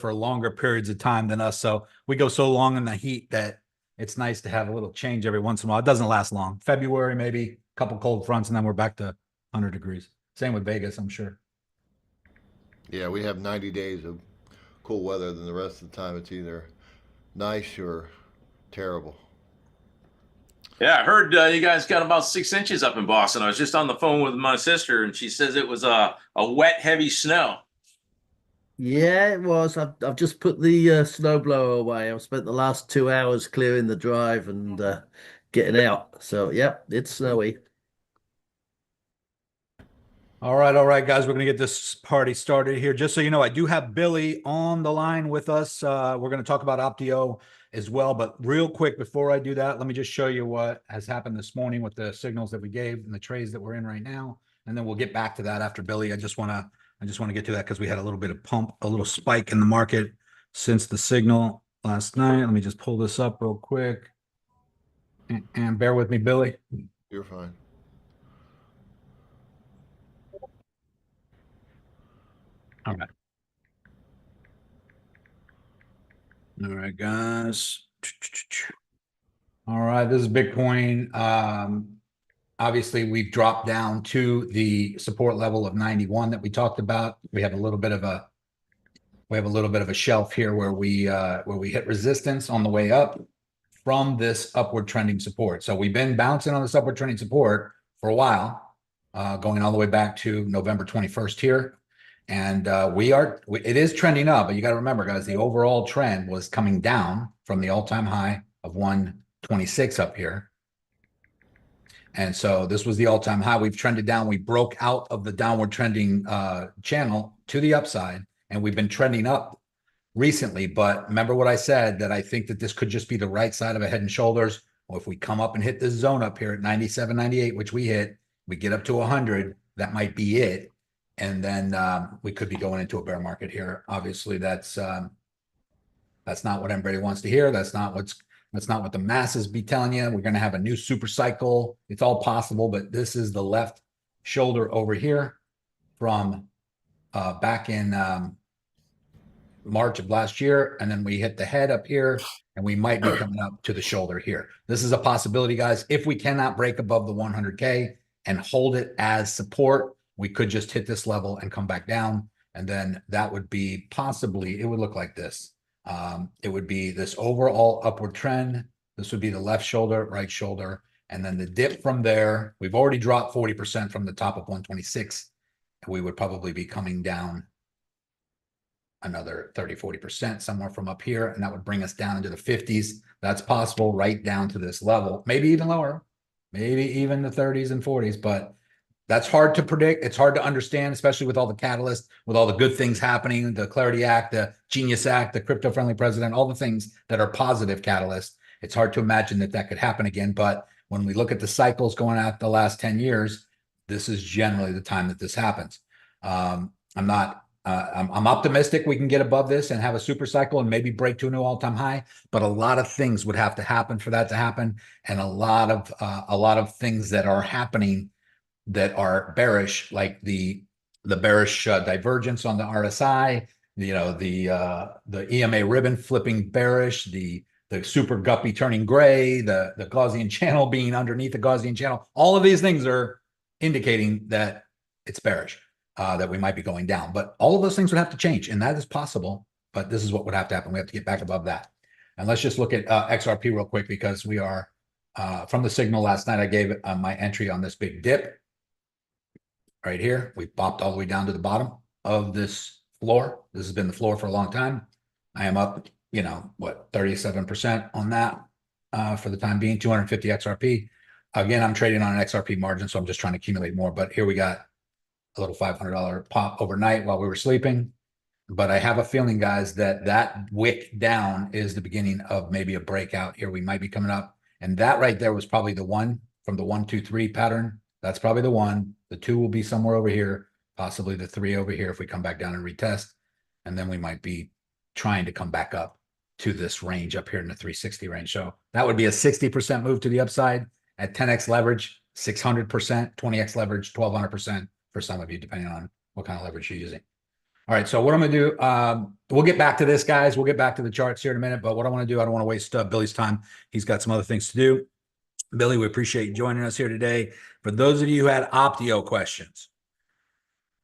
for longer periods of time than us. So we go so long in the heat that it's nice to have a little change every once in a while. It doesn't last long. February, maybe a couple cold fronts, and then we're back to 100 degrees. Same with Vegas, I'm sure. Yeah, we have 90 days of cool weather. Then the rest of the time it's either nice or terrible. Yeah, I heard you guys got about 6 inches up in Boston. I was just on the phone with my sister, and she says it was a wet, heavy snow. Yeah, it was. I've just put the snowblower away. I've spent the last 2 hours clearing the drive and getting out. So, yep, it's snowy. All right, guys, we're going to get this party started here. Just so you know, I do have Billy on the line with us. We're going to talk about Optio as well. But real quick, before I do that, let me just show you what has happened this morning with the signals that we gave and the trades that we're in right now. And then we'll get back to that after Billy. I just want to get to that because we had a little bit of pump, a little spike in the market since the signal last night. Let me just pull this up real quick. And bear with me, Billy. You're fine. All right. All right, guys. All right, this is Bitcoin. Obviously, we've dropped down to the support level of 91 that we talked about. We have a little bit of a shelf here where we hit resistance on the way up from this upward trending support. So we've been bouncing on this upward trending support for a while, going all the way back to November 21st here. And it is trending up, but you got to remember, guys, the overall trend was coming down from the all-time high of 126 up here. And so this was the all-time high. We've trended down. We broke out of the downward trending channel to the upside, and we've been trending up recently. But remember what I said, that I think that this could just be the right side of a head and shoulders. Or if we come up and hit this zone up here at 97, 98, which we hit, we get up to 100, that might be it. And then we could be going into a bear market here. Obviously, that's not what everybody wants to hear. That's not what the masses be telling you. We're going to have a new super cycle. It's all possible, but this is the left shoulder over here from back in March of last year. And then we hit the head up here, and we might be coming up to the shoulder here. This is a possibility, guys. If we cannot break above the 100K and hold it as support, we could just hit this level and come back down. And then that would be possibly, it would look like this. It would be this overall upward trend. This would be the left shoulder, right shoulder. And then the dip from there, we've already dropped 40% from the top of 126. We would probably be coming down another 30, 40% somewhere from up here. And that would bring us down into the 50s. That's possible, right down to this level, maybe even lower, maybe even the 30s and 40s. But that's hard to predict. It's hard to understand, especially with all the catalysts, with all the good things happening, the Clarity Act, the Genius Act, the crypto-friendly president, all the things that are positive catalysts. It's hard to imagine that could happen again. But when we look at the cycles going out the last 10 years, this is generally the time that this happens. I'm optimistic we can get above this and have a super cycle and maybe break to a new all-time high, but a lot of things would have to happen for that to happen. And a lot of things that are happening that are bearish, like the bearish divergence on the RSI, the EMA ribbon flipping bearish, the super guppy turning gray, the Gaussian channel being underneath the Gaussian channel. All of these things are indicating that it's bearish, that we might be going down. But all of those things would have to change, and that is possible. But this is what would have to happen. We have to get back above that. And let's just look at XRP real quick, because we are from the signal last night. I gave my entry on this big dip. Right here, we popped all the way down to the bottom of this floor. This has been the floor for a long time. I am up, 37% on that for the time being, 250 XRP. Again, I'm trading on an XRP margin, so I'm just trying to accumulate more. But here we got a little $500 pop overnight while we were sleeping. But I have a feeling, guys, that wick down is the beginning of maybe a breakout here. We might be coming up. And that right there was probably the one from the 1, 2, 3 pattern. That's probably the one. The 2 will be somewhere over here, possibly the 3 over here if we come back down and retest. And then we might be trying to come back up to this range up here in the 360 range. So that would be a 60% move to the upside at 10x leverage, 600%, 20x leverage, 1200% for some of you, depending on what kind of leverage you're using. All right. So what I'm going to do, we'll get back to this, guys. We'll get back to the charts here in a minute. But what I want to do, I don't want to waste Billy's time. He's got some other things to do. Billy, we appreciate you joining us here today. For those of you who had Optio questions,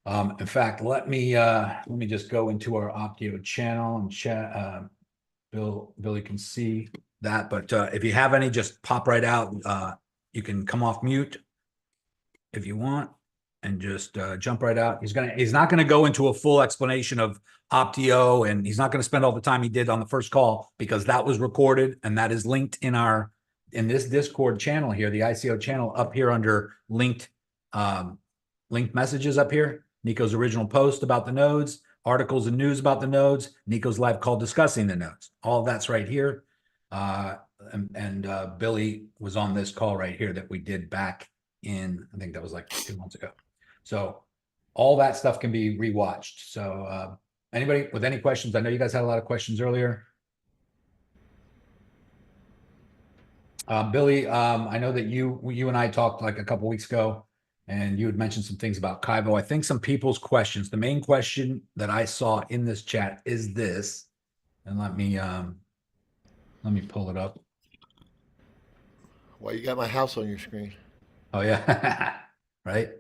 in fact, let me just go into our Optio channel and chat. Billy can see that, but if you have any, just pop right out. You can come off mute if you want, and just jump right out. He's not gonna go into a full explanation of Optio, and he's not gonna spend all the time he did on the first call, because that was recorded and that is linked in this Discord channel here, the ICO channel, up here under linked messages up here. Nico's original post about the nodes, articles and news about the nodes, Nico's live call discussing the nodes. All of that's right here. Billy was on this call right here that we did back in, I think that was like 2 months ago. So all that stuff can be rewatched. So anybody with any questions? I know you guys had a lot of questions earlier. Billy, I know that you and I talked like a couple weeks ago, and you had mentioned some things about Kybo. I think some people's questions, the main question that I saw in this chat is this, and let me pull it up. Well, you got my house on your screen. Oh yeah, right.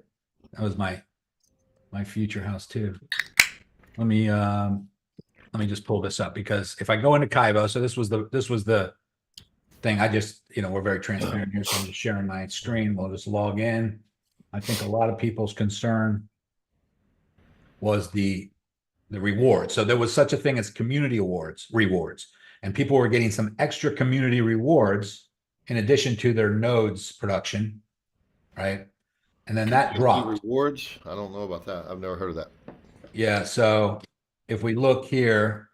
That was my future house too. Let me just pull this up, because if I go into Kybo, so this was the thing. I just, we're very transparent here, so I'm just sharing my screen. We'll just log in. I think a lot of people's concern was the reward. So there was such a thing as community rewards, and people were getting some extra community rewards in addition to their nodes production, right? And then that dropped. Rewards? I don't know about that. I've never heard of that. Yeah. So if we look here,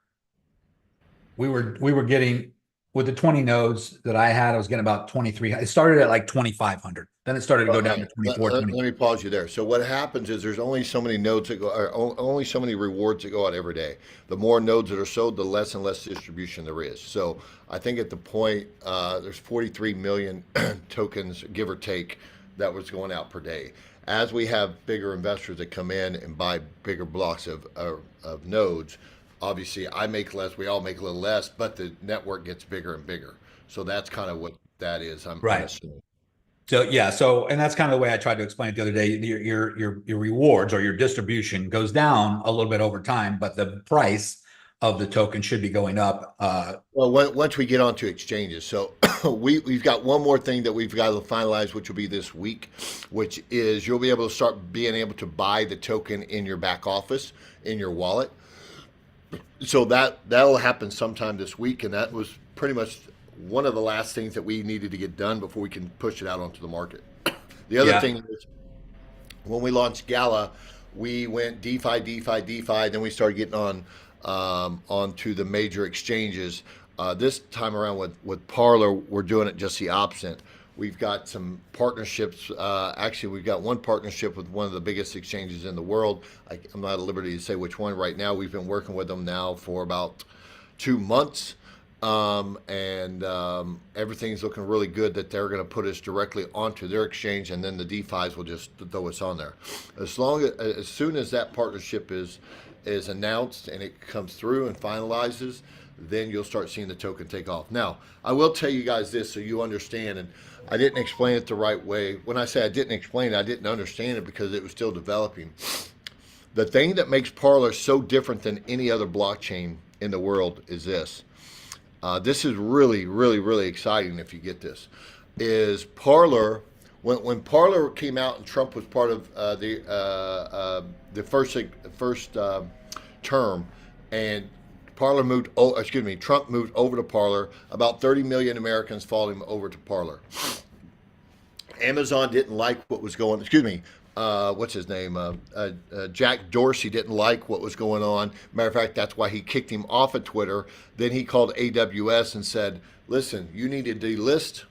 we were getting, with the 20 nodes that I had, I was getting about 23. It started at like 2,500. Then it started to go down to 24. Let me pause you there. So what happens is there's only so many nodes that go, or only so many rewards that go out every day. The more nodes that are sold, the less and less distribution there is. So I think at the point, there's 43 million tokens, give or take, that was going out per day. As we have bigger investors that come in and buy bigger blocks of nodes, obviously I make less, we all make a little less, but the network gets bigger and bigger. So that's kind of what that is. I'm assuming. So yeah, and that's kind of the way I tried to explain it the other day. Your rewards or your distribution goes down a little bit over time, but the price of the token should be going up. Well, once we get onto exchanges, so we've got one more thing that we've got to finalize, which will be this week, which is you'll be able to start being able to buy the token in your back office, in your wallet. So that'll happen sometime this week, and that was pretty much one of the last things that we needed to get done before we can push it out onto the market. The other thing is, when we launched Gala, we went DeFi, then we started getting onto the major exchanges. This time around with Parler, we're doing it just the opposite. We've got some partnerships. Actually, we've got one partnership with one of the biggest exchanges in the world. I'm not at liberty to say which one right now. We've been working with them now for about 2 months. Everything's looking really good that they're going to put us directly onto their exchange, and then the DeFis will just throw us on there. As soon as that partnership is announced and it comes through and finalizes, then you'll start seeing the token take off. Now, I will tell you guys this so you understand, and I didn't explain it the right way. When I say I didn't explain it, I didn't understand it because it was still developing. The thing that makes Parler so different than any other blockchain in the world is this. This is really, really, really exciting if you get this. Is Parler, when Parler came out and Trump was part of the first term, and Trump moved over to Parler, about 30 million Americans followed him over to Parler. Amazon didn't like what was going, what's his name? Jack Dorsey didn't like what was going on. Matter of fact, that's why he kicked him off of Twitter. Then he called AWS and said, listen, you need to delist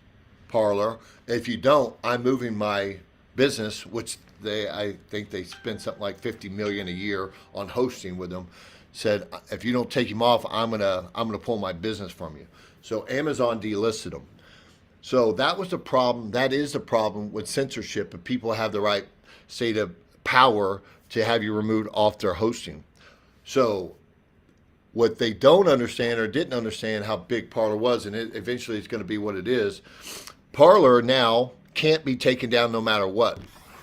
Parler. If you don't, I'm moving my business, which I think they spend something like $50 million a year on hosting with them. Said, if you don't take him off, I'm gonna pull my business from you. So Amazon delisted him. So that was the problem. That is the problem with censorship. If people have the right state of power to have you removed off their hosting. So what they don't understand or didn't understand how big Parler was, and eventually it's going to be what it is. Parler now can't be taken down no matter what.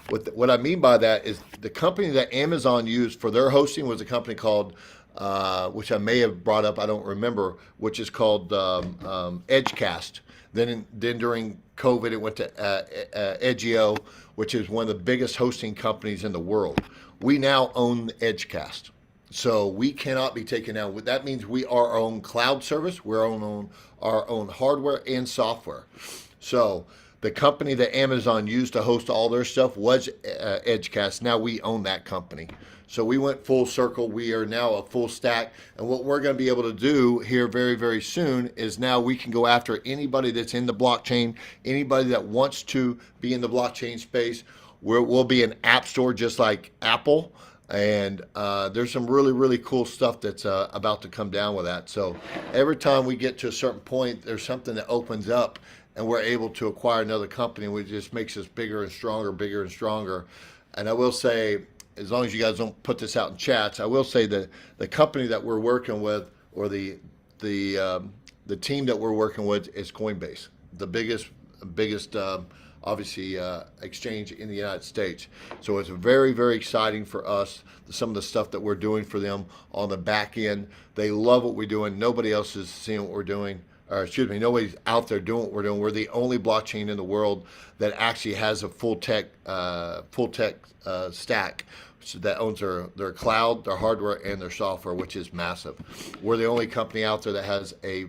What I mean by that is the company that Amazon used for their hosting was a company called, which I may have brought up, I don't remember, which is called Edgecast. Then during COVID, it went to Edgio, which is one of the biggest hosting companies in the world. We now own Edgecast. So we cannot be taken down. That means we are our own cloud service. We're our own hardware and software. So the company that Amazon used to host all their stuff was Edgecast. Now we own that company. So we went full circle. We are now a full stack. And what we're going to be able to do here very, very soon is now we can go after anybody that's in the blockchain, anybody that wants to be in the blockchain space. We'll be an app store just like Apple. And there's some really, really cool stuff that's about to come down with that. So every time we get to a certain point, there's something that opens up and we're able to acquire another company, which just makes us bigger and stronger, bigger and stronger. And I will say, as long as you guys don't put this out in chats, I will say that the company that we're working with, or the team that we're working with, is Coinbase, the biggest obviously exchange in the United States. So it's very, very exciting for us, some of the stuff that we're doing for them on the back end. They love what we're doing. Nobody else is seeing what we're doing, or excuse me, nobody's out there doing what we're doing. We're the only blockchain in the world that actually has a full tech stack that owns their cloud, their hardware, and their software, which is massive. We're the only company out there that has a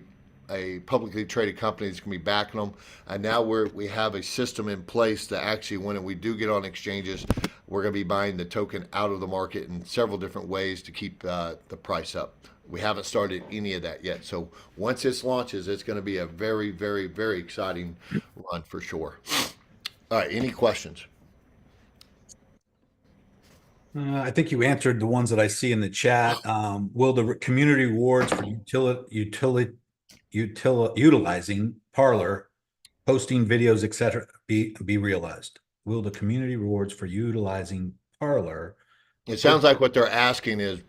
publicly traded company that's going to be backing them. And now we have a system in place that actually, when we do get on exchanges, we're going to be buying the token out of the market in several different ways to keep the price up. We haven't started any of that yet. So once this launches, it's going to be a very, very, very exciting run for sure. All right, any questions? I think you answered the ones that I see in the chat. Will the community rewards for utilizing Parler, posting videos, etc., be realized? Will the community rewards for utilizing Parler? It sounds like what they're asking is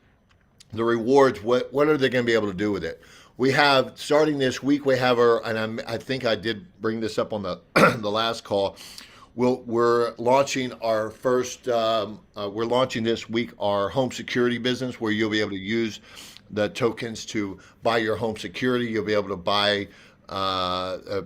the rewards. What are they going to be able to do with it? We have, starting this week, we have I think I did bring this up on the the last call. We're launching our first. We're launching this week our home security business, where you'll be able to use the tokens to buy your home security. You'll be able to buy,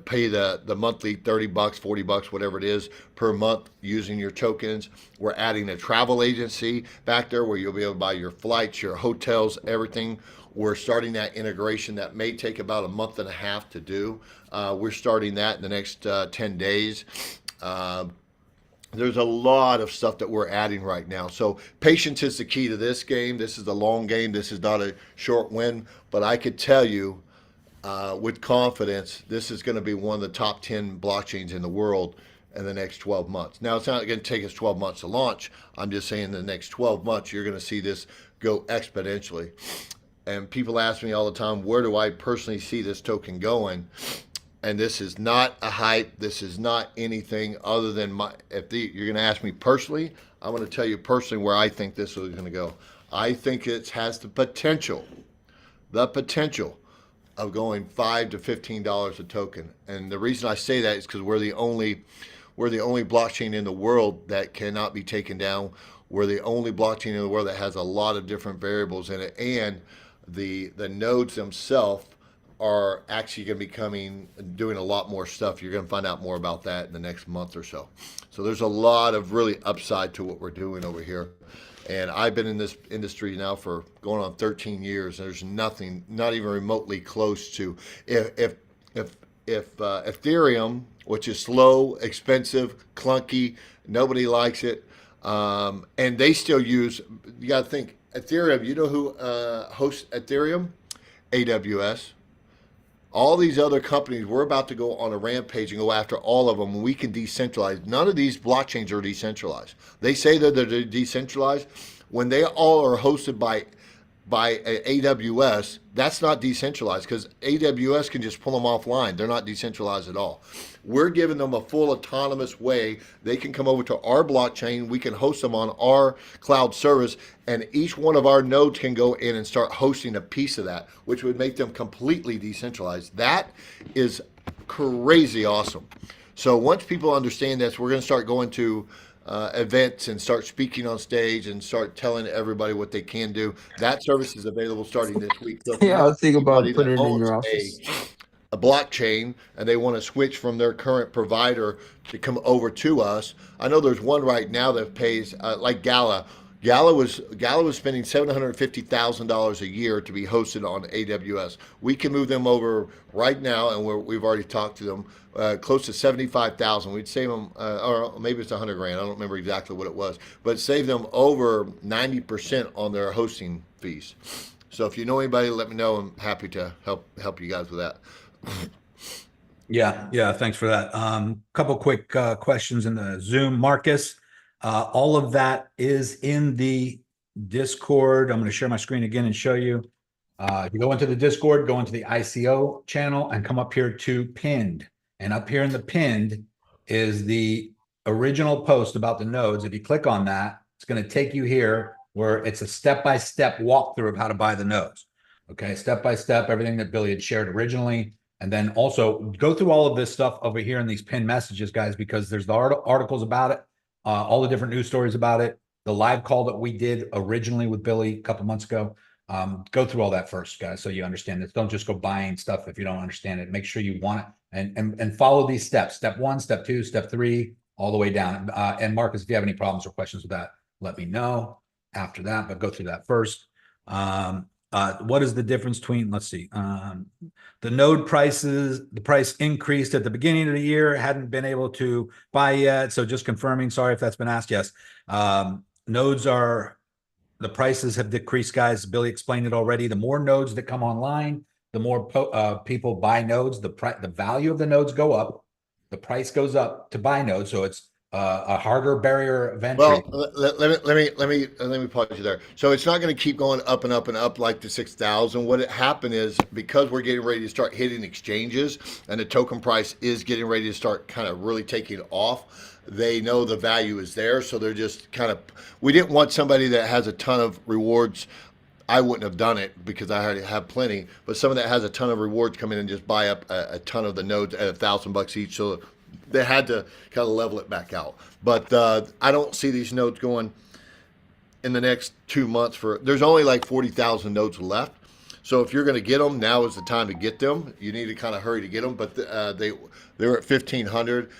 pay the monthly $30, $40, whatever it is per month using your tokens. We're adding a travel agency back there where you'll be able to buy your flights, your hotels, everything. We're starting that integration that may take about a month and a half to do. We're starting that in the next 10 days. There's a lot of stuff that we're adding right now. So patience is the key to this game. This is a long game. This is not a short win. But I could tell you with confidence, this is going to be one of the top 10 blockchains in the world in the next 12 months. Now, it's not going to take us 12 months to launch. I'm just saying in the next 12 months, you're going to see this go exponentially. And people ask me all the time, where do I personally see this token going? And this is not a hype. This is not anything other than you're going to ask me personally, I'm going to tell you personally where I think this is going to go. I think it has the potential of going $5 to $15 a token. And the reason I say that is because we're the only blockchain in the world that cannot be taken down. We're the only blockchain in the world that has a lot of different variables in it, and the nodes themselves are actually going to be doing a lot more stuff. You're going to find out more about that in the next month or so. So there's a lot of really upside to what we're doing over here. And I've been in this industry now for going on 13 years. And there's nothing, not even remotely close to, if Ethereum, which is slow, expensive, clunky, nobody likes it, and they still use, you got to think, Ethereum, you know who hosts Ethereum? AWS. All these other companies, we're about to go on a rampage and go after all of them. We can decentralize. None of these blockchains are decentralized. They say that they're decentralized. When they all are hosted by by AWS, that's not decentralized because AWS can just pull them offline. They're not decentralized at all. We're giving them a full autonomous way. They can come over to our blockchain. We can host them on our cloud service, and each one of our nodes can go in and start hosting a piece of that, which would make them completely decentralized. That is crazy awesome. So once people understand this, we're going to start going to events and start speaking on stage and start telling everybody what they can do. That service is available starting this week. So if you Yeah, I know was thinking anybody about putting that it in your owns office. a blockchain and they want to switch from their current provider to come over to us, I know there's one right now that pays like Gala. Gala was spending $750,000 a year to be hosted on AWS. We can move them over right now, and we've already talked to them. Close to 75,000. We'd save them, or maybe it's 100 grand. I don't remember exactly what it was, but save them over 90% on their hosting fees. So if you know anybody, let me know. I'm happy to help you guys with that. Yeah, thanks for that. Couple quick questions in the Zoom. Marcus, all of that is in the Discord. I'm going to share my screen again and show you. If you go into the Discord, go into the ICO channel and come up here to pinned. And up here in the pinned is the original post about the nodes. If you click on that, it's going to take you here where it's a step-by-step walkthrough of how to buy the nodes. Okay, step-by-step, everything that Billy had shared originally. And then also go through all of this stuff over here in these pinned messages, guys, because there's the articles about it, all the different news stories about it, the live call that we did originally with Billy a couple months ago. Go through all that first, guys, so you understand this. Don't just go buying stuff if you don't understand it. Make sure you want it and follow these steps. Step 1, step 2, step 3, all the way down. And Marcus, if you have any problems or questions with that, let me know after that, but go through that first. What is the difference between, let's see, the node prices, the price increased at the beginning of the year, hadn't been able to buy yet. So just confirming, sorry if that's been asked. Yes. Nodes are, the prices have decreased, guys. Billy explained it already. The more nodes that come online, the more people buy nodes, the value of the nodes go up, the price goes up to buy nodes. So it's a harder barrier of entry. Well, let me pause you there. So it's not going to keep going up and up and up like the 6,000. What happened is because we're getting ready to start hitting exchanges and the token price is getting ready to start kind of really taking off, they know the value is there. So they're just kind of, we didn't want somebody that has a ton of rewards. I wouldn't have done it because I already have plenty, but someone that has a ton of rewards come in and just buy up a ton of the nodes at $1,000 each. So they had to kind of level it back out. But I don't see these nodes going in the next 2 months. There's only like 40,000 nodes left. So if you're going to get them, now is the time to get them. You need to kind of hurry to get them. But they're at 1,500.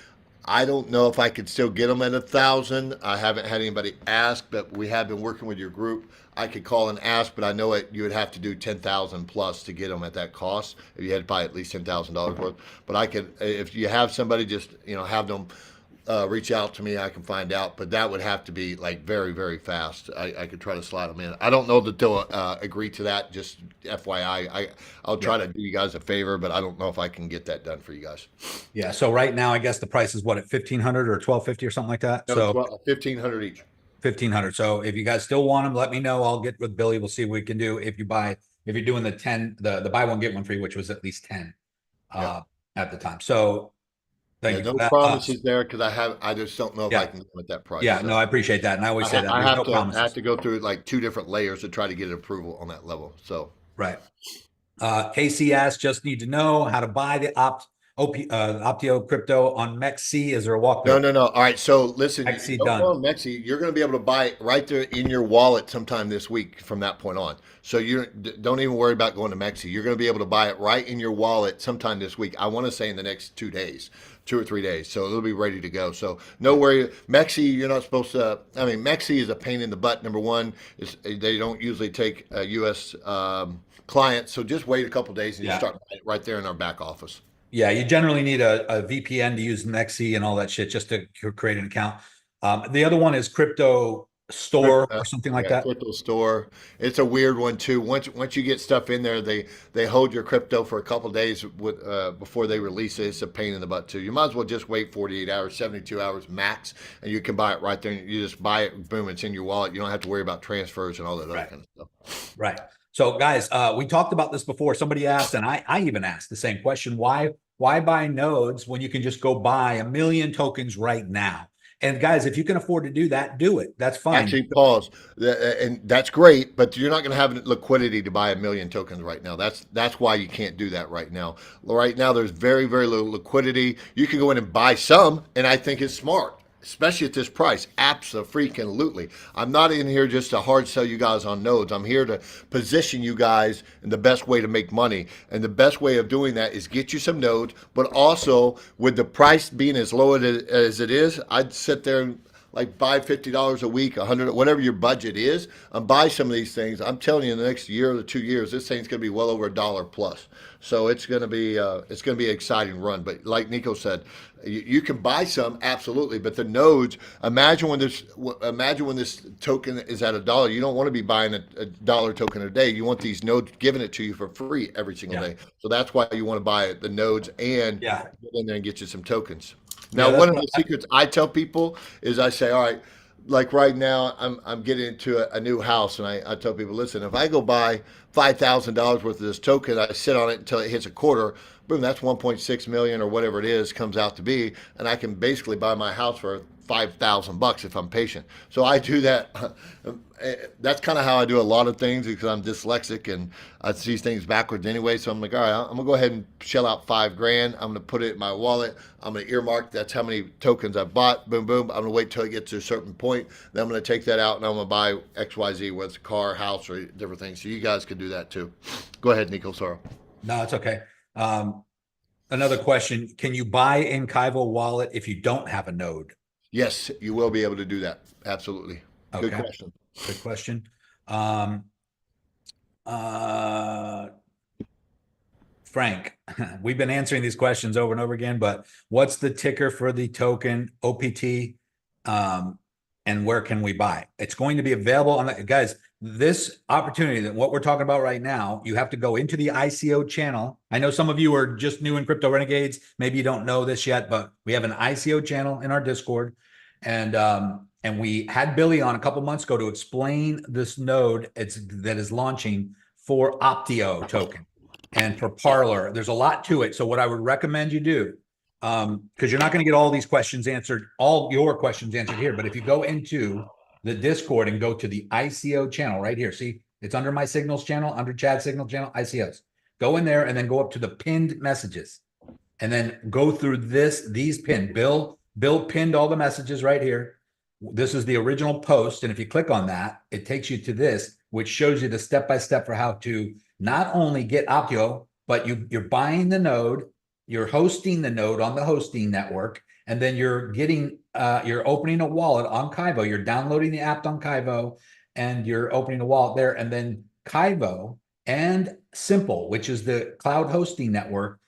I don't know if I could still get them at 1,000. I haven't had anybody ask, but we have been working with your group. I could call and ask, but I know you would have to do 10,000 plus to get them at that cost. If you had to buy at least $10,000 worth, but I could, if you have somebody, just have them reach out to me. I can find out, but that would have to be like very, very fast. I could try to slide them in. I don't know that they'll agree to that. Just FYI, I'll try to do you guys a favor, but I don't know if I can get that done for you guys. Yeah. So right now, I guess the price is what, at 1,500 or 1,250 or something like that. No, So 1,500 each. 1,500. So if you guys still want them, let me know. I'll get with Billy. We'll see what we can do. If you're doing the 10, the buy one, get one free, which was at least 10 at the time. So thank you no for that. promises there because I just don't know if I can get them at that price. Yeah, so. No, I appreciate that. And I always say that. I There's have to go through like 2 different layers to try to get an approval on that level. So right. Casey asks, just need to know how to buy the Optio crypto on MEXC. Is there a walkthrough? No. All right. So listen, MEXC don't done. go on MEXC. You're going to be able to buy it right there in your wallet sometime this week from that point on. So you don't even worry about going to MEXC. You're going to be able to buy it right in your wallet sometime this week. I want to say in the next 2 days. 2 or 3 days, so it'll be ready to go. So no worry. MEXC, you're not supposed to. I mean, MEXC is a pain in the butt. Number one is they don't usually take U.S. Clients, so just wait a couple days and you start right there in our back office. Yeah, you generally need a VPN to use MEXC and all that shit just to create an account. The other one is Crypto Store or something like that. Crypto Store. It's a weird one too. Once you get stuff in there, they hold your crypto for a couple of days before they release it. It's a pain in the butt too. You might as well just wait 48 hours, 72 hours max, and you can buy it right there. You just buy it, boom, it's in your wallet. You don't have to worry about transfers and all that other kind of stuff. Right. So guys, we talked about this before. Somebody asked, and I even asked the same question. Why buy nodes when you can just go buy 1 million tokens right now? And guys, if you can afford to do that, do it. That's fine. Actually, pause. And that's great, but you're not going to have liquidity to buy 1 million tokens right now. That's why you can't do that right now. Right now, there's very, very little liquidity. You can go in and buy some, and I think it's smart, especially at this price. Abso-freaking-lutely. I'm not in here just to hard sell you guys on nodes. I'm here to position you guys in the best way to make money. And the best way of doing that is get you some nodes, but also with the price being as low as it is, I'd sit there and like buy $50 a week, 100, whatever your budget is, and buy some of these things. I'm telling you, in the next year or 2 years, this thing's going to be well over $1 plus. So it's going to be an exciting run. But like Nico said, you can buy some absolutely, but the nodes. Imagine when this token is at $1. You don't want to be buying a dollar token a day. You want these nodes giving it to you for free every single day. So that's why you want to buy the nodes and get in there and get you some tokens. Now, one of the secrets I tell people is I say, all right, like right now, I'm getting into a new house, and I tell people, listen, if I go buy $5,000 worth of this token, I sit on it until it hits a quarter, boom, that's 1.6 million or whatever it is comes out to be, and I can basically buy my house for $5,000 if I'm patient. So I do that. That's kind of how I do a lot of things because I'm dyslexic and I see things backwards anyway. So I'm like, all right, I'm gonna go ahead and shell out $5,000. I'm gonna put it in my wallet. I'm gonna earmark that's how many tokens I bought. Boom, boom. I'm gonna wait till it gets to a certain point. Then I'm gonna take that out and I'm gonna buy XYZ, whether it's a car, house, or different things. So you guys can do that too. Go ahead, Nico. Sorry. No, it's okay. Another question: can you buy in Kyvo wallet if you don't have a node? Yes, you will be able to do that. Absolutely. Okay. Good question. Good question. Frank, we've been answering these questions over and over again, but what's the ticker for the token OPT? And where can we buy? It's going to be available on the guys. This opportunity that what we're talking about right now, you have to go into the ICO channel. I know some of you are just new in Crypto Renegades. Maybe you don't know this yet, but we have an ICO channel in our Discord. And we had Billy on a couple months ago to explain this node that is launching for Optio token and for Parlor. There's a lot to it. So what I would recommend you do, because you're not going to get all these questions answered, all your questions answered here. But if you go into the Discord and go to the ICO channel right here, see, it's under my signals channel, under Chad's signal channel, ICOs. Go in there and then go up to the pinned messages and then go through these pinned. Bill pinned all the messages right here. This is the original post. And if you click on that, it takes you to this, which shows you the step-by-step for how to not only get Optio, but you're buying the node, you're hosting the node on the hosting network, and then you're opening a wallet on Kyvo. You're downloading the app on Kyvo, and you're opening a wallet there. And then Kyvo and Simple, which is the cloud hosting network,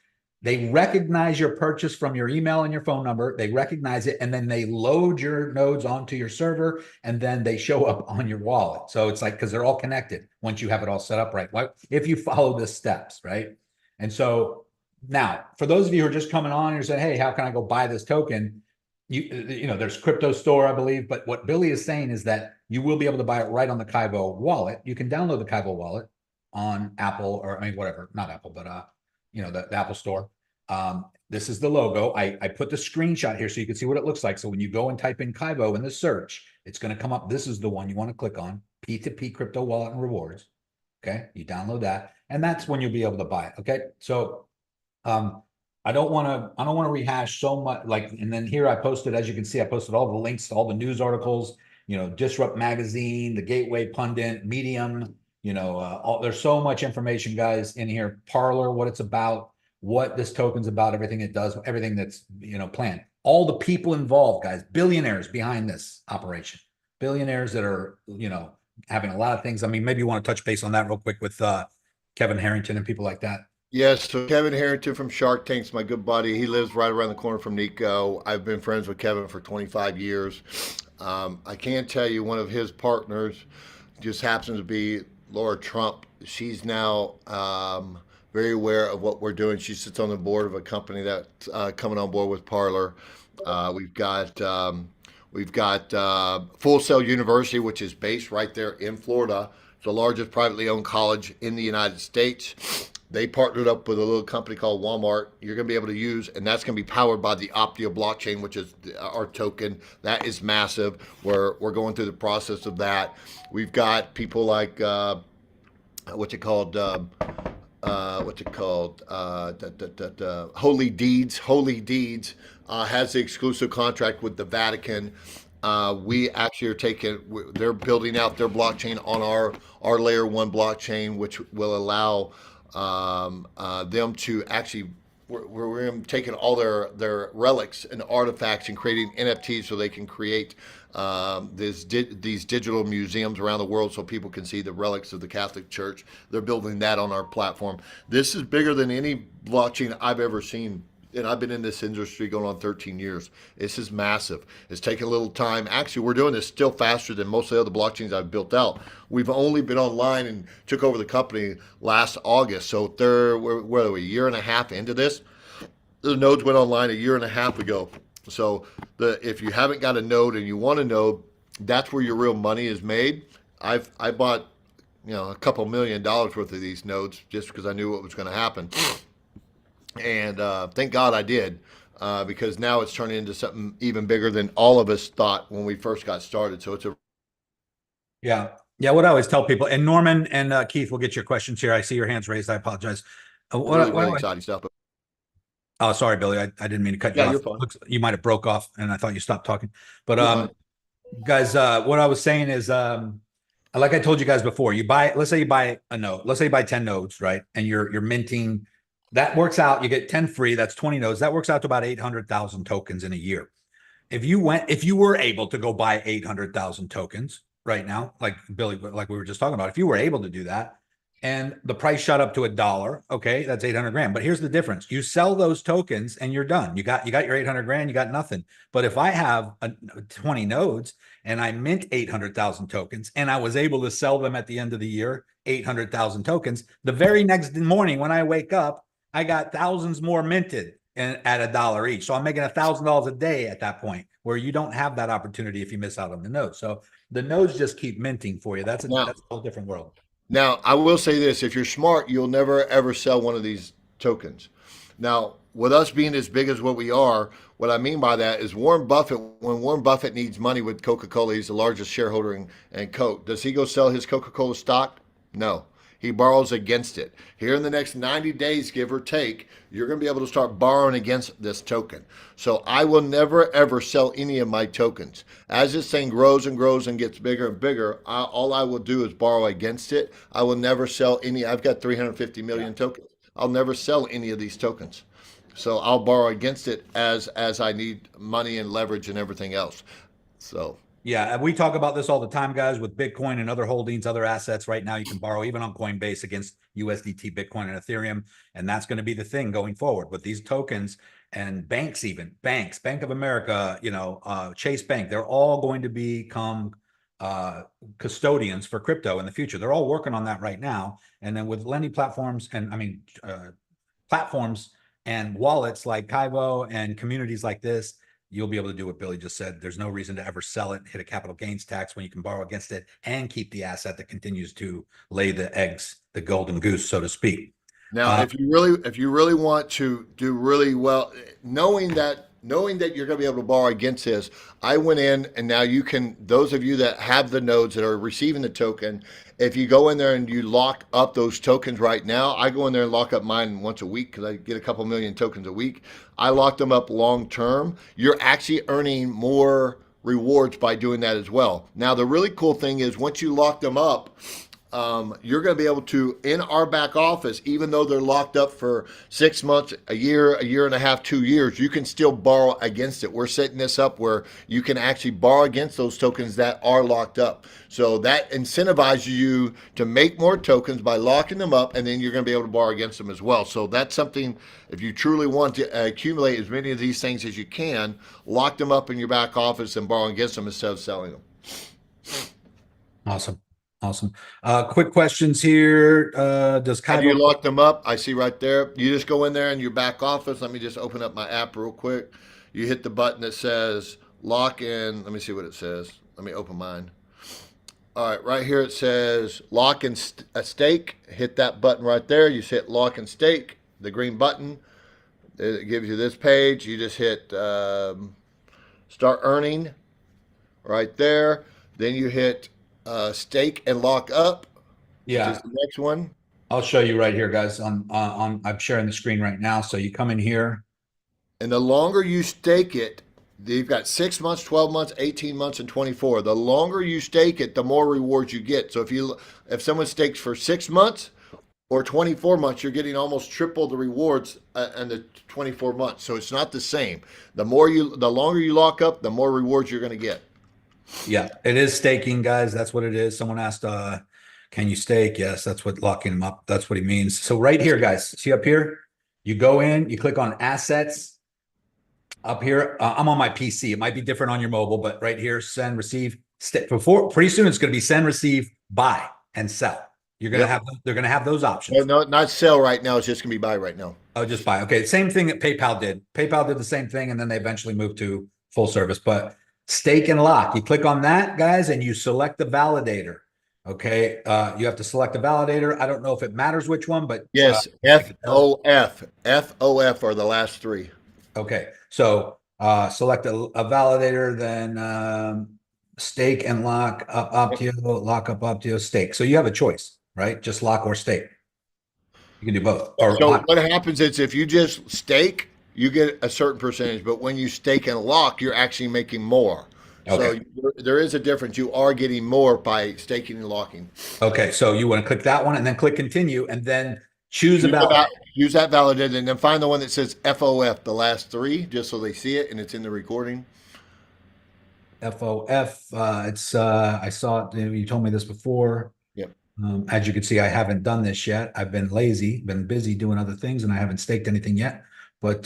they recognize your purchase from your email and your phone number. They recognize it, and then they load your nodes onto your server, and then they show up on your wallet. So it's like, because they're all connected once you have it all set up right. If you follow the steps, right? And so now, for those of you who are just coming on and you're saying, hey, how can I go buy this token? You know, there's Crypto Store, I believe. But what Billy is saying is that you will be able to buy it right on the Kyvo wallet. You can download the Kyvo wallet on Apple, or I mean, whatever, not Apple, but the Apple Store. This is the logo. I put the screenshot here so you can see what it looks like. So when you go and type in Kyvo in the search, it's going to come up. This is the one you want to click on, P2P crypto wallet and rewards. Okay. You download that, and that's when you'll be able to buy it. Okay. So, I don't want to rehash so much, and then here I posted, as you can see, I posted all the links to all the news articles, Disrupt Magazine, the Gateway Pundit, Medium, there's so much information, guys, in here. Parlor, what it's about, what this token's about, everything it does, everything that's, planned. All the people involved, guys, billionaires behind this operation, billionaires that are, having a lot of things. I mean, maybe you want to touch base on that real quick with Kevin Harrington and people like that. Yes, so Kevin Harrington from Shark Tank's my good buddy. He lives right around the corner from Nico. I've been friends with Kevin for 25 years. I can tell you one of his partners just happens to be Laura Trump. She's now very aware of what we're doing. She sits on the board of a company that's coming on board with Parlor. We've got Full Sail University, which is based right there in Florida. the largest privately owned college in the United States. They partnered up with a little company called Walmart. You're going to be able to use, and that's going to be powered by the Optio blockchain, which is our token. That is massive. We're going through the process of that. We've got people like Holy Deeds. Holy Deeds has the exclusive contract with the Vatican. We actually are they're building out their blockchain on our layer 1 blockchain, which will allow them to actually, we're taking all their relics and artifacts and creating NFTs so they can create these digital museums around the world so people can see the relics of the Catholic Church. They're building that on our platform. This is bigger than any blockchain I've ever seen. And I've been in this industry going on 13 years. This is massive. It's taking a little time. Actually, we're doing this still faster than most of the other blockchains I've built out. We've only been online and took over the company last August. So we're a year and a half into this. The nodes went online a year and a half ago. So if you haven't got a node and you want a node, that's where your real money is made. I bought a couple $1 million worth of these nodes just because I knew what was going to happen. And thank God I did, because now it's turning into something even bigger than all of us thought when we first got started. So it's Yeah. What I always tell people, and Norman and Keith will get your questions here. I see your hands raised. I apologize. really exciting stuff. Oh, sorry, Billy. I didn't mean to cut you off. You're fine. You might have broke off, and I thought you stopped talking. But guys, what I was saying is, like I told you guys before, let's say you buy a node. Let's say you buy 10 nodes, right? And you're minting. That works out. You get 10 free. That's 20 nodes. That works out to about 800,000 tokens in a year. If you were able to go buy 800,000 tokens right now, like Billy, like we were just talking about, if you were able to do that and the price shot up to $1, okay, that's 800 grand. But here's the difference. You sell those tokens and you're done. You got your 800 grand, you got nothing. But if I have 20 nodes and I mint 800,000 tokens and I was able to sell them at the end of the year, 800,000 tokens, the very next morning when I wake up, I got thousands more minted at $1 each. So I'm making $1,000 a day at that point, where you don't have that opportunity if you miss out on the nodes. So the nodes just keep minting for you. That's a whole different world. Now, I will say this. If you're smart, you'll never, ever sell one of these tokens. Now, with us being as big as what we are, what I mean by that is Warren Buffett, when Warren Buffett needs money with Coca-Cola, he's the largest shareholder in Coke. Does he go sell his Coca-Cola stock? No. He borrows against it. Here in the next 90 days, give or take, you're going to be able to start borrowing against this token. So I will never, ever sell any of my tokens. As this thing grows and grows and gets bigger and bigger, all I will do is borrow against it. I will never sell any. I've got 350 million tokens. I'll never sell any of these tokens. So I'll borrow against it as I need money and leverage and everything else. So. Yeah, we talk about this all the time, guys, with Bitcoin and other holdings, other assets. Right now, you can borrow even on Coinbase against USDT, Bitcoin, and Ethereum. And that's going to be the thing going forward with these tokens and banks, Bank of America, Chase Bank. They're all going to become custodians for crypto in the future. They're all working on that right now. And then with lending platforms platforms and wallets like Kaivo and communities like this, you'll be able to do what Billy just said. There's no reason to ever sell it, hit a capital gains tax when you can borrow against it and keep the asset that continues to lay the eggs, the golden goose, so to speak. Now, if you really want to do really well, knowing that you're going to be able to borrow against this, I went in and now you can, those of you that have the nodes that are receiving the token, if you go in there and you lock up those tokens right now, I go in there and lock up mine once a week because I get a couple million tokens a week. I lock them up long term. You're actually earning more rewards by doing that as well. Now, the really cool thing is once you lock them up, you're going to be able to, in our back office, even though they're locked up for 6 months, a year and a half, 2 years, you can still borrow against it. We're setting this up where you can actually borrow against those tokens that are locked up. So that incentivizes you to make more tokens by locking them up, and then you're going to be able to borrow against them as well. So that's something, if you truly want to accumulate as many of these things as you can, lock them up in your back office and borrow against them instead of selling them. Awesome. Quick questions here. Does Have you locked them up? I see right there. You just go in there in your back office. Let me just open up my app real quick. You hit the button that says lock in. Let me see what it says. Let me open mine. All right, right here it says lock and a stake. Hit that button right there. You hit lock and stake, the green button. It gives you this page. You just hit start earning right there. Then you hit stake and lock up, which is the next one. I'll show you right here, guys. I'm sharing the screen right now. So you come in here. And the longer you stake it, you've got 6 months, 12 months, 18 months, and 24. The longer you stake it, the more rewards you get. So if someone stakes for 6 months or 24 months, you're getting almost triple the rewards in the 24 months. So it's not the same. The longer you lock up, the more rewards you're going to get. Yeah, it is staking, guys. That's what it is. Someone asked, can you stake? Yes, that's what locking them up. That's what he means. So right here, guys, see up here, you go in, you click on assets. Up here, I'm on my PC. It might be different on your mobile, but right here, send, receive. Pretty soon, it's going to be send, receive, buy, and sell. You're going to have. They're going to have those options. No, not sell right now. It's just going to be buy right now. Oh, just buy. Okay, same thing that PayPal did. PayPal did the same thing, and then they eventually moved to full service. But stake and lock. You click on that, guys, and you select the validator. Okay, you have to select a validator. I don't know if it matters which one, but yes, FOF. FOF are the last three. Okay, so select a validator, then stake and lock up Optio, lock up Optio, stake. So you have a choice, right? Just lock or stake. You can do both. So what happens is if you just stake, you get a certain percentage, but when you stake and lock, you're actually making more. Okay. So there is a difference. You are getting more by staking and locking. Okay, so you want to click that one and then click continue and then choose use that validator and then find the one that says FOF, the last three, just so they see it and it's in the recording. FOF, it's I saw it, you told me this before. Yep. As you can see, I haven't done this yet. I've been lazy, been busy doing other things, and I haven't staked anything yet. But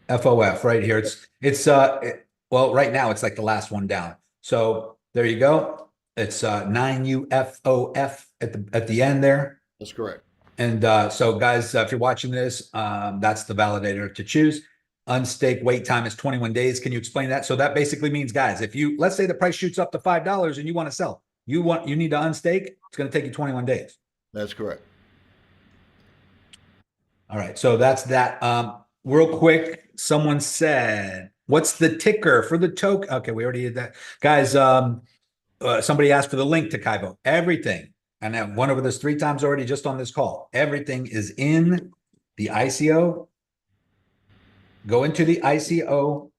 FOF right here. Well, right now it's like the last one down. So there you go. It's 9UFOF at the end there. That's correct. And so guys, if you're watching this, that's the validator to choose. Unstake wait time is 21 days. Can you explain that? So that basically means, guys, if let's say the price shoots up to $5 and you want to sell, you need to unstake, it's going to take you 21 days. That's correct. All right. So that's that. Real quick, someone said, what's the ticker for the token? Okay, we already did that. Guys, somebody asked for the link to Kaibo. Everything, and I went over this 3 times already just on this call. Everything is in the ICO. Go into the ICO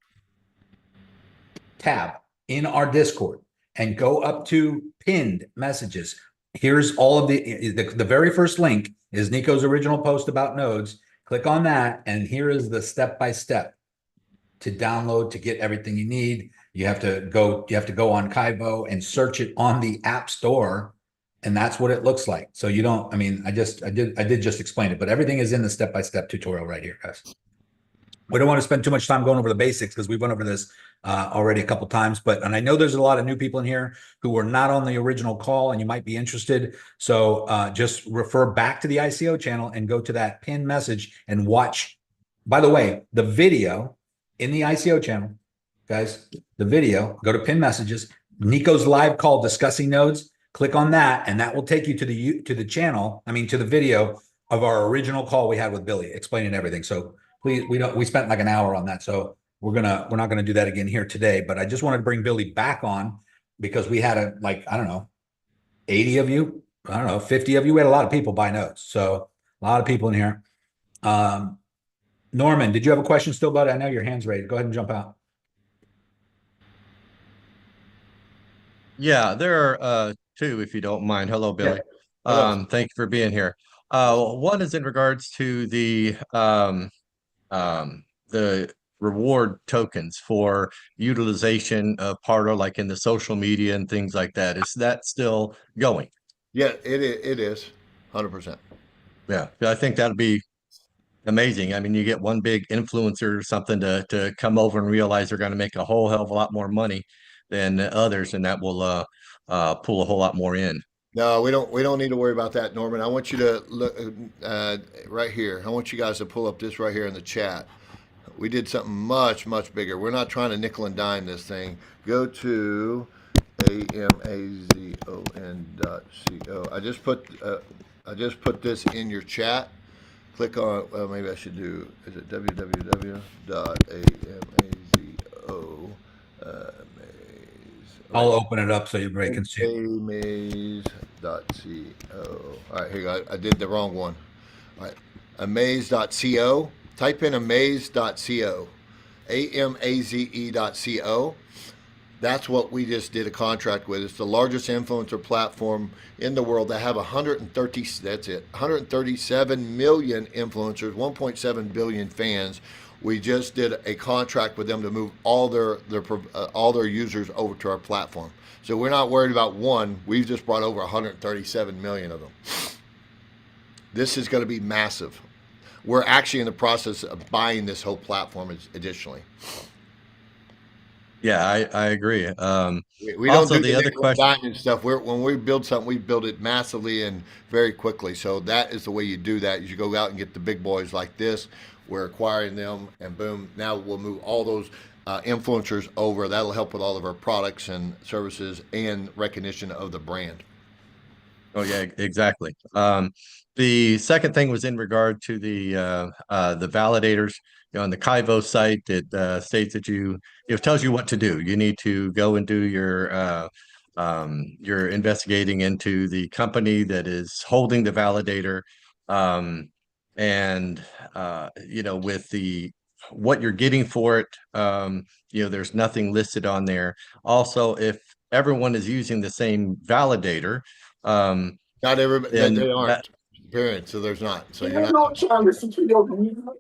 tab in our Discord and go up to pinned messages. Here's all of the very first link is Nico's original post about nodes. Click on that, and here is the step-by-step to download to get everything you need. You have to go on Kaibo and search it on the App Store, and that's what it looks like. So you don't, I mean, I did just explain it, but everything is in the step-by-step tutorial right here, guys. We don't want to spend too much time going over the basics because we went over this already a couple times, and I know there's a lot of new people in here who were not on the original call and you might be interested. So just refer back to the ICO channel and go to that pinned message and watch. By the way, the video in the ICO channel, guys, the video, go to pinned messages, Nico's live call discussing nodes, click on that, and that will take you to the channel, to the video of our original call we had with Billy explaining everything. So please, we spent like an hour on that. So we're not gonna do that again here today, but I just wanted to bring Billy back on because we had 80 of you, 50 of you. We had a lot of people buy notes. So a lot of people in here. Norman, did you have a question still, bud? I know your hand's raised. Go ahead and jump out. Yeah, there are 2, if you don't mind. Hello, Billy. Hello. Thank you for being here. One is in regards to the reward tokens for utilization of Parler, like in the social media and things like that. Is that still going? Yeah, it is 100%. Yeah, I think that'd be amazing. I mean, you get one big influencer or something to come over and realize they're going to make a whole hell of a lot more money than others, and that will pull a whole lot more in. No, we don't need to worry about that, Norman. I want you to look right here. I want you guys to pull up this right here in the chat. We did something much, much bigger. We're not trying to nickel and dime this thing. Go to amazon.co. I just put this in your chat. Click on, well, maybe I should do, is it www.amazo? I'll open it up so everybody can see it. Amaze.co. All right, here you go. I did the wrong one. All right, amaze.co. Type in amaze.co. amaze.co. That's what we just did a contract with. It's the largest influencer platform in the world. They have 137 million influencers, 1.7 billion fans. We just did a contract with them to move all their users over to our platform. So we're not worried about one. We've just brought over 137 million of them. This is going to be massive. We're actually in the process of buying this whole platform additionally. Yeah, I agree. We don't Also, do the other question. and stuff. When we build something, we build it massively and very quickly. So that is the way you do that. You go out and get the big boys like this. We're acquiring them, and boom, now we'll move all those influencers over. That'll help with all of our products and services and recognition of the brand. Oh yeah, exactly. The second thing was in regard to the validators. You know, on the Kaivo site, it states that it tells you what to do. You need to go and do your investigating into the company that is holding the validator, and you know, with what you're getting for it. You know, there's nothing listed on there. Also, if everyone is using the same validator, Not everybody, then they aren't. that, Period. So there's not. So you're not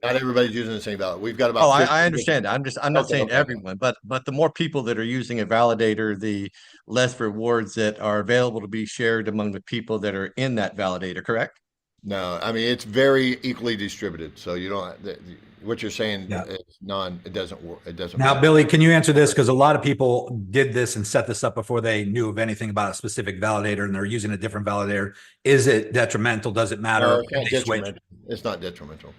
everybody's using the same value. We've got about oh, 50 I understand. I'm not Okay, saying okay. everyone, but the more people that are using a validator, the less rewards that are available to be shared among the people that are in that validator, correct? No, I mean it's very equally distributed. So you don't. What you're saying Yeah. is it doesn't work. It doesn't. Now, work. Billy, can you answer this? Because a lot of people did this and set this up before they knew of anything about a specific validator, and they're using a different validator. Is it detrimental? Does it matter? No, it's Can not they switch? detrimental. It's not detrimental.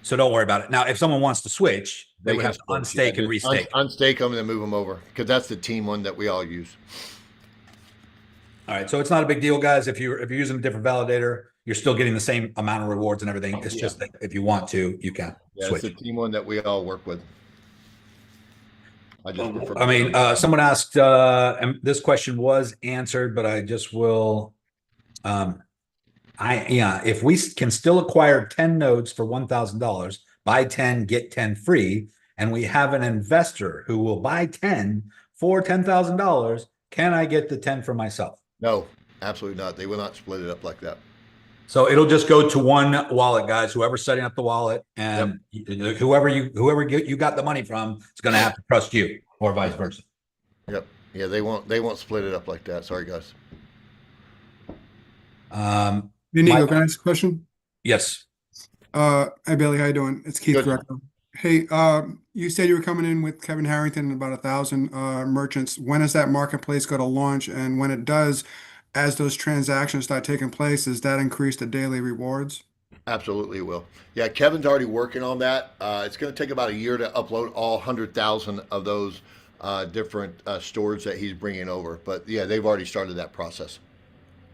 So don't worry about it. Now, if someone wants to switch, they would can have to switch. Yeah, unstake and just restake. Unstake them and then move them over because that's the team one that we all use. All right, so it's not a big deal, guys. If you're using a different validator, you're still getting the same amount of rewards and everything. It's just that if you want to, you can Yeah, switch. it's the team one that we all work with. I just prefer. I mean, someone asked, and this question was answered, but I just will. If we can still acquire 10 nodes for $1,000, buy 10, get 10 free, and we have an investor who will buy 10 for $10,000, can I get the 10 for myself? No, absolutely not. They will not split it up like that. So it'll just go to one wallet, guys. Whoever's setting up the wallet, and whoever you got the money from is going to have to trust you, or vice versa. Yep. Yeah, they won't split it up like that. Sorry, guys. Nico, can I ask a question? Yes. Hi Billy, how you doing? It's Keith Good. Greco. Hey, you said you were coming in with Kevin Harrington and about 1,000 merchants. When is that marketplace going to launch? And when it does, as those transactions start taking place, does that increase the daily rewards? Absolutely will. Yeah, Kevin's already working on that. It's going to take about a year to upload all 100,000 of those different stores that he's bringing over. But yeah, they've already started that process.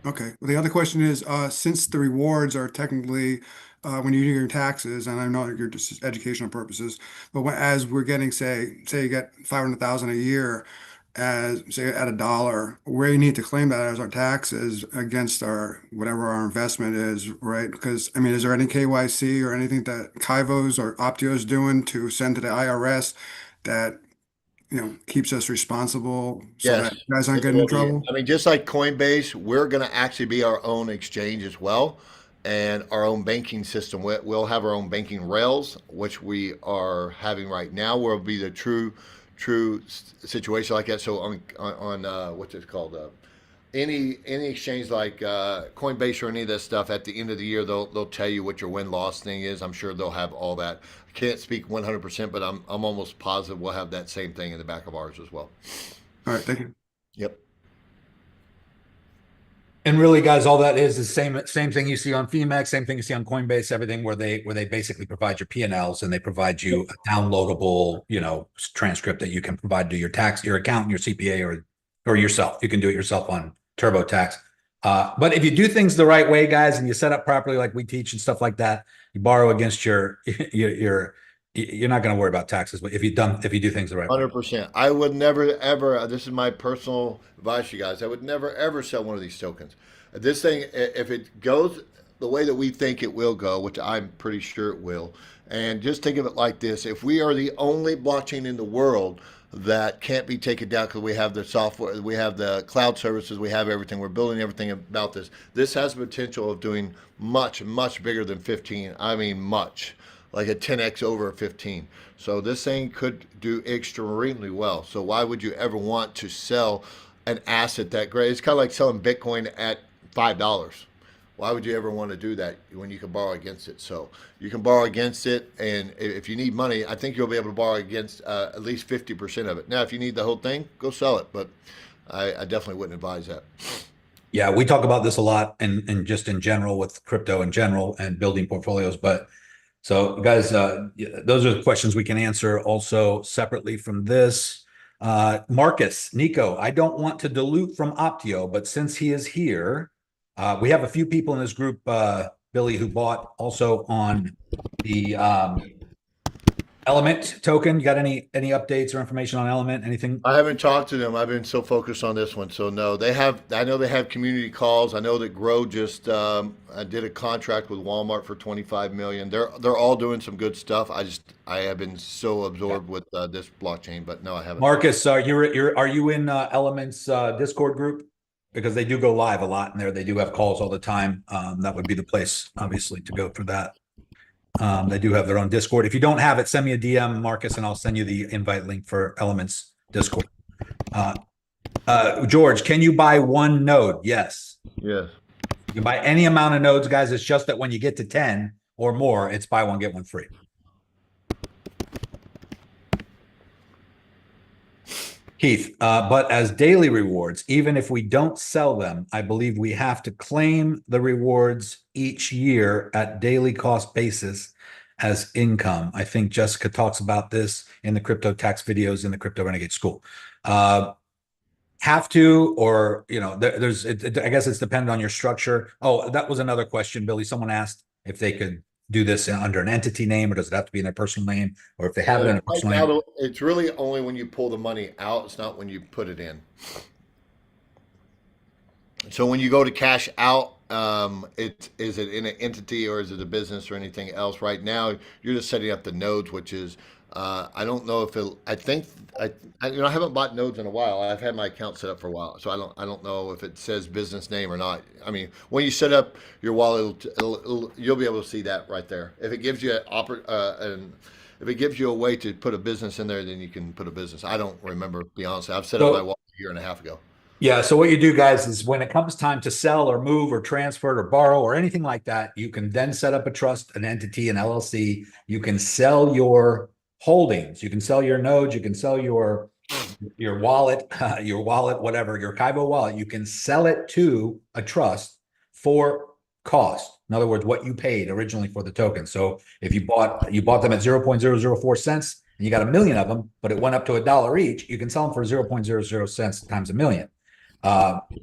Okay. Well, the other question is, since the rewards are technically when you do your taxes, and I know you're just educational purposes, but as we're getting, say you get 500,000 a year, as say at $1, where you need to claim that as our taxes against our whatever our investment is, right? Because I mean, is there any KYC or anything that Kaivo's or Optio's doing to send to the IRS that keeps us responsible so Yes. that you guys aren't getting in trouble? I mean, just like Coinbase, we're going to actually be our own exchange as well, and our own banking system. We'll have our own banking rails, which we are having right now. We'll be the true situation like that. So on what's it called? Any exchange like Coinbase or any of this stuff, at the end of the year, they'll tell you what your win-loss thing is. I'm sure they'll have all that. I can't speak 100%, but I'm almost positive we'll have that same thing in the back of ours as well. All right, thank you. Yep. And really, guys, all that is the same thing you see on Phemex, same thing you see on Coinbase, everything where they basically provide your P&Ls and they provide you a downloadable, transcript that you can provide to your accountant, your CPA, or yourself. You can do it yourself on TurboTax. But if you do things the right way, guys, and you set up properly, like we teach and stuff like that, you borrow against you're not going to worry about taxes. But if you do things the right way. 100%. I would never ever. This is my personal advice, you guys. I would never ever sell one of these tokens. This thing, if it goes the way that we think it will go, which I'm pretty sure it will, and just think of it like this: if we are the only blockchain in the world that can't be taken down because we have the software, we have the cloud services, we have everything, we're building everything about this. This has the potential of doing much, much bigger than 15. I mean, much. Like a 10x over 15. So this thing could do extremely well. So why would you ever want to sell an asset that great? It's kind of like selling Bitcoin at $5. Why would you ever want to do that when you can borrow against it? So you can borrow against it, and if you need money, I think you'll be able to borrow against at least 50% of it. Now, if you need the whole thing, go sell it. But I definitely wouldn't advise that. Yeah, we talk about this a lot and just in general with crypto in general and building portfolios. But so guys, those are the questions we can answer also separately from this. Marcus, Nico, I don't want to dilute from Optio, but since he is here, we have a few people in this group, Billy, who bought also on the Element token. You got any updates or information on Element? Anything? I haven't talked to them. I've been so focused on this one. So no, they have. I know they have community calls. I know that Grow just did a contract with Walmart for 25 million. They're all doing some good stuff. I have been so absorbed with this blockchain, but no, I haven't. Marcus, are you in Element's Discord group? Because they do go live a lot in there. They do have calls all the time. That would be the place, obviously, to go for that. They do have their own Discord. If you don't have it, send me a DM, Marcus, and I'll send you the invite link for Elements Discord. George, can you buy one node? Yes. Yes. You can buy any amount of nodes, guys. It's just that when you get to 10 or more, it's buy one, get one free. Keith, but as daily rewards, even if we don't sell them, I believe we have to claim the rewards each year at daily cost basis as income. I think Jessica talks about this in the crypto tax videos in the Crypto Renegade School. Have to, or, I guess it's dependent on your structure. Oh, that was another question, Billy. Someone asked if they could do this under an entity name, or does it have to be in their personal name, or if they have it in a personal name? It's really only when you pull the money out. It's not when you put it in. So when you go to cash out, is it in an entity or is it a business or anything else? Right now, you're just setting up the nodes, which is I don't know if it. I haven't bought nodes in a while. I've had my account set up for a while, so I don't know if it says business name or not. I mean, when you set up your wallet, you'll be able to see that right there. If it gives you if it gives you a way to put a business in there, then you can put a business. I don't remember, to be honest. I've set up my wallet a year and a half ago. Yeah. So what you do, guys, is when it comes time to sell or move or transfer or borrow or anything like that, you can then set up a trust, an entity, an LLC. You can sell your holdings. You can sell your nodes. You can sell your wallet, whatever, your Kaibo wallet. You can sell it to a trust for cost. In other words, what you paid originally for the token. So if you bought them at 0.004 cents and you got 1 million of them, but it went up to $1 each, you can sell them for 0.00 cents times 1 million.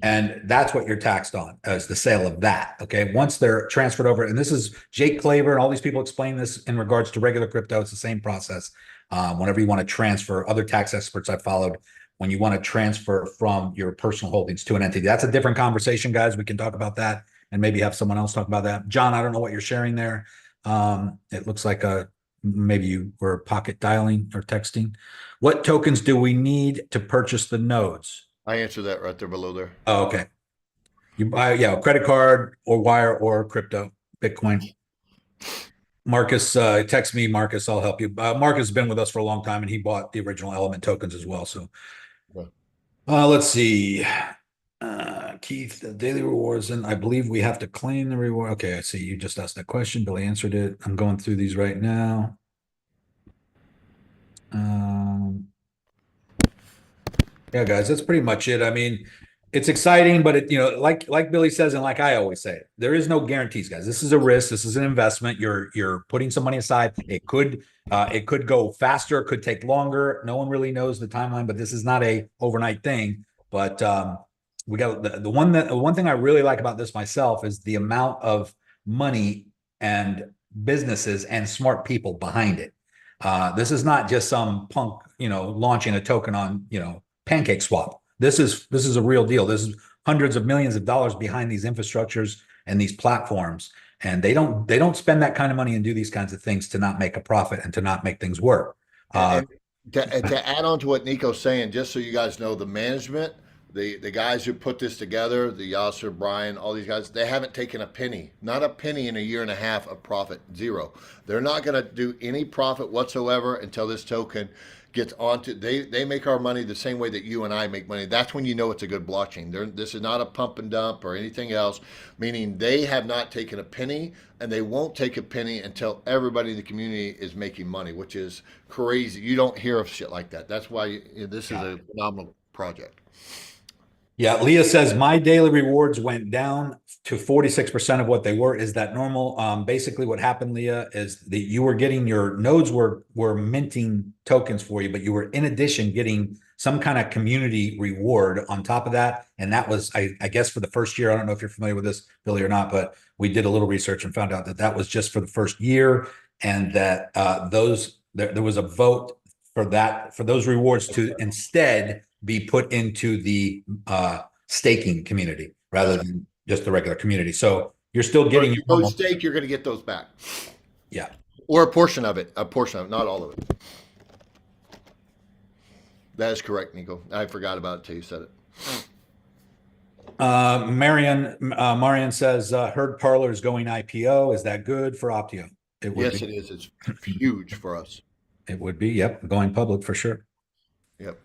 And that's what you're taxed on, as the sale of that. Okay. Once they're transferred over, and this is Jake Claver and all these people explain this in regards to regular crypto. It's the same process. Whenever you want to transfer, other tax experts I've followed, when you want to transfer from your personal holdings to an entity, that's a different conversation, guys. We can talk about that and maybe have someone else talk about that. John, I don't know what you're sharing there. It looks like maybe you were pocket dialing or texting. What tokens do we need to purchase the nodes? I answered that right there below there. Oh, okay. You buy, a credit card or wire or crypto, Bitcoin. Marcus, text me, Marcus. I'll help you. Marcus has been with us for a long time, and he bought the original Element tokens as well. So, let's see. Keith, the daily rewards, and I believe we have to claim the reward. Okay, I see. You just asked that question. Billy answered it. I'm going through these right now. Yeah, guys, that's pretty much it. I mean, it's exciting, but it, like Billy says, and like I always say, there is no guarantees, guys. This is a risk. This is an investment. You're putting some money aside. It could go faster. It could take longer. No one really knows the timeline, but this is not a overnight thing. But we got the one thing I really like about this myself is the amount of money and businesses and smart people behind it. This is not just some punk, launching a token on, Pancake Swap. This is a real deal. This is hundreds of millions of dollars behind these infrastructures and these platforms. And they don't spend that kind of money and do these kinds of things to not make a profit and to not make things work. And to add on to what Nico's saying, just so you guys know, the management, the guys who put this together, the Yasser, Brian, all these guys, they haven't taken a penny, not a penny in a year and a half of profit, zero. They're not going to do any profit whatsoever until this token gets onto. They make our money the same way that you and I make money. That's when you know it's a good blockchain. This is not a pump and dump or anything else, meaning they have not taken a penny, and they won't take a penny until everybody in the community is making money, which is crazy. You don't hear of shit like that. That's why this is a phenomenal project. Yeah, Leah says my daily rewards went down to 46% of what they were. Is that normal? Basically what happened, Leah, is that you were getting your nodes were minting tokens for you, but you were in addition getting some kind of community reward on top of that. And that was, I guess, for the first year. I don't know if you're familiar with this, Billy, or not, but we did a little research and found out that that was just for the first year, and that there was a vote for those rewards to instead be put into the staking community rather than just the regular community. So you're still getting your those stake, you're going to get those back. Yeah. Or a portion of it, not all of it. That is correct, Nico. I forgot about it till you said it. Marian says, heard Parler is going IPO. Is that good for Optio? It is. It's huge for us. It would be. Yep. Going public for sure. Yep.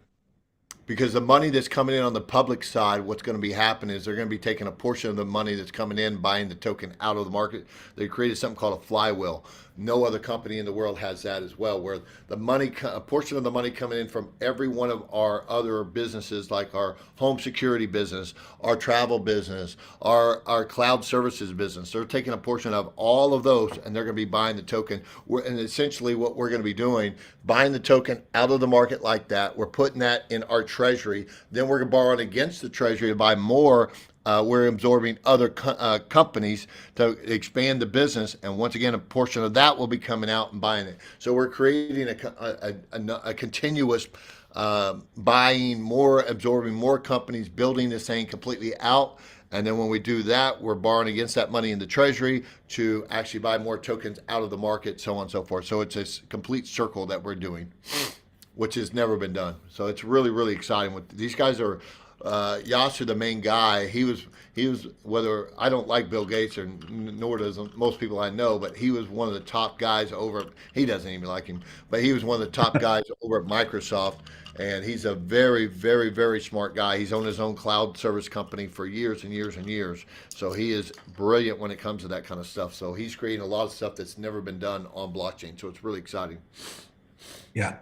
Because the money that's coming in on the public side, what's going to be happening is they're going to be taking a portion of the money that's coming in, buying the token out of the market. They created something called a flywheel. No other company in the world has that as well, where the money, a portion of the money coming in from every one of our other businesses, like our home security business, our travel business, our cloud services business. They're taking a portion of all of those, and they're going to be buying the token. And essentially what we're going to be doing, buying the token out of the market like that. We're putting that in our treasury. Then we're going to borrow it against the treasury to buy more. We're absorbing other companies to expand the business, and once again, a portion of that will be coming out and buying it. So we're creating a continuous buying more, absorbing more companies, building this thing completely out. And then when we do that, we're borrowing against that money in the treasury to actually buy more tokens out of the market, so on and so forth. So it's a complete circle that we're doing, which has never been done. So it's really, really exciting. These guys are. Yasser, the main guy, he was whether I don't like Bill Gates, or nor does most people I know, but he was one of the top guys over. He doesn't even like him, but he was one of the top guys over at Microsoft, and he's a very, very, very smart guy. He's owned his own cloud service company for years and years and years. So he is brilliant when it comes to that kind of stuff. So he's creating a lot of stuff that's never been done on blockchain. So it's really exciting. Yeah.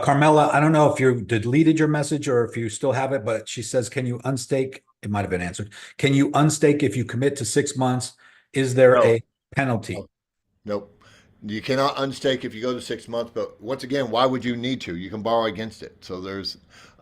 Carmela, I don't know if you deleted your message or if you still have it, but she says, can you unstake? It might have been answered. Can you unstake if you commit to 6 months? Is there a penalty? Nope. You cannot unstake if you go to 6 months, but once again, why would you need to? You can borrow against it. So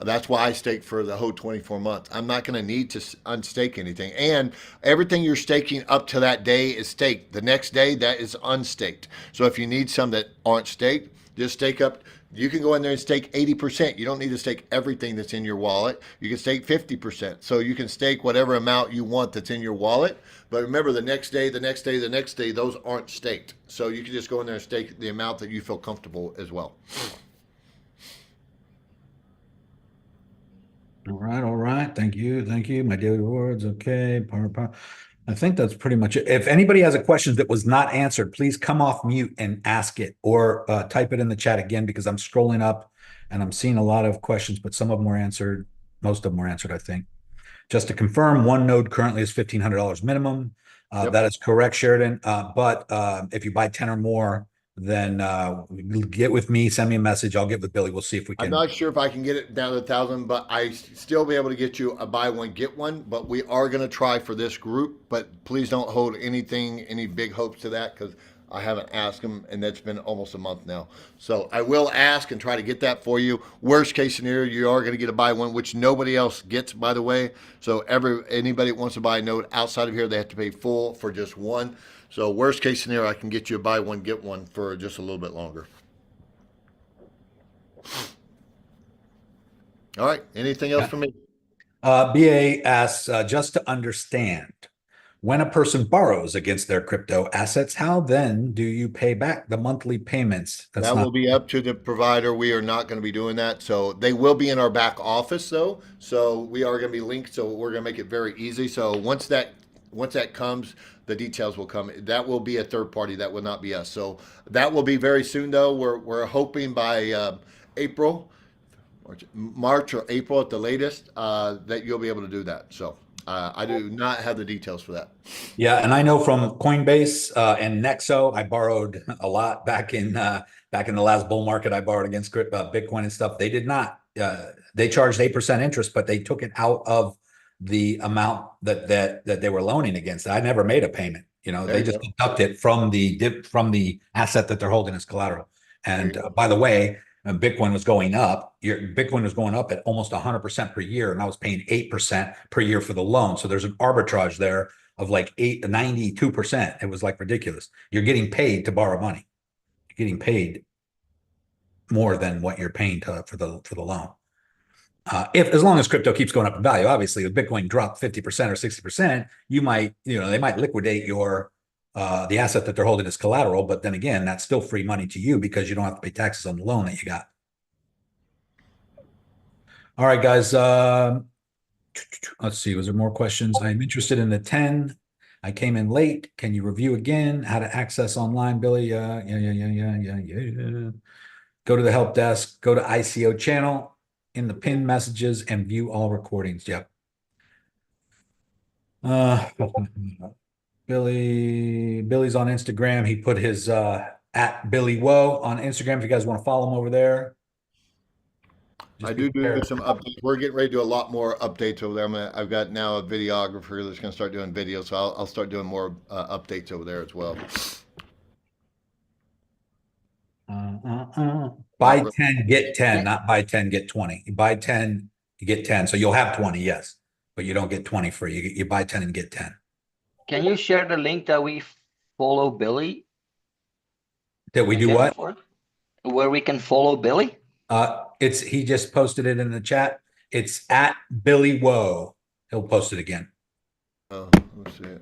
that's why I stake for the whole 24 months. I'm not going to need to unstake anything. And everything you're staking up to that day is staked. The next day, that is unstaked. So if you need some that aren't staked, just stake up. You can go in there and stake 80%. You don't need to stake everything that's in your wallet. You can stake 50%. So you can stake whatever amount you want that's in your wallet. But remember, the next day, those aren't staked. So you can just go in there and stake the amount that you feel comfortable as well. All right. Thank you. My daily rewards. Okay. I think that's pretty much it. If anybody has a question that was not answered, please come off mute and ask it, or type it in the chat again, because I'm scrolling up and I'm seeing a lot of questions, but some of them were answered. Most of them were answered, I think. Just to confirm, one node currently is $1,500 minimum. Yep. That is correct, Sheridan. But if you buy 10 or more, then get with me, send me a message. I'll get with Billy. We'll see if we I'm can. not sure if I can get it down to 1,000, but I still be able to get you a buy one get one. But we are going to try for this group. But please don't hold any big hopes to that, because I haven't asked them, and that's been almost a month now. So I will ask and try to get that for you. Worst case scenario, you are going to get a buy one, which nobody else gets, by the way. So anybody that wants to buy a note outside of here, they have to pay full for just one. So worst case scenario, I can get you a buy one get one for just a little bit longer. All right. Anything else for me? BA asks, just to understand, when a person borrows against their crypto assets, how then do you pay back the monthly payments? That will be up to the provider. We are not going to be doing that. So they will be in our back office, though. So we are going to be linked. So we're going to make it very easy. So once that comes, the details will come. That will be a third party. That will not be us. So that will be very soon, though. We're hoping by March or April at the latest, that you'll be able to do that. So I do not have the details for that. Yeah, and I know from Coinbase and Nexo, I borrowed a lot back in the last bull market. I borrowed against Bitcoin and stuff. They did not. They charged 8% interest, but they took it out of the amount that they were loaning against. I never made a payment. They just deduct it from the asset that they're holding as collateral. And by the way, Bitcoin was going up. Bitcoin was going up at almost 100% per year, and I was paying 8% per year for the loan. So there's an arbitrage there of like 92%. It was like ridiculous. You're getting paid to borrow money. You're getting paid more than what you're paying for the loan. As long as crypto keeps going up in value, obviously, if Bitcoin dropped 50% or 60%, they might liquidate the asset that they're holding as collateral, but then again, that's still free money to you because you don't have to pay taxes on the loan that you got. All right, guys. Let's see. Was there more questions? I'm interested in the 10. I came in late. Can you review again how to access online, Billy? Yeah. Go to the help desk. Go to ICO channel in the pinned messages and view all recordings. Yep. Billy's on Instagram. He put his at Billy Woe on Instagram. If you guys want to follow him over there. I do some updates. We're getting ready to do a lot more updates over there. I've got now a videographer that's going to start doing videos, so I'll start doing more updates over there as well. Buy 10, get 10, not buy 10, get 20. You buy 10, you get 10. So you'll have 20, yes, but you don't get 20 free. You buy 10 and get 10. Can you share the link that we follow Billy? That we do what? Where we can follow Billy? He just posted it in the chat. It's at Billy Woe. He'll post it again. Let's see.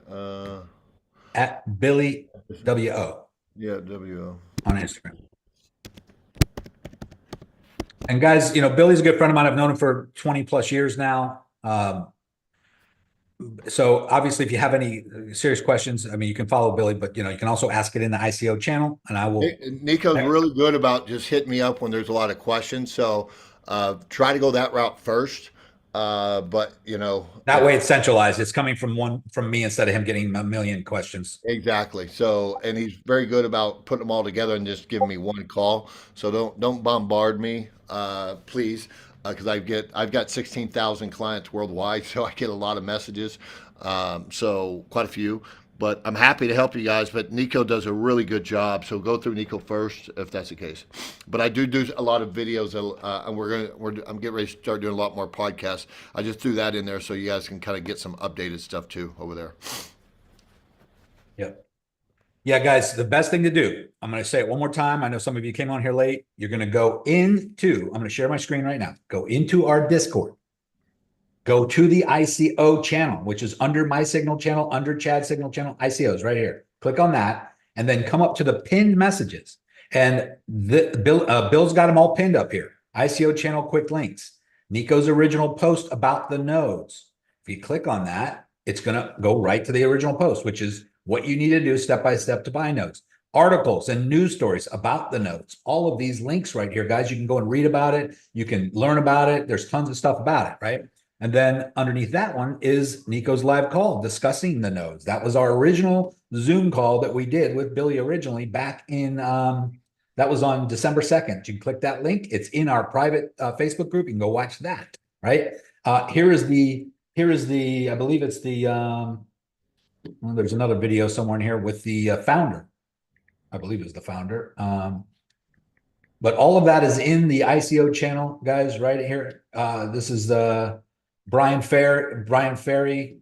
At Billy WO. Yeah, WO. On Instagram. And guys, Billy's a good friend of mine. I've known him for 20 plus years now. So obviously, if you have any serious questions, you can follow Billy, but you can also ask it in the ICO channel, and I will. Nico's really good about just hitting me up when there's a lot of questions. So try to go that route first. But that way it's centralized. It's coming from me instead of him getting a million questions. Exactly. So, and he's very good about putting them all together and just giving me one call. So don't bombard me, please. Because I've got 16,000 clients worldwide, so I get a lot of messages, so quite a few. But I'm happy to help you guys. But Nico does a really good job, so go through Nico first if that's the case. But I do a lot of videos, and I'm getting ready to start doing a lot more podcasts. I just threw that in there so you guys can kind of get some updated stuff too over there. Yep. Yeah, guys, the best thing to do, I'm going to say it one more time. I know some of you came on here late. You're going to go I'm going to share my screen right now. Go into our Discord. Go to the ICO channel, which is under my signal channel, under Chad's signal channel, ICOs right here. Click on that and then come up to the pinned messages. And Bill's got them all pinned up here. ICO channel quick links. Nico's original post about the nodes. If you click on that, it's going to go right to the original post, which is what you need to do step by step to buy nodes. Articles and news stories about the nodes. All of these links right here, guys, you can go and read about it. You can learn about it. There's tons of stuff about it, right? And then underneath that one is Nico's live call discussing the nodes. That was our original Zoom call that we did with Billy originally back in, that was on December 2nd. You can click that link. It's in our private Facebook group. You can go watch that, right? Here is the, I believe it's the, well, there's another video somewhere in here with the founder. I believe it was the founder. But all of that is in the ICO channel, guys, right here. This is Brian Ferry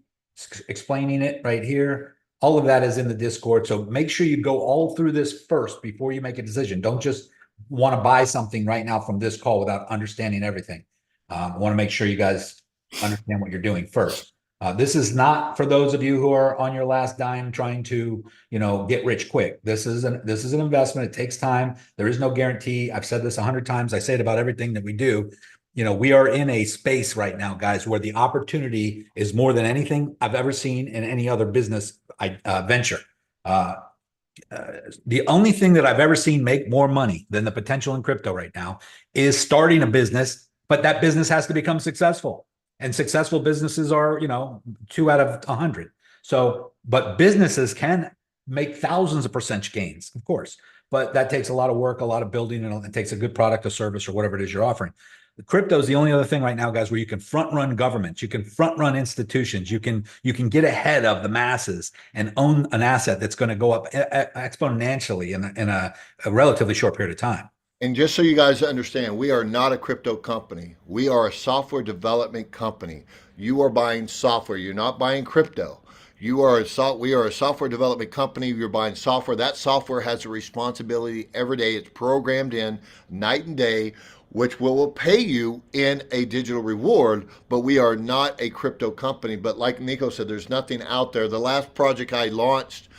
explaining it right here. All of that is in the Discord. So make sure you go all through this first before you make a decision. Don't just want to buy something right now from this call without understanding everything. I want to make sure you guys understand what you're doing first. This is not for those of you who are on your last dime trying to, get rich quick. This is an investment. It takes time. There is no guarantee. I've said this 100 times. I say it about everything that we do. We are in a space right now, guys, where the opportunity is more than anything I've ever seen in any other business venture. The only thing that I've ever seen make more money than the potential in crypto right now is starting a business, but that business has to become successful. And successful businesses are, 2 out of 100. So, but businesses can make thousands of percentage gains, of course, but that takes a lot of work, a lot of building, and it takes a good product or service or whatever it is you're offering. The crypto is the only other thing right now, guys, where you can front run governments, you can front run institutions, you can get ahead of the masses and own an asset that's going to go up exponentially in a relatively short period of time. And just so you guys understand, we are not a crypto company. We are a software development company. You are buying software. You're not buying crypto. We are a software development company. You're buying software. That software has a responsibility every day. It's programmed in night and day, which will pay you in a digital reward, but we are not a crypto company. But like Nico said, there's nothing out there. The last project I launched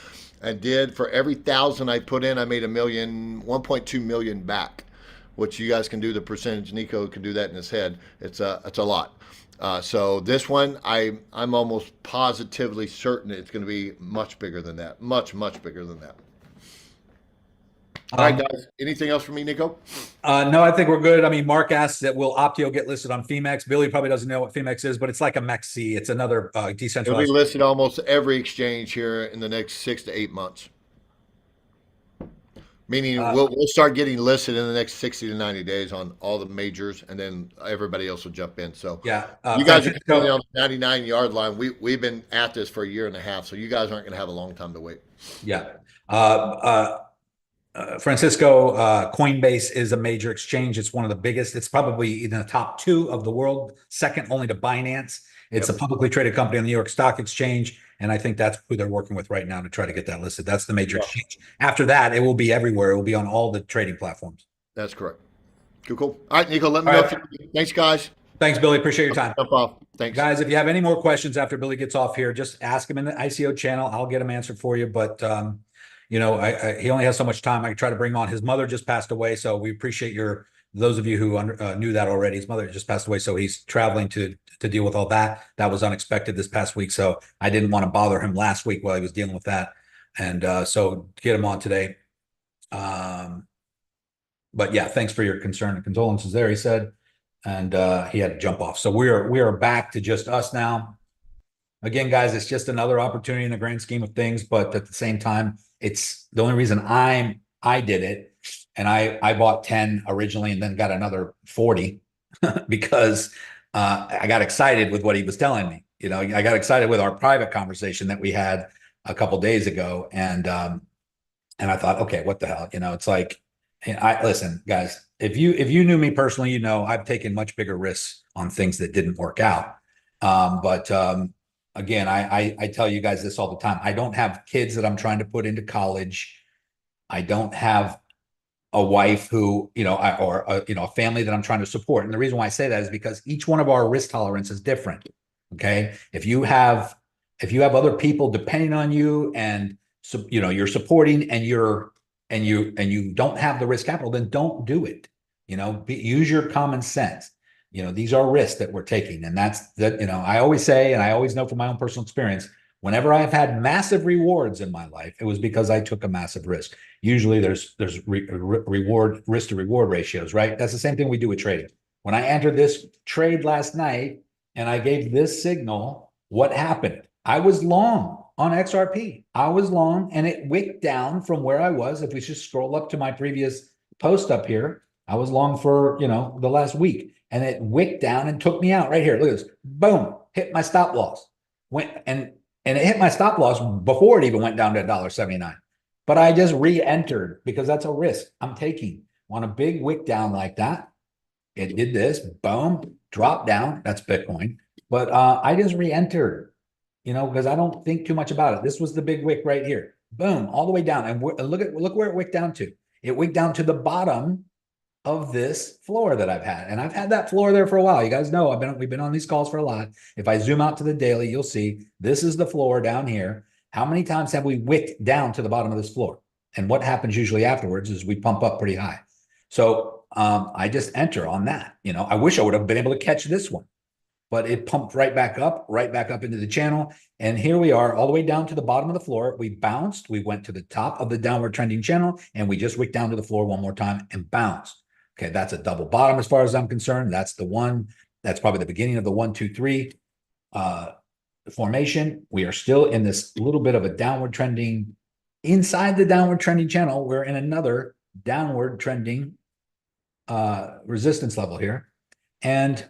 and did, for every 1,000 I put in, I made 1.2 million back, which you guys can do the percentage. Nico can do that in his head. It's a lot. So this one, I'm almost positively certain it's going to be much bigger than that, much bigger than that. All right, guys. Anything else for me, Nico? No, I think we're good. I mean, Mark asks that will Optio get listed on Phemex? Billy probably doesn't know what Phemex is, but it's like a MEXC. It's another decentralized. It'll be listed almost every exchange here in the next 6 to 8 months. Meaning we'll start getting listed in the next 60 to 90 days on all the majors, and then everybody else will jump in. So yeah, you guys are currently on the 99-yard line. We've been at this for a year and a half, so you guys aren't going to have a long time to wait. Yeah. Francisco, Coinbase is a major exchange. It's one of the biggest. It's probably in the top 2 of the world, second only to Binance. It's a publicly traded company on the New York Stock Exchange, and I think that's who they're working with right now to try to get that listed. That's the major exchange. After that, it will be everywhere. It will be on all the trading platforms. That's correct. Cool. All right, Nico, let me know. Thanks, guys. Thanks, Billy. Appreciate your time. Jump off. Thanks. Guys, if you have any more questions after Billy gets off here, just ask him in the ICO channel. I'll get them answered for you, but he only has so much time. I can try to bring him on. His mother just passed away, so we appreciate those of you who knew that already. His mother just passed away, so he's traveling to deal with all that. That was unexpected this past week, so I didn't want to bother him last week while he was dealing with that, and so get him on today. But yeah, thanks for your concern and condolences there, he said, and he had to jump off. So we are back to just us now. Again, guys, it's just another opportunity in the grand scheme of things, but at the same time, it's the only reason I did it, and I bought 10 originally and then got another 40 because I got excited with what he was telling me. I got excited with our private conversation that we had a couple days ago, and I thought, okay, what the hell? It's like, listen, guys, if you knew me personally, I've taken much bigger risks on things that didn't work out. Again, I tell you guys this all the time. I don't have kids that I'm trying to put into college. I don't have a wife who, or a family that I'm trying to support. And the reason why I say that is because each one of our risk tolerance is different. Okay. If you have other people depending on you and, you're supporting and you don't have the risk capital, then don't do it. Use your common sense. These are risks that we're taking. And that's that, I always say, and I always know from my own personal experience, whenever I've had massive rewards in my life, it was because I took a massive risk. Usually there's risk to reward ratios, right? That's the same thing we do with trading. When I entered this trade last night, and I gave this signal, what happened? I was long on XRP. I was long, and it wicked down from where I was. If we just scroll up to my previous post up here, I was long for, the last week, and it wicked down and took me out right here. Look at this. Boom, hit my stop loss. Went and it hit my stop loss before it even went down to $1.79. But I just re-entered because that's a risk I'm taking on a big wick down like that. It did this, boom, drop down. That's Bitcoin. But I just re-entered, because I don't think too much about it. This was the big wick right here. Boom, all the way down. And look where it wicked down to. It wicked down to the bottom of this floor that I've had. And I've had that floor there for a while. You guys know we've been on these calls for a lot. If I zoom out to the daily, you'll see this is the floor down here. How many times have we wicked down to the bottom of this floor? And what happens usually afterwards is we pump up pretty high. So I just enter on that. I wish I would have been able to catch this one, but it pumped right back up into the channel. And here we are all the way down to the bottom of the floor. We bounced, we went to the top of the downward trending channel, and we just wicked down to the floor one more time and bounced. Okay, that's a double bottom as far as I'm concerned. That's the one. That's probably the beginning of the 1, 2, 3 formation. We are still in this little bit of a downward trending. Inside the downward trending channel, we're in another downward trending resistance level here. And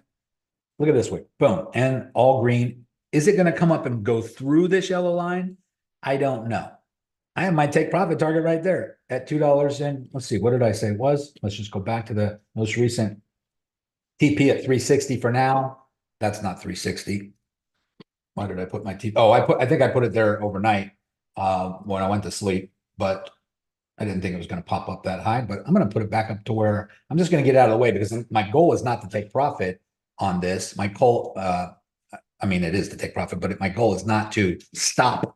look at this way. Boom. And all green. Is it going to come up and go through this yellow line? I don't know. I have my take profit target right there at $2. And let's see, what did I say it was? Let's just go back to the most recent TP at 360 for now. That's not 360. Why did I put my TP? Oh, I think I put it there overnight when I went to sleep, but I didn't think it was going to pop up that high. But I'm going to put it back up to where I'm just going to get out of the way, because my goal is not to take profit on this. My goal, it is to take profit, but my goal is not to stop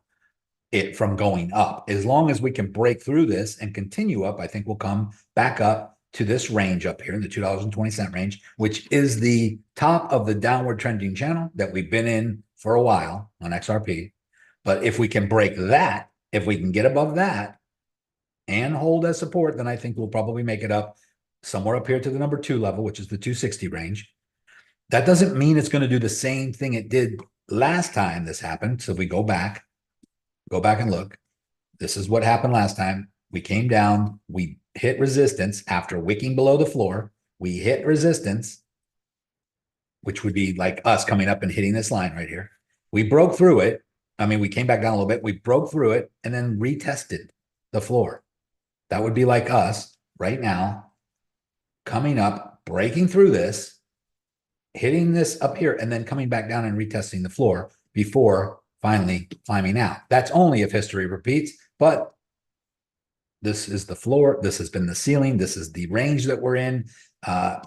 it from going up. As long as we can break through this and continue up, I think we'll come back up to this range up here in the $2.20 range, which is the top of the downward trending channel that we've been in for a while on XRP. But if we can break that, if we can get above that and hold as support, then I think we'll probably make it up somewhere up here to the number 2 level, which is the 260 range. That doesn't mean it's going to do the same thing it did last time this happened. So if we go back and look, this is what happened last time. We came down, we hit resistance after wicking below the floor. We hit resistance, which would be like us coming up and hitting this line right here. We broke through it. We came back down a little bit. We broke through it and then retested the floor. That would be like us right now, coming up, breaking through this, hitting this up here, and then coming back down and retesting the floor before finally climbing out. That's only if history repeats, but this is the floor. This has been the ceiling. This is the range that we're in.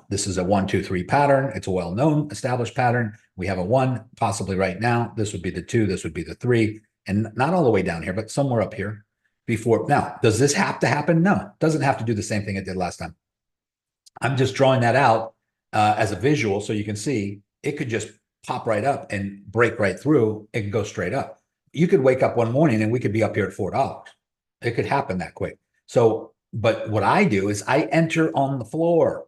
This is a 1, 2, 3 pattern. It's a well-known established pattern. We have a 1 possibly right now. This would be the 2. This would be the 3, and not all the way down here, but somewhere up here before. Now, does this have to happen? No, it doesn't have to do the same thing it did last time. I'm just drawing that out as a visual so you can see it could just pop right up and break right through. It could go straight up. You could wake up one morning and we could be up here at $4. It could happen that quick. So, but what I do is I enter on the floor,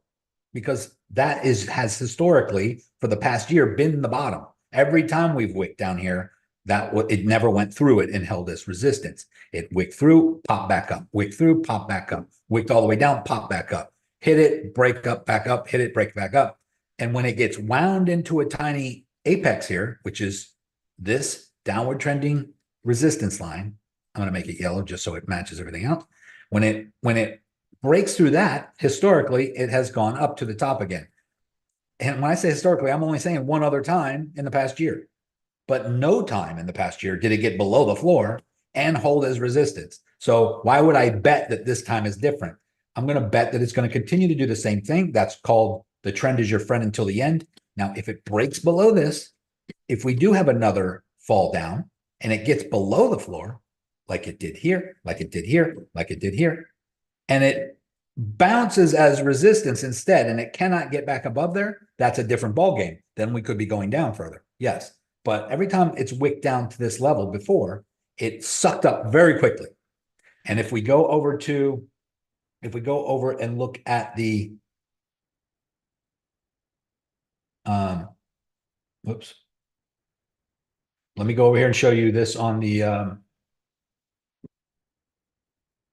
because that has historically for the past year been the bottom. Every time we've wicked down here, it never went through it and held this resistance. It wicked through, pop back up, wicked through, pop back up, wicked all the way down, pop back up, hit it, break up, back up, hit it, break back up. And when it gets wound into a tiny apex here, which is this downward trending resistance line, I'm going to make it yellow just so it matches everything else. When it breaks through that, historically, it has gone up to the top again. And when I say historically, I'm only saying one other time in the past year, but no time in the past year did it get below the floor and hold as resistance. So why would I bet that this time is different? I'm going to bet that it's going to continue to do the same thing. That's called the trend is your friend until the end. Now, if it breaks below this, if we do have another fall down and it gets below the floor, like it did here, like it did here, like it did here, and it bounces as resistance instead, and it cannot get back above there, that's a different ballgame. Then we could be going down further. Yes. But every time it's wicked down to this level before, it sucked up very quickly. And if we go over and look at the whoops. Let me go over here and show you this on the on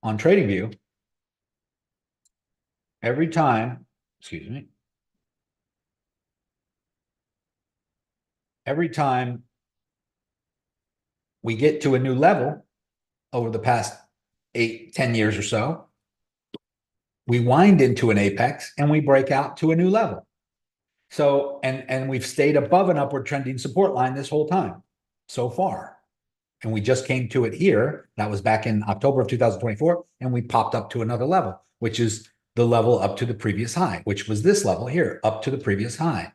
TradingView. Every time, excuse me, every time we get to a new level over the past 8-10 years or so, we wind into an apex and we break out to a new level. So, and we've stayed above an upward trending support line this whole time so far. And we just came to it here. That was back in October of 2024. And we popped up to another level, which is the level up to the previous high, which was this level here, up to the previous high.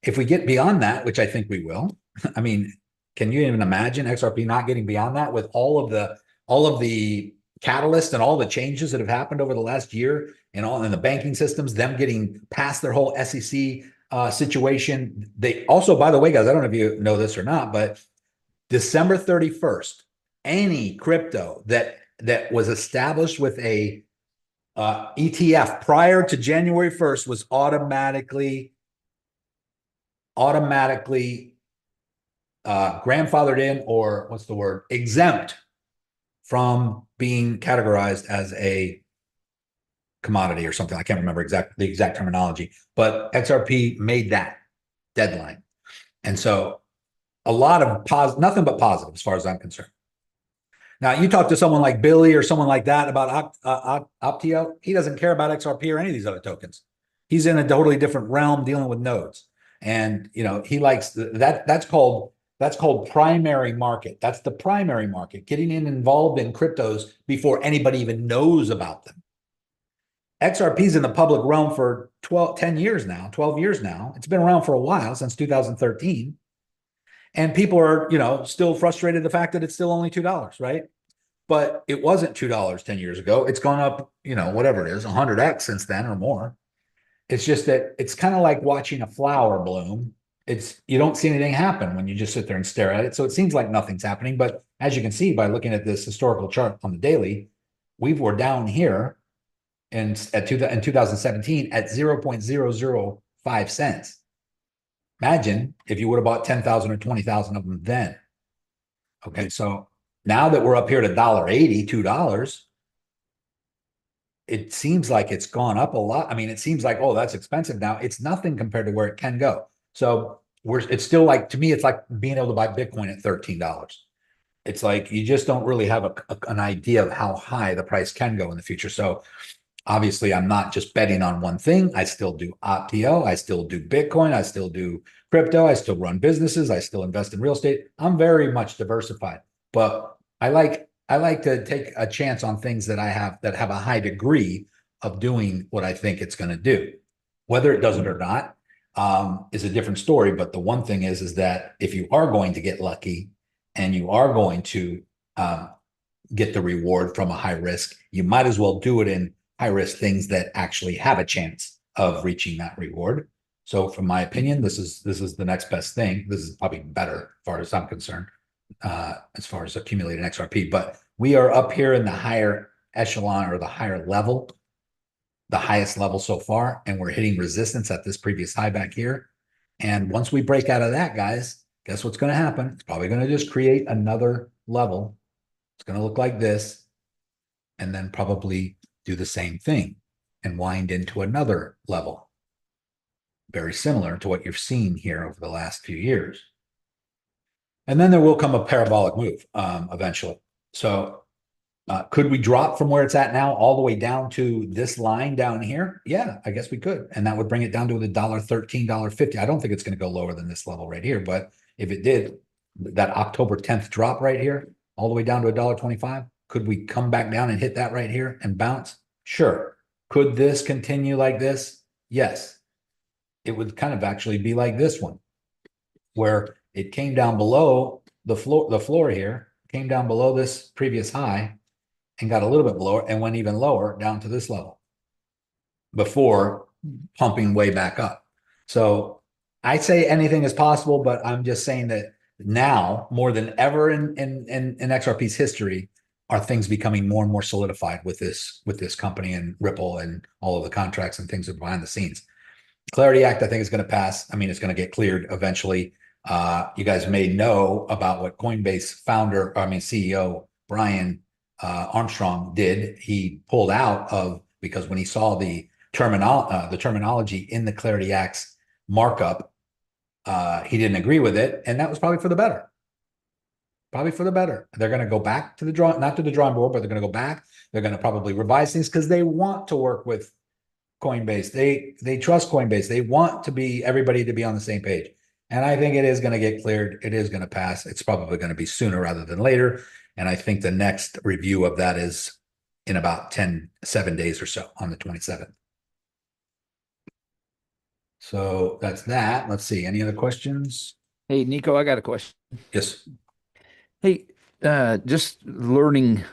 If we get beyond that, which I think we will, I mean, can you even imagine XRP not getting beyond that with all of the catalysts and all the changes that have happened over the last year and all in the banking systems, them getting past their whole SEC situation. They also, by the way, guys, I don't know if you know this or not, but December 31st, any crypto that was established with a ETF prior to January 1st was automatically grandfathered in, or what's the word, exempt from being categorized as a commodity or something. I can't remember the exact terminology, but XRP made that deadline. And so a lot of nothing but positive as far as I'm concerned. Now, you talk to someone like Billy or someone like that about Optio, he doesn't care about XRP or any of these other tokens. He's in a totally different realm dealing with nodes. And, you know, he likes that's called primary market. That's the primary market, getting involved in cryptos before anybody even knows about them. XRP's in the public realm for 12 years now. It's been around for a while, since 2013. And people are, you know, still frustrated the fact that it's still only $2, right? But it wasn't $2 10 years ago. It's gone up, you know, whatever it is, 100x since then or more. It's just that it's kind of like watching a flower bloom. You don't see anything happen when you just sit there and stare at it. So it seems like nothing's happening. But as you can see by looking at this historical chart on the daily, we were down here in 2017 at 0.005 cents. Imagine if you would have bought 10,000 or 20,000 of them then. Okay, so now that we're up here to $1.80, $2, it seems like it's gone up a lot. I mean, it seems like, oh, that's expensive now. It's nothing compared to where it can go. So it's still like, to me, it's like being able to buy Bitcoin at $13. It's like you just don't really have an idea of how high the price can go in the future. So obviously, I'm not just betting on one thing. I still do Optio. I still do Bitcoin. I still do crypto. I still run businesses. I still invest in real estate. I'm very much diversified, but I like to take a chance on things that have a high degree of doing what I think it's going to do. Whether it does it or not is a different story. But the one thing is that if you are going to get lucky and you are going to get the reward from a high risk, you might as well do it in high risk things that actually have a chance of reaching that reward. So from my opinion, this is the next best thing. This is probably better as far as I'm concerned, as far as accumulating XRP. But we are up here in the higher echelon or the higher level, the highest level so far, and we're hitting resistance at this previous high back here. And once we break out of that, guys, guess what's going to happen? It's probably going to just create another level. It's going to look like this, and then probably do the same thing and wind into another level. Very similar to what you've seen here over the last few years. And then there will come a parabolic move eventually. So could we drop from where it's at now all the way down to this line down here? Yeah, I guess we could. And that would bring it down to the $13, $50. I don't think it's going to go lower than this level right here. But if it did, that October 10th drop right here, all the way down to $1.25, could we come back down and hit that right here and bounce? Sure. Could this continue like this? Yes. It would kind of actually be like this one, where it came down below the floor here, came down below this previous high and got a little bit lower and went even lower down to this level before pumping way back up. So I say anything is possible, but I'm just saying that now more than ever in XRP's history, are things becoming more and more solidified with this company and Ripple and all of the contracts and things that are behind the scenes. Clarity Act, I think, is going to pass. I mean, it's going to get cleared eventually. You guys may know about what Coinbase CEO Brian Armstrong did. He pulled out of because when he saw the terminology in the Clarity Act's markup, he didn't agree with it, and that was probably for the better. Probably for the better. They're going to go back to the not to the drawing board, but they're going to go back. They're going to probably revise things because they want to work with Coinbase. They trust Coinbase. They want everybody to be on the same page. And I think it is going to get cleared. It is going to pass. It's probably going to be sooner rather than later. And I think the next review of that is in about 7 days or so on the 27th. So that's that. Let's see. Any other questions? Hey, Nico, I got a question. Yes. Hey, just learning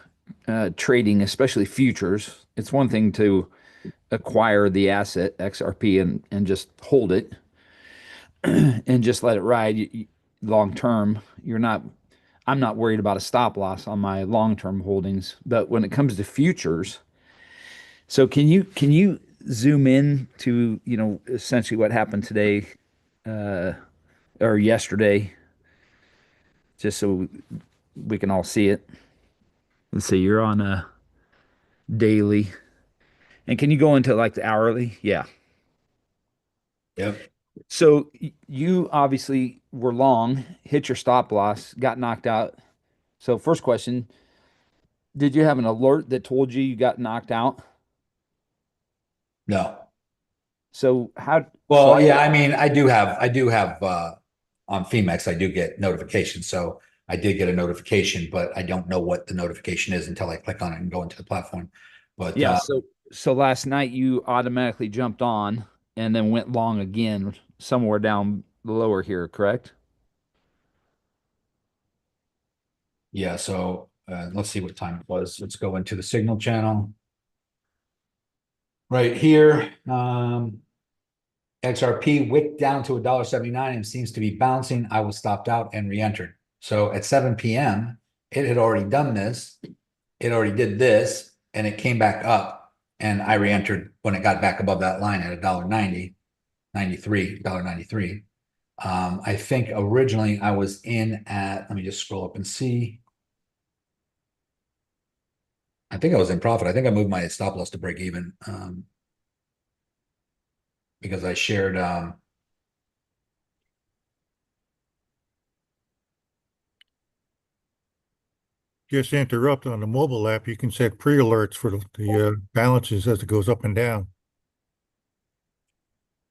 trading, especially futures. It's one thing to acquire the asset XRP and just hold it and just let it ride long term. I'm not worried about a stop loss on my long term holdings, but when it comes to futures, so can you zoom in to essentially what happened today or yesterday, just so we can all see it? Let's see, you're on a daily. And can you go into like the hourly? Yeah. Yep. So you obviously were long, hit your stop loss, got knocked out. So first question, did you have an alert that told you got knocked out? No. So how? Well, so, yeah, I mean, I do have on Phemex, I do get notifications. So I did get a notification, but I don't know what the notification is until I click on it and go into the platform. But yeah. So last night you automatically jumped on and then went long again somewhere down lower here, correct? yeah, so let's see what time it was. Let's go into the signal channel. Right here, XRP wicked down to $1.79 and seems to be bouncing. I was stopped out and re-entered. So at 7 p.m., it had already done this. It already did this, and it came back up, and I re-entered when it got back above that line at $1.90, $1.93. I think originally I was in at, let me just scroll up and see. I think I was in profit. I think I moved my stop loss to break even because I shared Just to interrupt, on the mobile app, you can set pre-alerts for the balances as it goes up and down.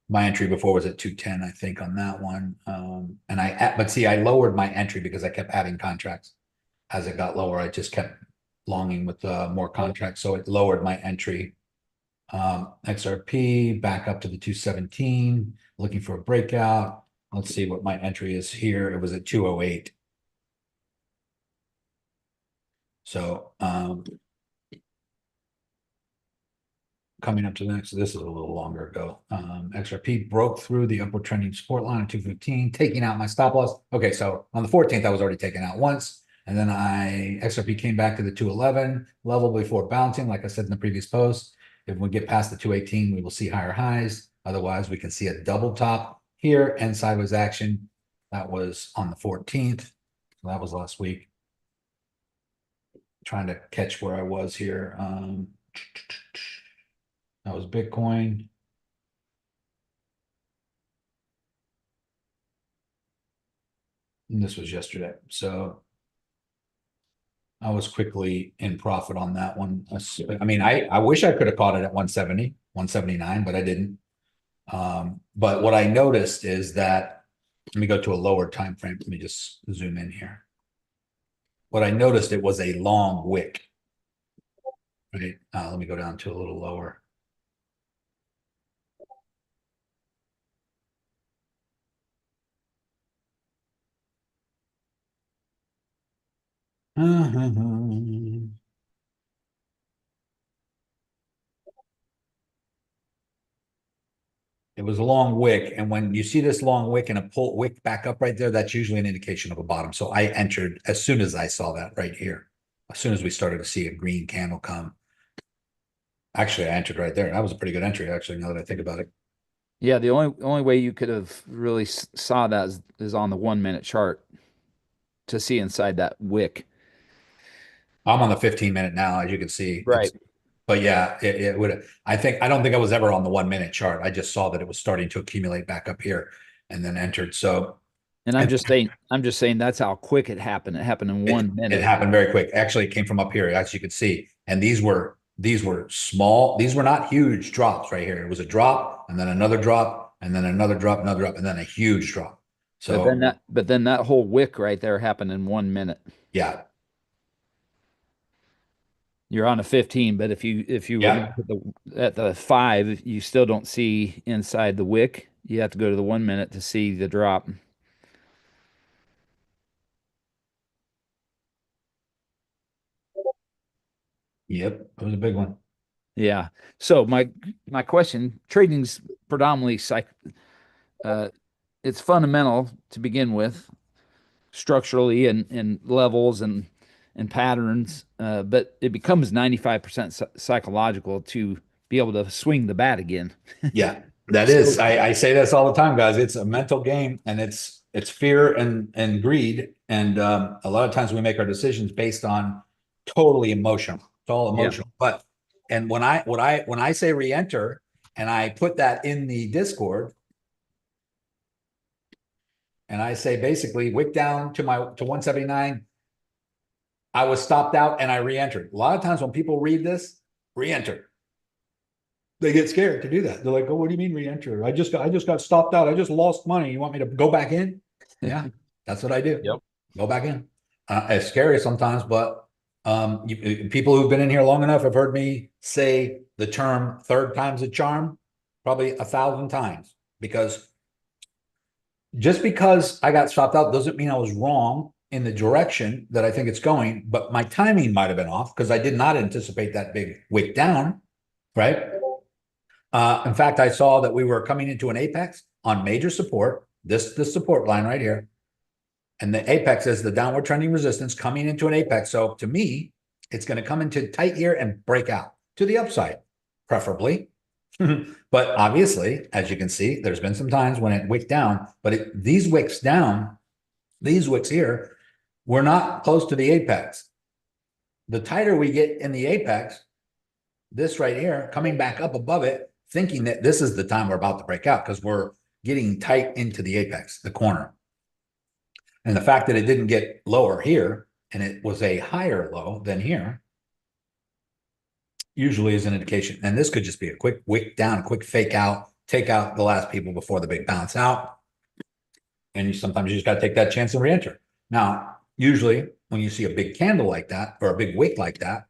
my entry before was at 210, I think, on that one. But see, I lowered my entry because I kept adding contracts. As it got lower, I just kept longing with more contracts. So it lowered my entry. XRP back up to the 217, looking for a breakout. Let's see what my entry is here. It was at 208. So coming up to the next, this is a little longer ago. XRP broke through the upward trending support line at 215, taking out my stop loss. Okay, so on the 14th, I was already taken out once. And then XRP came back to the 211 level before bouncing, like I said in the previous post. If we get past the 218, we will see higher highs. Otherwise, we can see a double top here and sideways action. That was on the 14th. So that was last week. Trying to catch where I was here. That was Bitcoin. And this was yesterday. So I was quickly in profit on that one. I mean, I wish I could have caught it at 170, 179, but I didn't. But what I noticed is that, let me go to a lower time frame. Let me just zoom in here. What I noticed, it was a long wick. Right. Let me go down to a little lower. It was a long wick, and when you see this long wick and a pull wick back up right there, that's usually an indication of a bottom. So I entered as soon as I saw that right here. As soon as we started to see a green candle come. Actually, I entered right there. That was a pretty good entry, actually, now that I think about it. Yeah, the only way you could have really saw that is on the 1 minute chart to see inside that wick. I'm on the 15-minute now, as you can see. Right. But yeah, it would. I don't think I was ever on the 1 minute chart. I just saw that it was starting to accumulate back up here and then entered. So And I'm just saying that's how quick it happened. It happened in 1 minute. it happened very quick. Actually, it came from up here, as you can see. And these were small. These were not huge drops right here. It was a drop and then another drop and then another drop, and then a huge drop. So But then that whole wick right there happened in 1 minute. yeah. You're on a 15, but if you Yeah. look at the 5, you still don't see inside the wick. You have to go to the 1 minute to see the drop. Yep. It was a big one. Yeah. So my question, trading's predominantly it's fundamental to begin with, structurally and levels and patterns, but it becomes 95% psychological to be able to swing the bat again. Yeah, that is. I say this all the time, guys. It's a mental game, and it's fear and greed, and a lot of times we make our decisions based on totally emotional. It's all emotional. But and when I say re-enter, and I put that in the Discord, and I say basically wick down to 179. I was stopped out and I re-entered. A lot of times when people read this, re-enter, they get scared to do that. They're like, "Oh, what do you mean re-enter? I just got stopped out. I just lost money. You want me to go back in?" Yeah, that's what I do. Yep. Go back in. It's scary sometimes, but people who've been in here long enough have heard me say the term "third time's a charm" probably 1,000 times, because just because I got stopped out doesn't mean I was wrong in the direction that I think it's going, but my timing might have been off because I did not anticipate that big wick down, right? In fact, I saw that we were coming into an apex on major support, this support line right here. And the apex is the downward trending resistance coming into an apex. So to me, it's going to come into tight here and break out to the upside, preferably. But obviously, as you can see, there's been some times when it wicked down, but these wicks down, these wicks here, we're not close to the apex. The tighter we get in the apex, this right here, coming back up above it, thinking that this is the time we're about to break out because we're getting tight into the apex, the corner. And the fact that it didn't get lower here and it was a higher low than here usually is an indication. And this could just be a quick wick down, a quick fake out, take out the last people before the big bounce out. And sometimes you just got to take that chance and re-enter. Now, usually when you see a big candle like that or a big wick like that,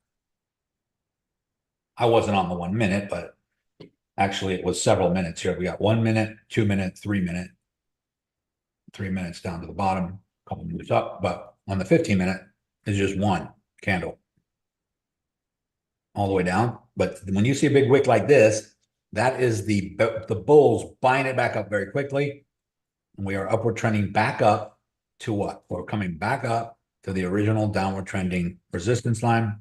I wasn't on the 1 minute, but actually it was several minutes here. We got 1 minute, 2 minute, 3 minute, 3 minutes down to the bottom, a couple moves up. But on the 15-minute, it's just one candle all the way down. But when you see a big wick like this, that is the bulls buying it back up very quickly. And we are upward trending back up to what? We're coming back up to the original downward trending resistance line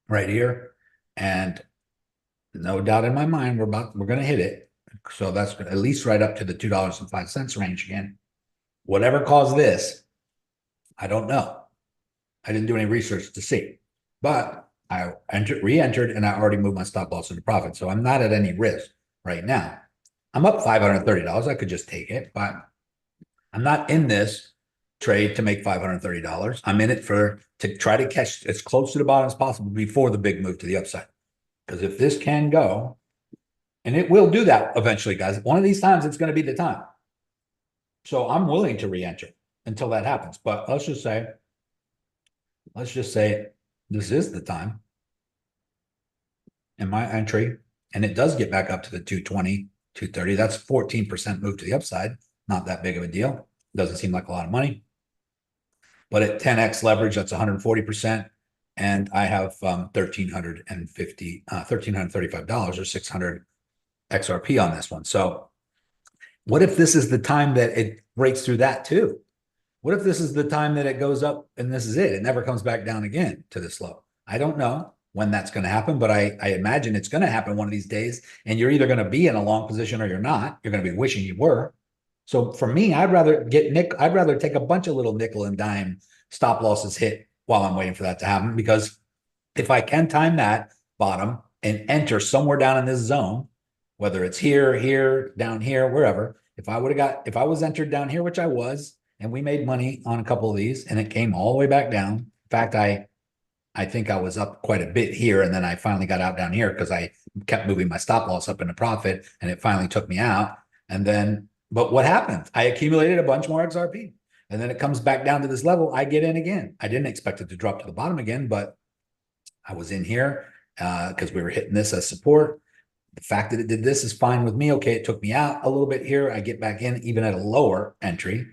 right here. And no doubt in my mind, we're going to hit it. So that's at least right up to the $2.05 range again. Whatever caused this, I don't know. I didn't do any research to see, but I re-entered and I already moved my stop loss into profit. So I'm not at any risk right now. I'm up $530. I could just take it, but I'm not in this trade to make $530. I'm in it to try to catch as close to the bottom as possible before the big move to the upside. Because if this can go, and it will do that eventually, guys, one of these times it's going to be the time. So I'm willing to re-enter until that happens. But let's just say this is the time in my entry, and it does get back up to the 220, 230. That's 14% move to the upside. Not that big of a deal. Doesn't seem like a lot of money. But at 10x leverage, that's 140%. And I have $1,335 or 600 XRP on this one. So what if this is the time that it breaks through that too? What if this is the time that it goes up and this is it? It never comes back down again to this low. I don't know. when that's going to happen, but I imagine it's going to happen one of these days. And you're either going to be in a long position or you're not. You're going to be wishing you were. So for me, I'd rather take a bunch of little nickel and dime stop losses hit while I'm waiting for that to happen, because if I can time that bottom and enter somewhere down in this zone, whether it's here, down here, wherever, if I was entered down here, which I was, and we made money on a couple of these and it came all the way back down. In fact, I think I was up quite a bit here, and then I finally got out down here because I kept moving my stop loss up into profit, and it finally took me out. And then, but what happened? I accumulated a bunch more XRP, and then it comes back down to this level. I get in again. I didn't expect it to drop to the bottom again, but I was in here because we were hitting this as support. The fact that it did this is fine with me. Okay, it took me out a little bit here. I get back in even at a lower entry.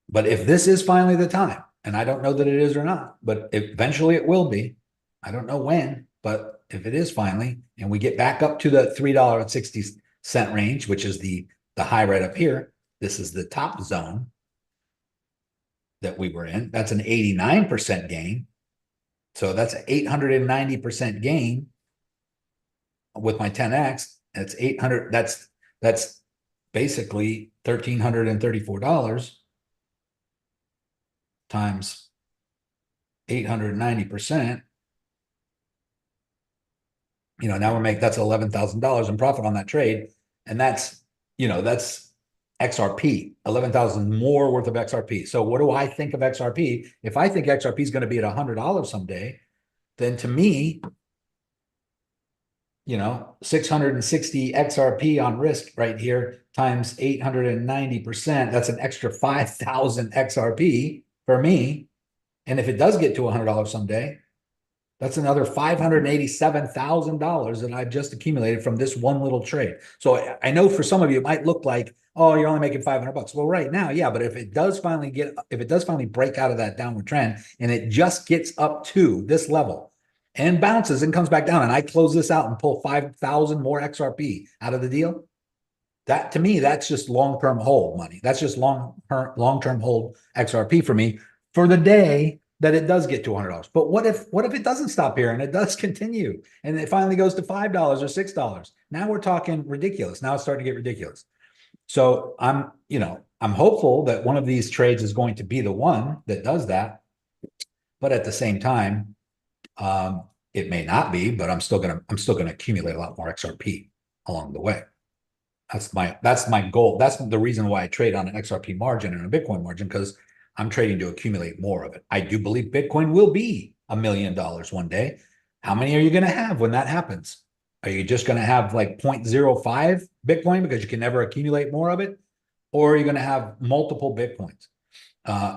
But if this is finally the time, and I don't know that it is or not, but eventually it will be. I don't know when, but if it is finally, and we get back up to the $3.60 range, which is the high right up here, this is the top zone that we were in. That's an 89% gain. So that's an 890% gain with my 10X. That's 800. That's basically $1,334 times 890%. Now that's $11,000 in profit on that trade. And that's XRP, 11,000 more worth of XRP. So what do I think of XRP? If I think XRP is going to be at $100 someday, then to me, 660 XRP on risk right here times 890%, that's an extra 5,000 XRP for me. And if it does get to $100 someday, that's another $587,000 that I've just accumulated from this one little trade. So I know for some of you, it might look like, oh, you're only making $500. Well, right now, yeah, but if it does finally break out of that downward trend and it just gets up to this level and bounces and comes back down, and I close this out and pull 5,000 more XRP out of the deal, that to me, that's just long-term hold money. That's just long-term hold XRP for me for the day that it does get to $100. But what if it doesn't stop here and it does continue and it finally goes to $5 or $6? Now we're talking ridiculous. Now it's starting to get ridiculous. So I'm hopeful that one of these trades is going to be the one that does that. But at the same time, it may not be, but I'm still gonna accumulate a lot more XRP along the way. That's my goal. That's the reason why I trade on an XRP margin and a Bitcoin margin, because I'm trading to accumulate more of it. I do believe Bitcoin will be $1 million one day. How many are you going to have when that happens? Are you just going to have like 0.05 Bitcoin because you can never accumulate more of it? Or are you going to have multiple Bitcoins?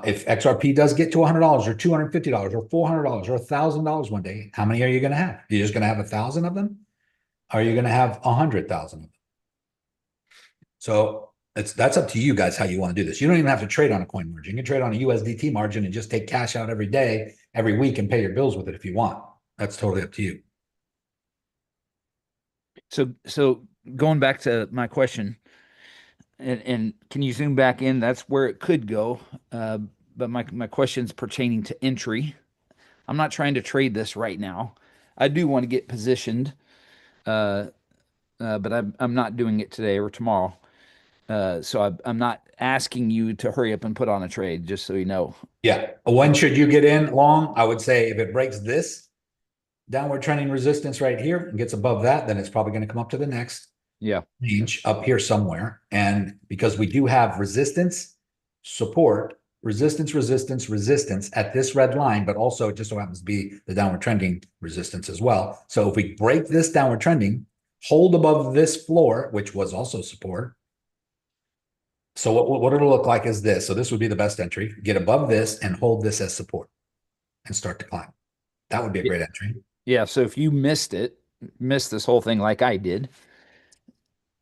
If XRP does get to $100 or $250 or $400 or $1,000 one day, how many are you going to have? Are you just going to have 1,000 of them? Or are you going to have 100,000 of them? So that's up to you guys how you want to do this. You don't even have to trade on a coin margin. You can trade on a USDT margin and just take cash out every day, every week, and pay your bills with it if you want. That's totally up to you. So going back to my question, and can you zoom back in? That's where it could go. But my question's pertaining to entry. I'm not trying to trade this right now. I do want to get positioned, but I'm not doing it today or tomorrow. So I'm not asking you to hurry up and put on a trade, just so you know. Yeah. When should you get in long? I would say if it breaks this downward trending resistance right here and gets above that, then it's probably going to come up to the next range up here somewhere. And because we do have resistance, support, resistance at this red line, but also it just so happens to be the downward trending resistance as well. So if we break this downward trending, hold above this floor, which was also support. So what it'll look like is this. So this would be the best entry. Get above this and hold this as support and start to climb. That would be a great entry. Yeah. So if you missed this whole thing like I did,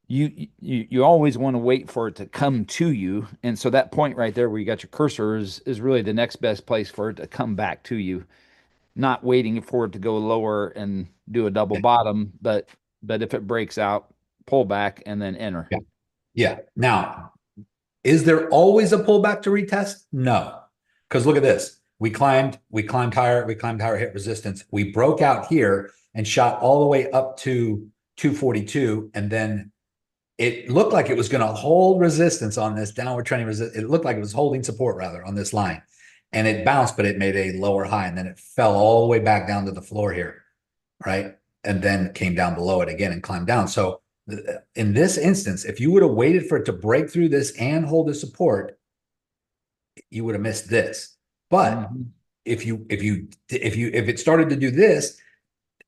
you always want to wait for it to come to you. And so that point right there where you got your cursor is really the next best place for it to come back to you, not waiting for it to go lower and do a double bottom. But if it breaks out, pull back and then enter. Yeah. Now, is there always a pullback to retest? No. Because look at this. we climbed higher, hit resistance. We broke out here and shot all the way up to 242. And then it looked like it was going to hold resistance on this downward trending resistance. It looked like it was holding support rather on this line, and it bounced, but it made a lower high, and then it fell all the way back down to the floor here, right? And then came down below it again and climbed down. So in this instance, if you would have waited for it to break through this and hold the support, you would have missed this. But if it started to do this,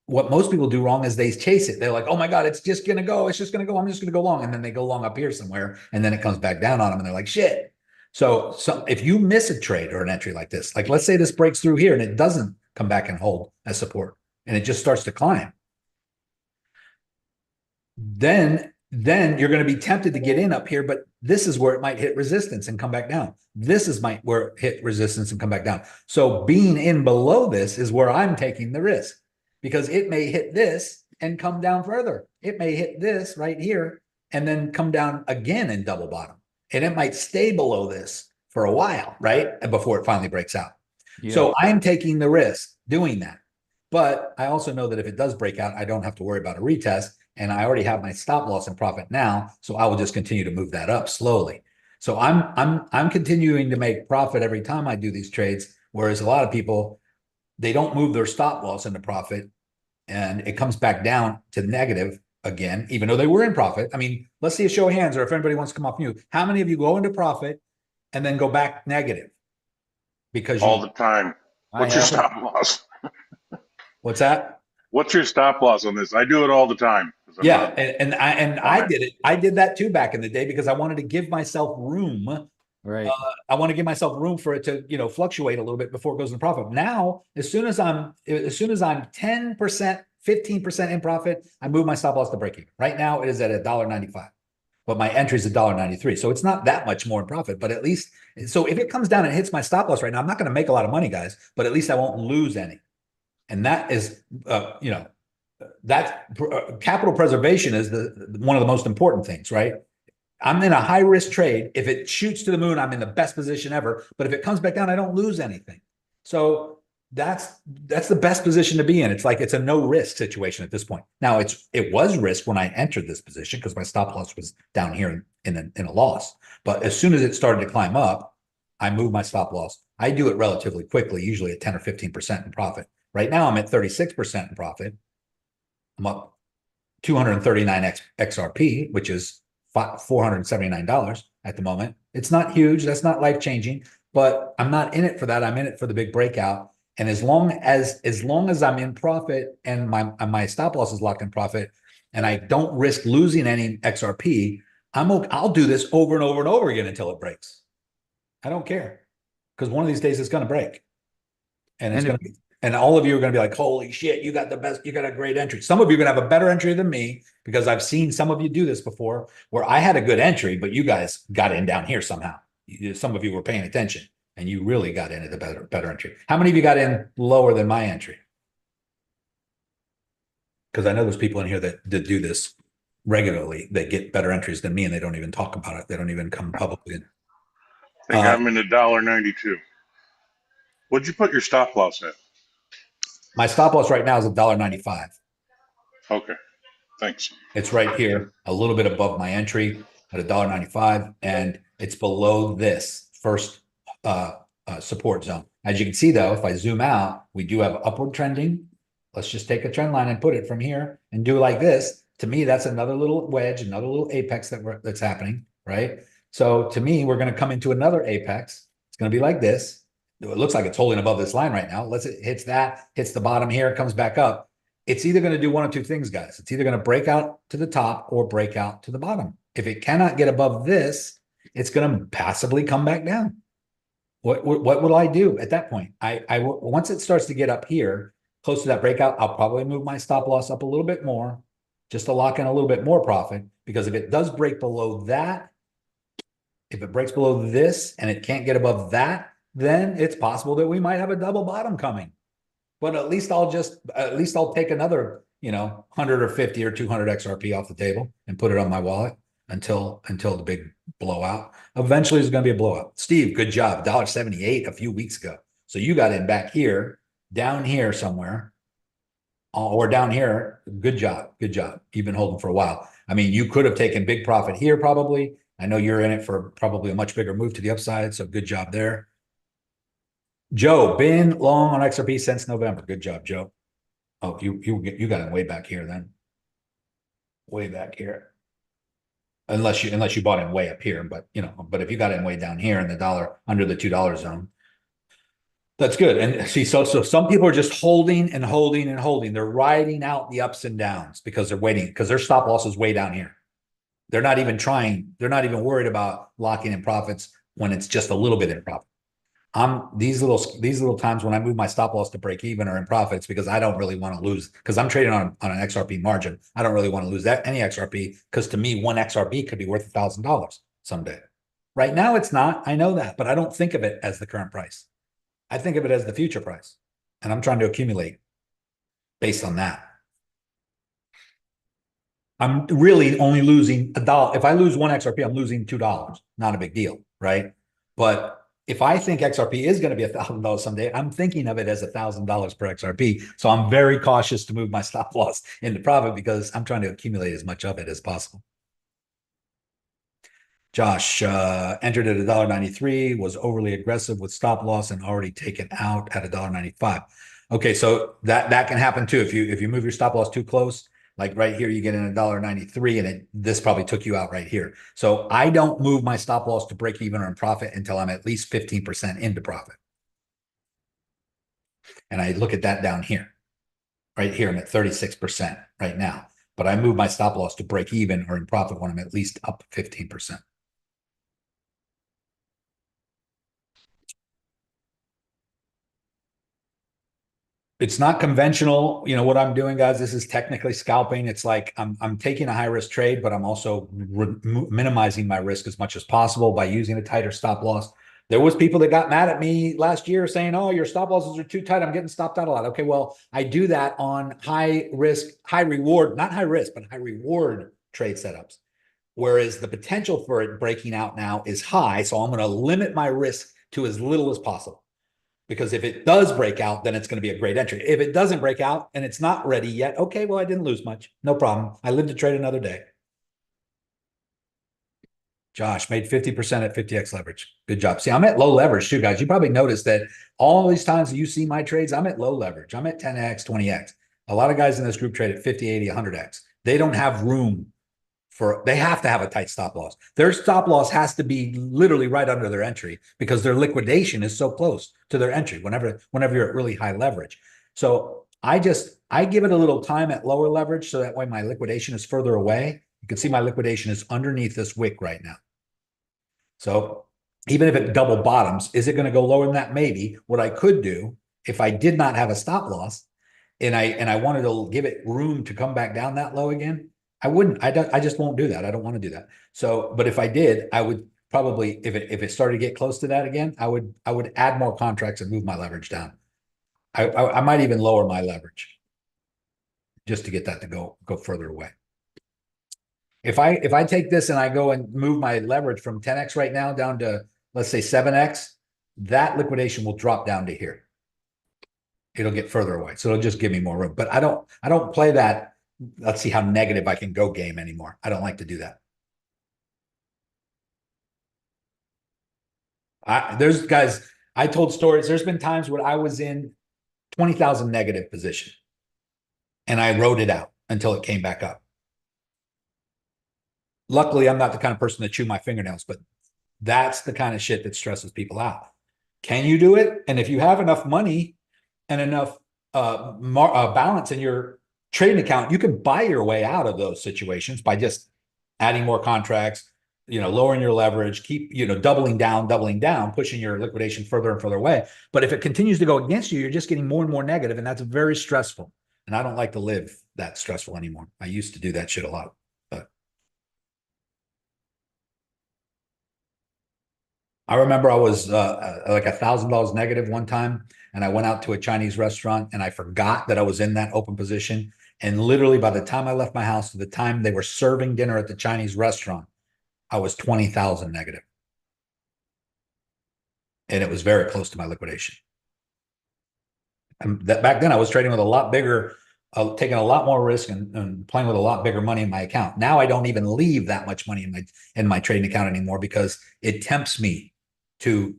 what most people do wrong is they chase it. They're like, oh my God, it's just going to go. It's just going to go. I'm just going to go long. And then they go long up here somewhere, and then it comes back down on them and they're like, shit. So if you miss a trade or an entry like this, like let's say this breaks through here and it doesn't come back and hold as support and it just starts to climb, then you're going to be tempted to get in up here, but this is where it might hit resistance and come back down. This is where it hit resistance and come back down. So being in below this is where I'm taking the risk, because it may hit this and come down further. It may hit this right here and then come down again and double bottom. And it might stay below this for a while, right? And before it finally breaks out. Yeah. So I'm taking the risk doing that. But I also know that if it does break out, I don't have to worry about a retest. And I already have my stop loss and profit now. So I will just continue to move that up slowly. So I'm continuing to make profit every time I do these trades. Whereas a lot of people, they don't move their stop loss into profit, and it comes back down to negative again, even though they were in profit. I mean, let's see a show of hands, or if anybody wants to come off mute, how many of you go into profit and then go back negative? Because all the time. What's your stop loss? What's that? What's your stop loss on this? I do it all the time. Yeah, and I did it. I did that too back in the day because I wanted to give myself room. Right. I want to give myself room for it to, fluctuate a little bit before it goes into profit. Now, as soon as I'm 10%, 15% in profit, I move my stop loss to break even. Right now, it is at $1.95, but my entry is $1.93. So it's not that much more in profit, but at least, so if it comes down and hits my stop loss right now, I'm not going to make a lot of money, guys, but at least I won't lose any. And that is, capital preservation is one of the most important things, right? I'm in a high risk trade. If it shoots to the moon, I'm in the best position ever. But if it comes back down, I don't lose anything. So that's the best position to be in. It's like it's a no risk situation at this point. Now it was risk when I entered this position because my stop loss was down here in a loss. But as soon as it started to climb up, I moved my stop loss. I do it relatively quickly, usually at 10 or 15% in profit. Right now, I'm at 36% in profit. I'm up 239 XRP, which is $479 at the moment. It's not huge. That's not life-changing, but I'm not in it for that. I'm in it for the big breakout. And as long as I'm in profit and my stop loss is locked in profit and I don't risk losing any XRP, I'll do this over and over and over again until it breaks. I don't care, because one of these days it's going to break. And all of you are going to be like, holy shit, you got a great entry. Some of you are going to have a better entry than me, because I've seen some of you do this before where I had a good entry, but you guys got in down here somehow. Some of you were paying attention and you really got in at the better entry. How many of you got in lower than my entry? Because I know there's people in here that do this regularly. They get better entries than me and they don't even talk about it. They don't even come publicly. I think I'm in $1.92. What'd you put your stop loss at? My stop loss right now is $1.95. Okay, thanks. It's right here, a little bit above my entry at $1.95, and it's below this first support zone. As you can see, though, if I zoom out, we do have upward trending. Let's just take a trend line and put it from here and do it like this. To me, that's another little wedge, another little apex that's happening, right? So to me, we're going to come into another apex. It's going to be like this. It looks like it's holding above this line right now. It hits the bottom here, comes back up. It's either going to do one of two things, guys. It's either going to break out to the top or break out to the bottom. If it cannot get above this, it's going to passively come back down. What will I do at that point? Once it starts to get up here, close to that breakout, I'll probably move my stop loss up a little bit more, just to lock in a little bit more profit. Because if it does break below that, if it breaks below this and it can't get above that, then it's possible that we might have a double bottom coming. But at least I'll take another, 100 or 50 or 200 XRP off the table and put it on my wallet until the big blowout. Eventually there's going to be a blowout. Steve, good job. $1.78 a few weeks ago. So you got in back here, down here somewhere, or down here. Good job. Good job. You've been holding for a while. I mean, you could have taken big profit here probably. I know you're in it for probably a much bigger move to the upside. So good job there. Joe, been long on XRP since November. Good job, Joe. Oh, you got it way back here then. Way back here. Unless you bought in way up here, but but if you got in way down here in the dollar under the $2 zone, that's good. And see, so some people are just holding and holding and holding. They're riding out the ups and downs because they're waiting, because their stop loss is way down here. They're not even trying. They're not even worried about locking in profits when it's just a little bit in profit. These little times when I move my stop loss to break even or in profits, because I don't really want to lose, because I'm trading on an XRP margin. I don't really want to lose any XRP, because to me, one XRP could be worth $1,000 someday. Right now, it's not. I know that, but I don't think of it as the current price. I think of it as the future price, and I'm trying to accumulate based on that. I'm really only losing $1. If I lose one XRP, I'm losing $2. Not a big deal, right? But if I think XRP is going to be $1,000 someday, I'm thinking of it as $1,000 per XRP. So I'm very cautious to move my stop loss into profit, because I'm trying to accumulate as much of it as possible. Josh entered at $1.93, was overly aggressive with stop loss and already taken out at $1.95. Okay, so that can happen too. If you move your stop loss too close, like right here, you get in $1.93, and this probably took you out right here. So I don't move my stop loss to break even or in profit until I'm at least 15% into profit. And I look at that down here. Right here, I'm at 36% right now. But I move my stop loss to break even or in profit when I'm at least up 15%. It's not conventional. What I'm doing, guys, this is technically scalping. It's like I'm taking a high risk trade, but I'm also minimizing my risk as much as possible by using a tighter stop loss. There was people that got mad at me last year saying, oh, your stop losses are too tight. I'm getting stopped out a lot. Okay, well, I do that on high risk, high reward, not high risk, but high reward trade setups. Whereas the potential for it breaking out now is high. So I'm going to limit my risk to as little as possible. Because if it does break out, then it's going to be a great entry. If it doesn't break out and it's not ready yet, okay, well, I didn't lose much. No problem. I live to trade another day. Josh made 50% at 50x leverage. Good job. See, I'm at low leverage too, guys. You probably noticed that all these times that you see my trades, I'm at low leverage. I'm at 10x, 20x. A lot of guys in this group trade at 50, 80, 100x. They don't have room they have to have a tight stop loss. Their stop loss has to be literally right under their entry, because their liquidation is so close to their entry whenever you're at really high leverage. So I give it a little time at lower leverage, so that way my liquidation is further away. You can see my liquidation is underneath this wick right now. So even if it double bottoms, is it going to go lower than that? Maybe. What I could do, if I did not have a stop loss and I wanted to give it room to come back down that low again, I wouldn't. I just won't do that. I don't want to do that. So, but if I did, I would probably, if it started to get close to that again, I would add more contracts and move my leverage down. I might even lower my leverage just to get that to go further away. If I take this and I go and move my leverage from 10x right now down to, let's say, 7x, that liquidation will drop down to here. It'll get further away. So it'll just give me more room. But I don't play that, let's see how negative I can go game anymore. I don't like to do that. There's guys, I told stories. There's been times where I was in 20,000 negative position and I rode it out until it came back up. Luckily, I'm not the kind of person to chew my fingernails, but that's the kind of shit that stresses people out. Can you do it? And if you have enough money and enough balance in your trading account, you can buy your way out of those situations by just adding more contracts, lowering your leverage, keep, doubling down, pushing your liquidation further and further away. But if it continues to go against you, you're just getting more and more negative, and that's very stressful. And I don't like to live that stressful anymore. I used to do that shit a lot. But I remember I was like $1,000 negative one time, and I went out to a Chinese restaurant and I forgot that I was in that open position. And literally by the time I left my house to the time they were serving dinner at the Chinese restaurant, I was 20,000 negative. And it was very close to my liquidation. that back then I was trading with a lot bigger, taking a lot more risk and playing with a lot bigger money in my account. Now I don't even leave that much money in my trading account anymore because it tempts me to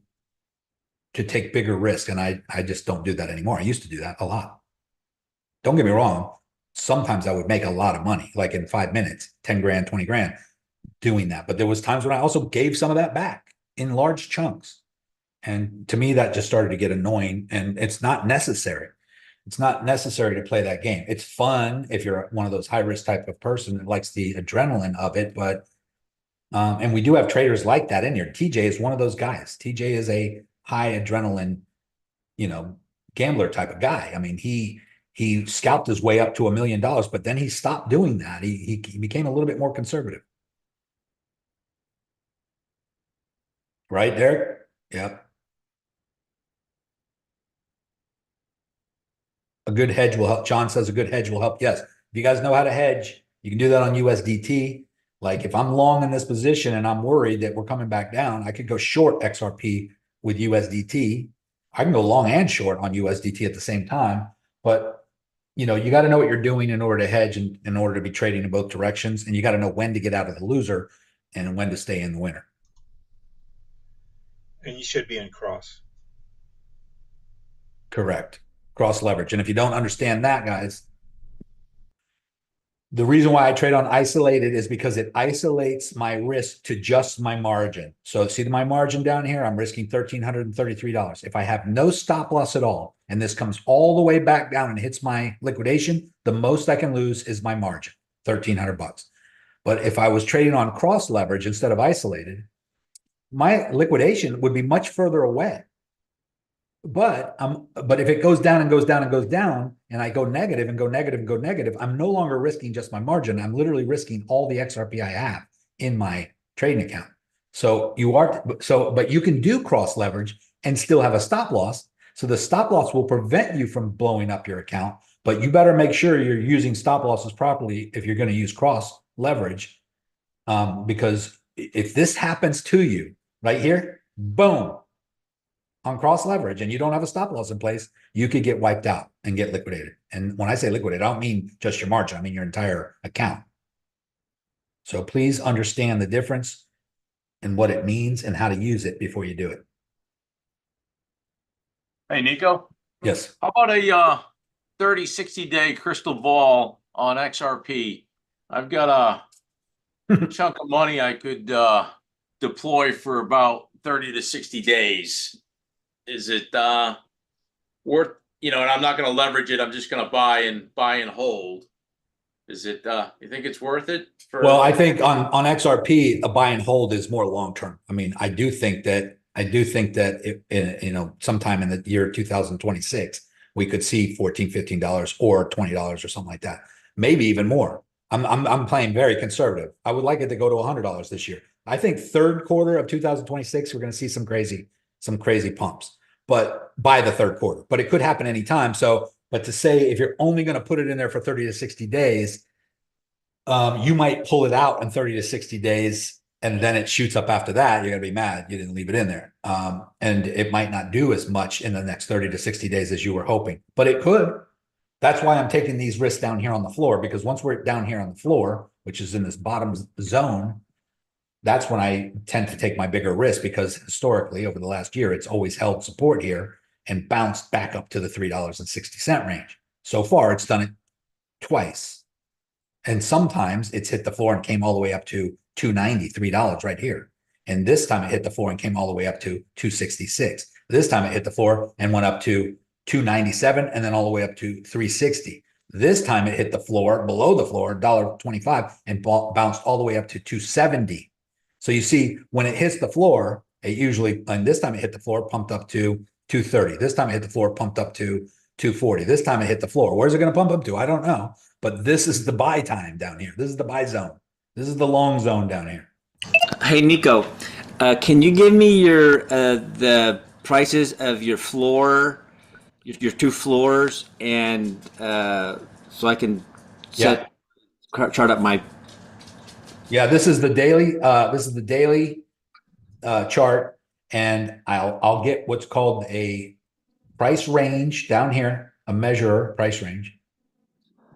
take bigger risk. And I just don't do that anymore. I used to do that a lot. Don't get me wrong. Sometimes I would make a lot of money, like in 5 minutes, 10 grand, 20 grand doing that. But there was times when I also gave some of that back in large chunks. And to me, that just started to get annoying, and it's not necessary. It's not necessary to play that game. It's fun if you're one of those high risk type of person that likes the adrenaline of it. But, and we do have traders like that in here. TJ is one of those guys. TJ is a high adrenaline, gambler type of guy. I mean, he scalped his way up to $1 million, but then he stopped doing that. He became a little bit more conservative. Right, Derek? Yep. A good hedge will help. John says a good hedge will help. Yes. If you guys know how to hedge, you can do that on USDT. Like if I'm long in this position and I'm worried that we're coming back down, I could go short XRP with USDT. I can go long and short on USDT at the same time. But, you got to know what you're doing in order to hedge and in order to be trading in both directions. And you got to know when to get out of the loser and when to stay in the winner. And you should be in cross. Correct. Cross leverage. And if you don't understand that, guys, the reason why I trade on isolated is because it isolates my risk to just my margin. So see my margin down here, I'm risking $1,333. If I have no stop loss at all, and this comes all the way back down and hits my liquidation, the most I can lose is my margin, $1,300. But if I was trading on cross leverage instead of isolated, my liquidation would be much further away. But if it goes down and goes down and goes down, and I go negative and go negative and go negative, I'm no longer risking just my margin. I'm literally risking all the XRP I have in my trading account. But you can do cross leverage and still have a stop loss. So the stop loss will prevent you from blowing up your account, but you better make sure you're using stop losses properly if you're going to use cross leverage. Because if this happens to you right here, boom, on cross leverage, and you don't have a stop loss in place, you could get wiped out and get liquidated. And when I say liquidated, I don't mean just your margin, I mean your entire account. So please understand the difference and what it means and how to use it before you do it. Hey, Nico. Yes. How about a 30, 60-day crystal ball on XRP? I've got a chunk of money I could deploy for about 30 to 60 days. Is it worth, and I'm not going to leverage it. I'm just going to buy and hold. Is it, you think it's worth it? Well, I think on XRP, a buy and hold is more long-term. I mean, I do think that sometime in the year 2026, we could see $14, $15 or $20 or something like that. Maybe even more. I'm playing very conservative. I would like it to go to $100 this year. I think third quarter of 2026, we're going to see some crazy pumps, but by the third quarter, but it could happen anytime. So, but to say, if you're only going to put it in there for 30 to 60 days, you might pull it out in 30 to 60 days and then it shoots up after that. You're going to be mad you didn't leave it in there. And it might not do as much in the next 30 to 60 days as you were hoping, but it could. That's why I'm taking these risks down here on the floor, because once we're down here on the floor, which is in this bottom zone, that's when I tend to take my bigger risk, because historically over the last year, it's always held support here and bounced back up to the $3.60 range. So far, it's done it twice. And sometimes it's hit the floor and came all the way up to $2.90, $3 right here. And this time it hit the floor and came all the way up to $2.66. This time it hit the floor and went up to $2.97 and then all the way up to $3.60. This time it hit the floor, below the floor, $1.25, and bounced all the way up to $2.70. So you see, when it hits the floor, it usually, and this time it hit the floor, pumped up to $2.30. This time it hit the floor, pumped up to $2.40. This time it hit the floor. Where's it going to pump up to? I don't know. But this is the buy time down here. This is the buy zone. This is the long zone down here. Hey, Nico, can you give me your the prices of your floor, your two floors, and so I can chart up my. Yeah, this is the daily. This is the daily chart, and I'll get what's called a price range down here, a measurer price range.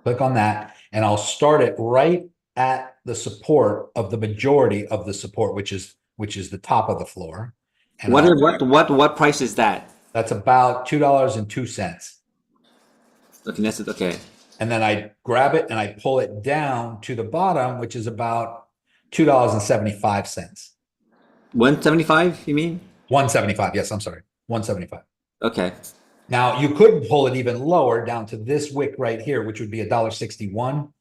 Click on that, and I'll start it right at the support of the majority of the support, which is the top of the floor. And What price is that? that's about $2.02. Okay, that's it. Okay. And then I grab it and I pull it down to the bottom, which is about $2.75. 175, you mean? 175. Yes, I'm sorry. 175. Okay. Now you could pull it even lower down to this wick right here, which would be $1.61.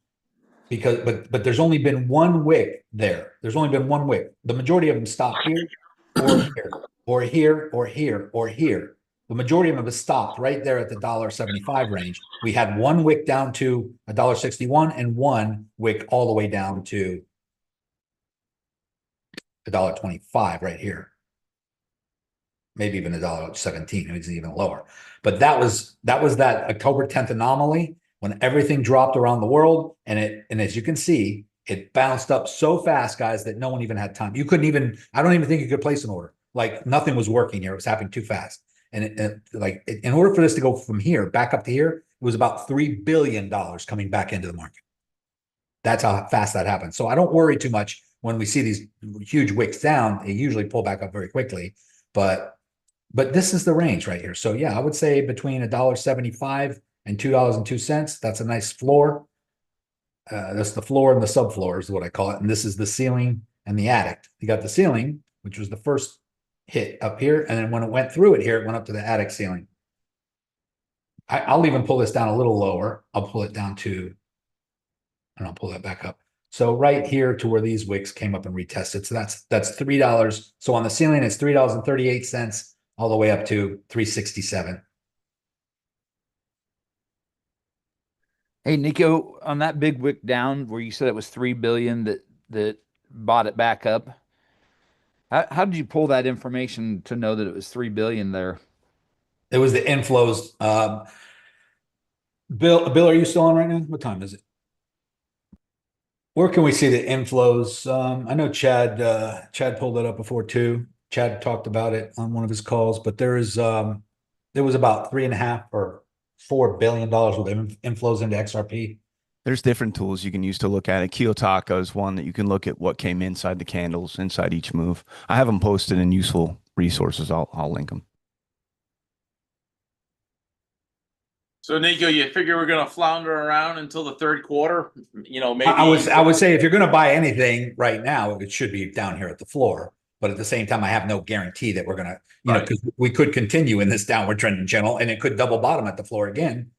Because but there's only been one wick there. There's only been one wick. The majority of them stop here or here or here or here or here. The majority of them have stopped right there at the $1.75 range. We had one wick down to $1.61 and one wick all the way down to $1.25 right here. Maybe even $1.17. It was even lower. But that was that October 10th anomaly when everything dropped around the world, and as you can see, it bounced up so fast, guys, that no one even had time. You couldn't even, I don't even think you could place an order. Like nothing was working here. It was happening too fast. And in order for this to go from here back up to here, it was about $3 billion coming back into the market. That's how fast that happened. So I don't worry too much when we see these huge wicks down. They usually pull back up very quickly, but this is the range right here. So yeah, I would say between $1.75 and $2.02. That's a nice floor. That's the floor and the subfloor is what I call it. And this is the ceiling and the attic. You got the ceiling, which was the first hit up here. And then when it went through it here, it went up to the attic ceiling. I'll even pull this down a little lower. I'll pull it down to, and I'll pull that back up. So right here to where these wicks came up and retested. So that's $3. So on the ceiling, it's $3.38 all the way up to $3.67. Hey, Nico, on that big wick down where you said it was 3 billion that bought it back up, how did you pull that information to know that it was 3 billion there? It was the inflows. Bill, are you still on right now? What time is it? Where can we see the inflows? I know Chad pulled that up before too. Chad talked about it on one of his calls, but there was about 3.5 or $4 billion worth of inflows into XRP. There's different tools you can use to look at it. Kiyotaka is one that you can look at what came inside the candles, inside each move. I have them posted in useful resources. I'll link them. So Nico, you figure we're going to flounder around until the third quarter? Maybe I would say if you're going to buy anything right now, it should be down here at the floor. But at the same time, I have no guarantee that we're going to, because we could continue in this downward trending channel and it could double bottom at the floor again.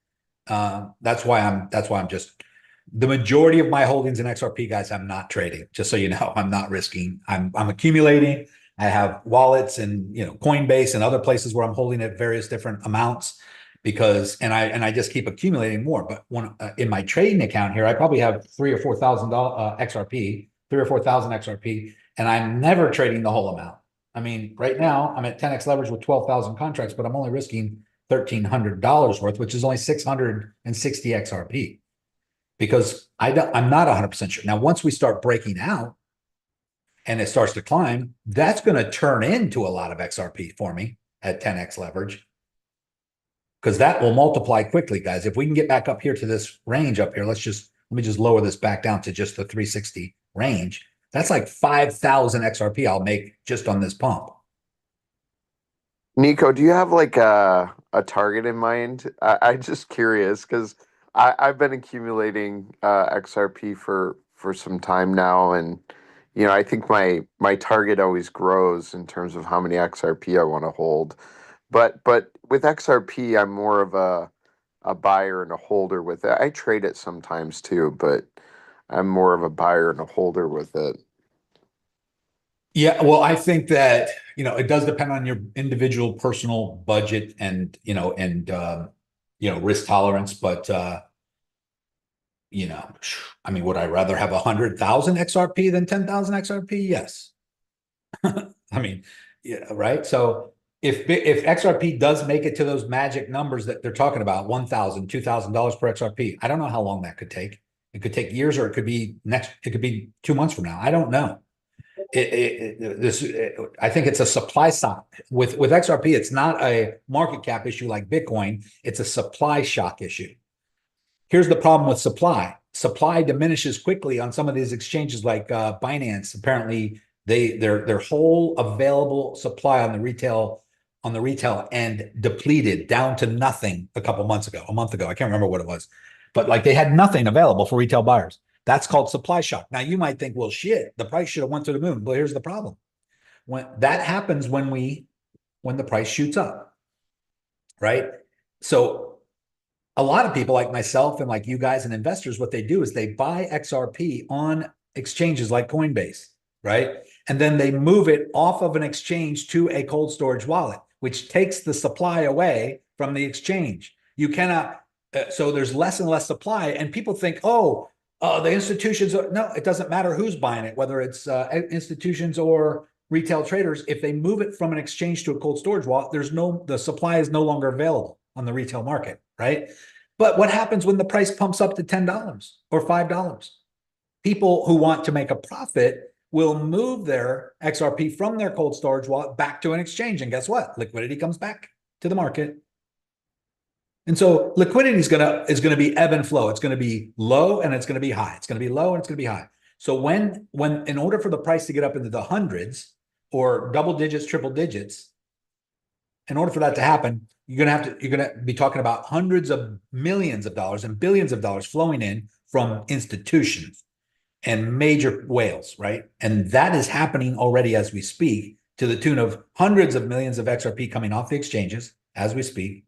That's why I'm just, the majority of my holdings in XRP, guys, I'm not trading. Just so you know, I'm not risking. I'm accumulating. I have wallets and Coinbase and other places where I'm holding at various different amounts because I just keep accumulating more. But when in my trading account here, I probably have $3,000 or $4,000 XRP, 3 or 4,000 XRP. And I'm never trading the whole amount. I mean, right now I'm at 10x leverage with 12,000 contracts, but I'm only risking $1,300 worth, which is only 660 XRP because I'm not 100% sure. Now, once we start breaking out and it starts to climb, that's going to turn into a lot of XRP for me at 10x leverage because that will multiply quickly, guys. If we can get back up here to this range up here, let me just lower this back down to just the 360 range. That's like 5,000 XRP I'll make just on this pump. Nico, do you have like a target in mind? I'm just curious because I've been accumulating XRP for some time now, and I think my target always grows in terms of how many XRP I want to hold. But with XRP, I'm more of a buyer and a holder with it. I trade it sometimes too, but I'm more of a buyer and a holder with it. Yeah, well, I think that it does depend on your individual personal budget and risk tolerance. But I mean, would I rather have 100,000 XRP than 10,000 XRP? Yes. I mean, right. So if XRP does make it to those magic numbers that they're talking about, $1,000, $2,000 per XRP, I don't know how long that could take. It could take years, or it could be 2 months from now. I don't know. I think it's a supply shock with XRP. It's not a market cap issue like Bitcoin. It's a supply shock issue. Here's the problem with supply. Supply diminishes quickly on some of these exchanges like Binance. Apparently, their whole available supply on the retail end depleted down to nothing a month ago. I can't remember what it was, but like they had nothing available for retail buyers. That's called supply shock. Now you might think, well, shit, the price should have went to the moon. But here's the problem: when that happens, when the price shoots up, right? So a lot of people like myself and like you guys and investors, what they do is they buy XRP on exchanges like Coinbase, right? And then they move it off of an exchange to a cold storage wallet, which takes the supply away from the exchange. You cannot, so there's less and less supply, and people think, oh, the institutions, no, it doesn't matter who's buying it, whether it's institutions or retail traders. If they move it from an exchange to a cold storage wallet, the supply is no longer available on the retail market, right? But what happens when the price pumps up to $10 or $5? People who want to make a profit will move their XRP from their cold storage wallet back to an exchange. And guess what? Liquidity comes back to the market. And so liquidity is gonna be ebb and flow. It's gonna be low and it's gonna be high. It's gonna be low and it's gonna be high. So when in order for the price to get up into the hundreds or double digits, triple digits, in order for that to happen, you're gonna be talking about hundreds of millions of dollars and billions of dollars flowing in from institutions and major whales, right? And that is happening already as we speak, to the tune of hundreds of millions of XRP coming off the exchanges as we speak.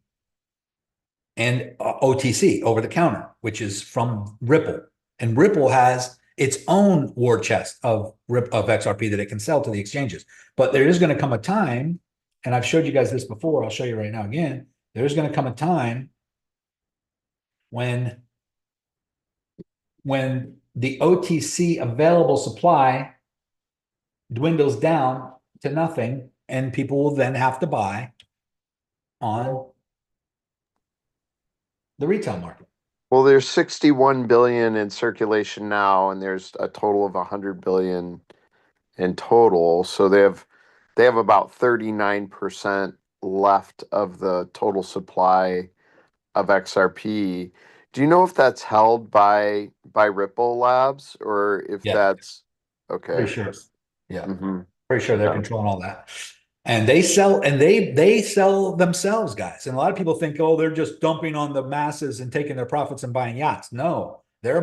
And OTC, over the counter, which is from Ripple. And Ripple has its own war chest of XRP that it can sell to the exchanges. But there is going to come a time, and I've showed you guys this before, I'll show you right now again. There's going to come a time when the OTC available supply dwindles down to nothing, and people will then have to buy on the retail market. Well, there's 61 billion in circulation now, and there's a total of 100 billion in total. So they have about 39% left of the total supply of XRP. Do you know if that's held by Ripple Labs, or if that's okay? Pretty sure. Yeah. Mm-hmm. Pretty sure they're controlling all that. And they sell themselves, guys. And a lot of people think, oh, they're just dumping on the masses and taking their profits and buying yachts. No, they're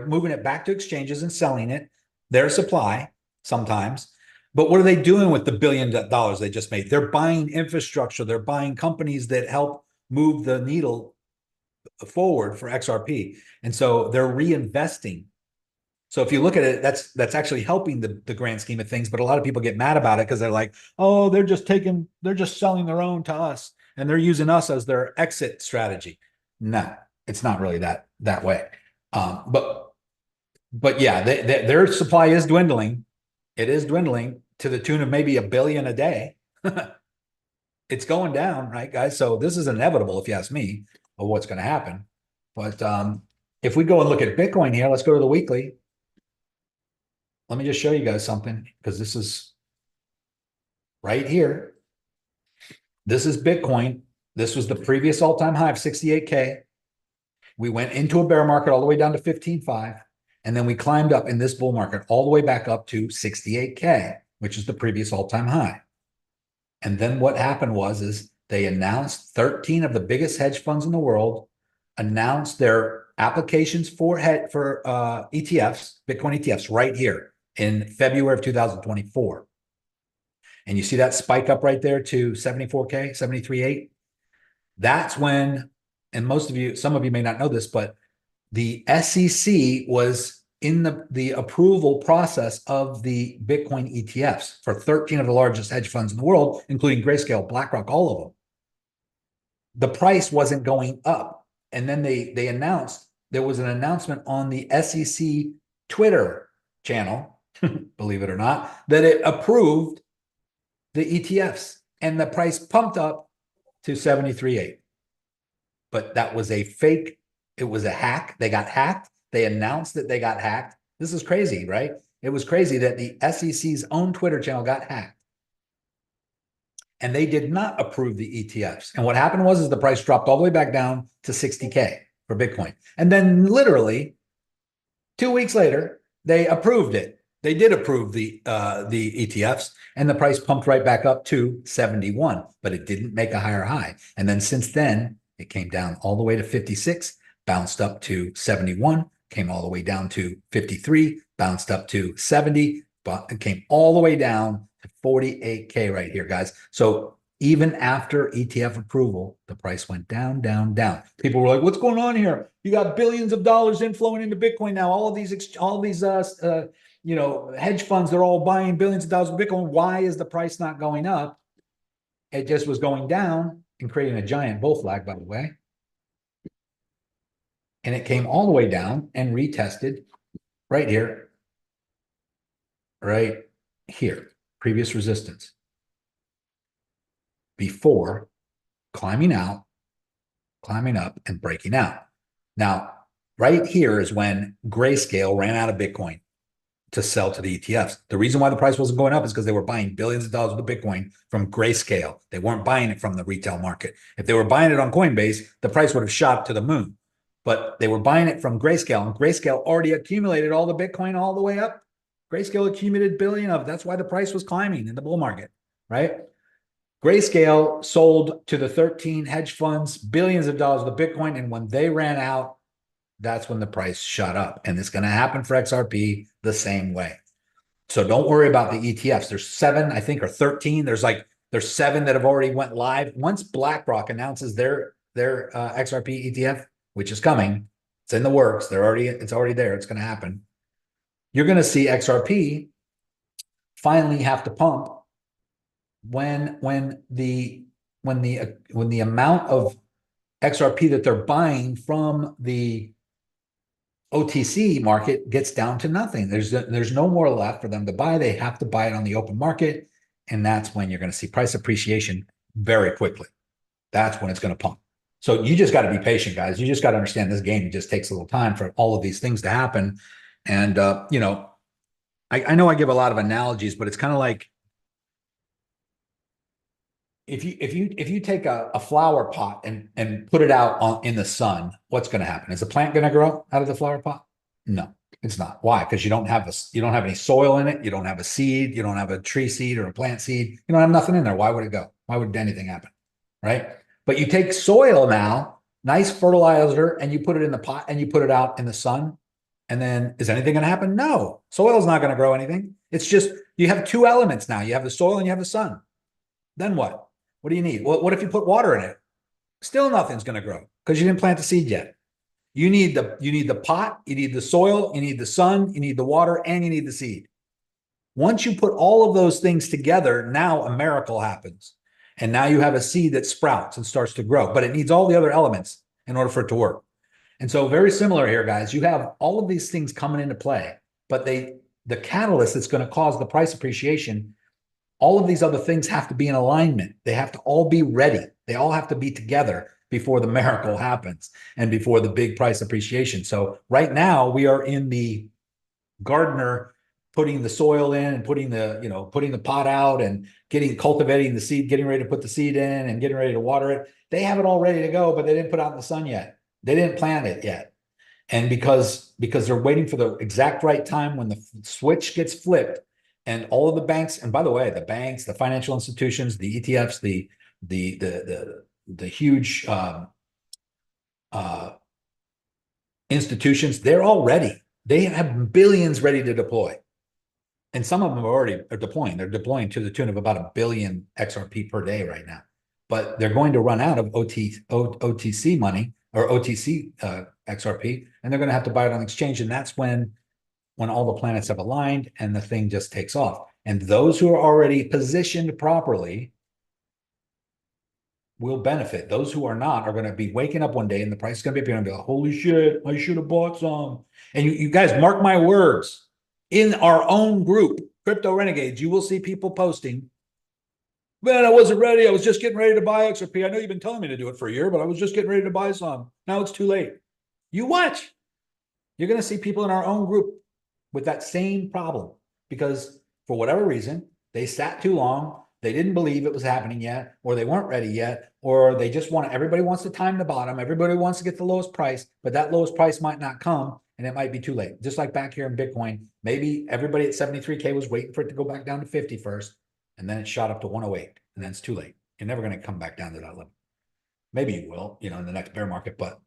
moving it back to exchanges and selling it, their supply sometimes. But what are they doing with the $1 billion they just made? They're buying infrastructure. They're buying companies that help move the needle forward for XRP. And so they're reinvesting. So if you look at it, that's actually helping the grand scheme of things. But a lot of people get mad about it because they're like, oh, they're just selling their own to us, and they're using us as their exit strategy. No, it's not really that way. But yeah, their supply is dwindling. It is dwindling to the tune of maybe 1 billion a day. It's going down, right, guys? So this is inevitable, if you ask me, of what's going to happen. But if we go and look at Bitcoin here, let's go to the weekly. Let me just show you guys something, because this is right here. This is Bitcoin. This was the previous all-time high of 68K. We went into a bear market all the way down to 15.5, and then we climbed up in this bull market all the way back up to 68K, which is the previous all-time high. And then what happened is they announced 13 of the biggest hedge funds in the world announced their applications for ETFs, Bitcoin ETFs, right here in February of 2024. And you see that spike up right there to 74K, 73.8. That's when, and some of you may not know this, but the SEC was in the approval process of the Bitcoin ETFs for 13 of the largest hedge funds in the world, including Grayscale, BlackRock, all of them. The price wasn't going up. And then they announced, there was an announcement on the SEC Twitter channel, believe it or not, that it approved the ETFs, and the price pumped up to 73.8. But that was a fake. It was a hack. They got hacked. They announced that they got hacked. This is crazy, right? It was crazy that the SEC's own Twitter channel got hacked. And they did not approve the ETFs. And what happened was the price dropped all the way back down to 60K for Bitcoin. And then literally 2 weeks later, they approved it. They did approve the ETFs, and the price pumped right back up to 71, but it didn't make a higher high. And then since then, it came down all the way to 56, bounced up to 71, came all the way down to 53, bounced up to 70, but it came all the way down to 48K right here, guys. So even after ETF approval, the price went down, down, down. People were like, "What's going on here? You got billions of dollars inflowing into Bitcoin now. All of these hedge funds, they're all buying billions of dollars of Bitcoin. Why is the price not going up?" It just was going down and creating a giant bull flag, by the way. And it came all the way down and retested right here, previous resistance, before climbing out, climbing up, and breaking out. Now, right here is when Grayscale ran out of Bitcoin to sell to the ETFs. The reason why the price wasn't going up is because they were buying billions of dollars of Bitcoin from Grayscale. They weren't buying it from the retail market. If they were buying it on Coinbase, the price would have shot to the moon. But they were buying it from Grayscale, and Grayscale already accumulated all the Bitcoin all the way up. Grayscale accumulated billion of it. That's why the price was climbing in the bull market, right? Grayscale sold to the 13 hedge funds billions of dollars of the Bitcoin, and when they ran out, that's when the price shot up. And it's going to happen for XRP the same way. So don't worry about the ETFs. There's 7, I think, or 13. There's 7 that have already went live. Once BlackRock announces their XRP ETF, which is coming, it's in the works. It's already there. It's going to happen. You're going to see XRP finally have to pump when the amount of XRP that they're buying from the OTC market gets down to nothing. There's no more left for them to buy. They have to buy it on the open market, and that's when you're going to see price appreciation very quickly. That's when it's going to pump. So you just got to be patient, guys. You just got to understand this game. It just takes a little time for all of these things to happen. And I know I give a lot of analogies, but it's kind of like if you take a flower pot and put it out in the sun, what's going to happen? Is the plant going to grow out of the flower pot? No, it's not. Why? Because you don't have any soil in it. You don't have a seed. You don't have a tree seed or a plant seed. You don't have nothing in there. Why would it go? Why would anything happen? Right? But you take soil now, nice fertilizer, and you put it in the pot and you put it out in the sun. And then is anything going to happen? No, soil is not going to grow anything. It's just you have 2 elements now. You have the soil and you have the sun. Then what? What do you need? What if you put water in it? Still nothing's going to grow because you didn't plant the seed yet. You need the pot, you need the soil, you need the sun, you need the water, and you need the seed. Once you put all of those things together, now a miracle happens. And now you have a seed that sprouts and starts to grow, but it needs all the other elements in order for it to work. And so very similar here, guys, you have all of these things coming into play, but the catalyst that's going to cause the price appreciation, all of these other things have to be in alignment. They have to all be ready. They all have to be together before the miracle happens and before the big price appreciation. So right now we are in the gardener putting the soil in and putting the pot out and cultivating the seed, getting ready to put the seed in and getting ready to water it. They have it all ready to go, but they didn't put it out in the sun yet. They didn't plant it yet. And because they're waiting for the exact right time when the switch gets flipped and all of the banks, and by the way, the banks, the financial institutions, the ETFs, the huge institutions, they're all ready. They have billions ready to deploy. And some of them are deploying. They're deploying to the tune of about 1 billion XRP per day right now. But they're going to run out of OTC money or OTC XRP, and they're going to have to buy it on exchange. And that's when all the planets have aligned and the thing just takes off. And those who are already positioned properly will benefit. Those who are not are going to be waking up one day and the price is going to be up and be like, holy shit, I should have bought some. And you guys mark my words. In our own group, Crypto Renegades, you will see people posting, man, I wasn't ready. I was just getting ready to buy XRP. I know you've been telling me to do it for a year, but I was just getting ready to buy some. Now it's too late. You watch. You're going to see people in our own group with that same problem because for whatever reason, they sat too long. They didn't believe it was happening yet, or they weren't ready yet, or they just everybody wants to time the bottom. Everybody wants to get the lowest price, but that lowest price might not come and it might be too late. Just like back here in Bitcoin, maybe everybody at 73K was waiting for it to go back down to 50 first, and then it shot up to 108, and then it's too late. You're never going to come back down to that level. Maybe you will, in the next bear market, but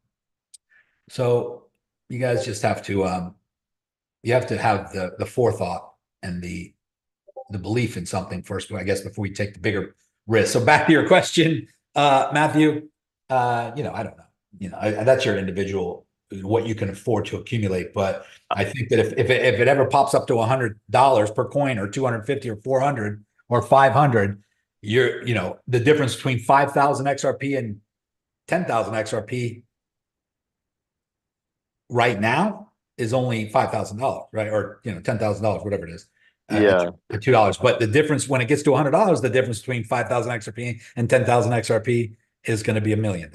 so you guys just have to, you have to have the forethought and the belief in something first, I guess, before we take the bigger risk. So back to your question, Matthew, I don't know, that's your individual, what you can afford to accumulate. But I think that if it ever pops up to $100 per coin or 250 or 400 or 500, the difference between 5,000 XRP and 10,000 XRP right now is only $5,000, right? Or, $10,000, whatever it is. Yeah. $2. But the difference when it gets to $100, the difference between 5,000 XRP and 10,000 XRP is going to be $1 million.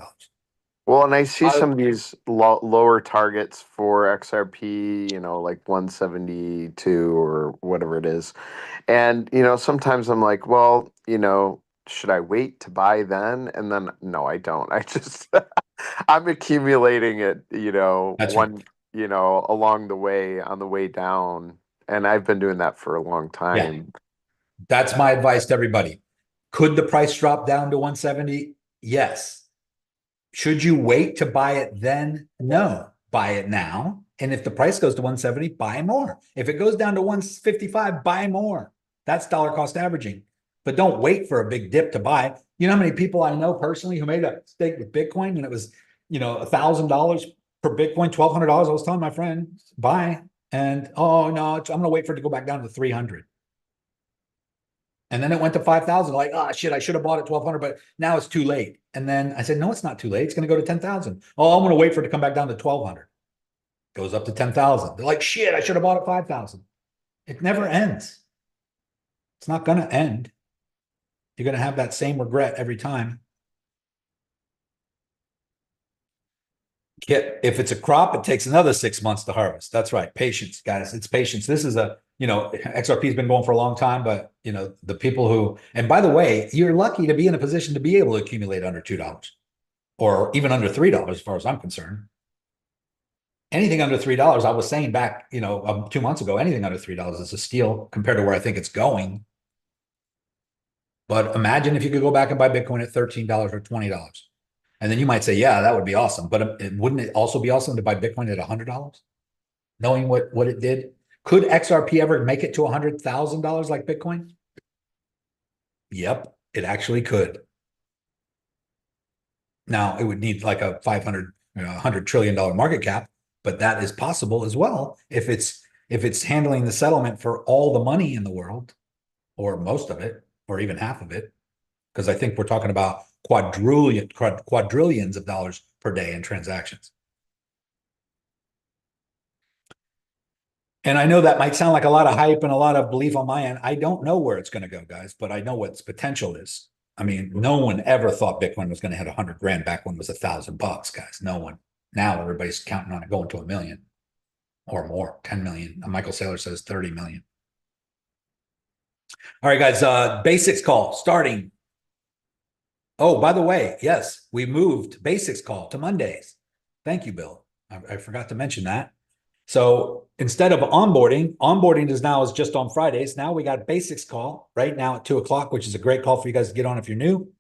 Well, and I see some of these lower targets for XRP, like 172 or whatever it is. And, sometimes I'm like, well, should I wait to buy then? And then, no, I don't. I just, I'm accumulating it, That's right. Along the way, on the way down. And I've been doing that for a long time. Yeah. That's my advice to everybody. Could the price drop down to 170? Yes. Should you wait to buy it then? No. Buy it now. And if the price goes to 170, buy more. If it goes down to 155, buy more. That's dollar cost averaging. But don't wait for a big dip to buy. You know how many people I know personally who made a stake with Bitcoin and it was, $1,000 per Bitcoin, $1,200. I was telling my friend, buy. And, oh, no, I'm going to wait for it to go back down to 300. And then it went to 5,000. Like, oh, shit, I should have bought it 1,200, but now it's too late. And then I said, no, it's not too late. It's going to go to 10,000. Oh, I'm going to wait for it to come back down to 1,200. Goes up to 10,000. They're like, shit, I should have bought it 5,000. It never ends. It's not going to end. You're going to have that same regret every time. If it's a crop, it takes another 6 months to harvest. That's right. Patience, guys. It's patience. This is XRP has been going for a long time, but the people who, and by the way, you're lucky to be in a position to be able to accumulate under $2 or even under $3 as far as I'm concerned. Anything under $3, I was saying back, 2 months ago, anything under $3 is a steal compared to where I think it's going. But imagine if you could go back and buy Bitcoin at $13 or $20. And then you might say, yeah, that would be awesome. But wouldn't it also be awesome to buy Bitcoin at $100? Knowing what it did? Could XRP ever make it to $100,000 like Bitcoin? Yep, it actually could. Now, it would need like a $100 trillion market cap, but that is possible as well if it's handling the settlement for all the money in the world, or most of it, or even half of it. Because I think we're talking about quadrillions of dollars per day in transactions. And I know that might sound like a lot of hype and a lot of belief on my end. I don't know where it's going to go, guys, but I know what its potential is. I mean, no one ever thought Bitcoin was going to hit 100 grand back when it was $1,000, guys. No one. Now everybody's counting on it going to 1 million or more, 10 million. Michael Saylor says 30 million. All right, guys, basics call starting. Oh, by the way, yes, we moved basics call to Mondays. Thank you, Bill. I forgot to mention that. So instead of onboarding is just on Fridays. Now we got basics call right now at 2:00, which is a great call for you guys to get on if you're new.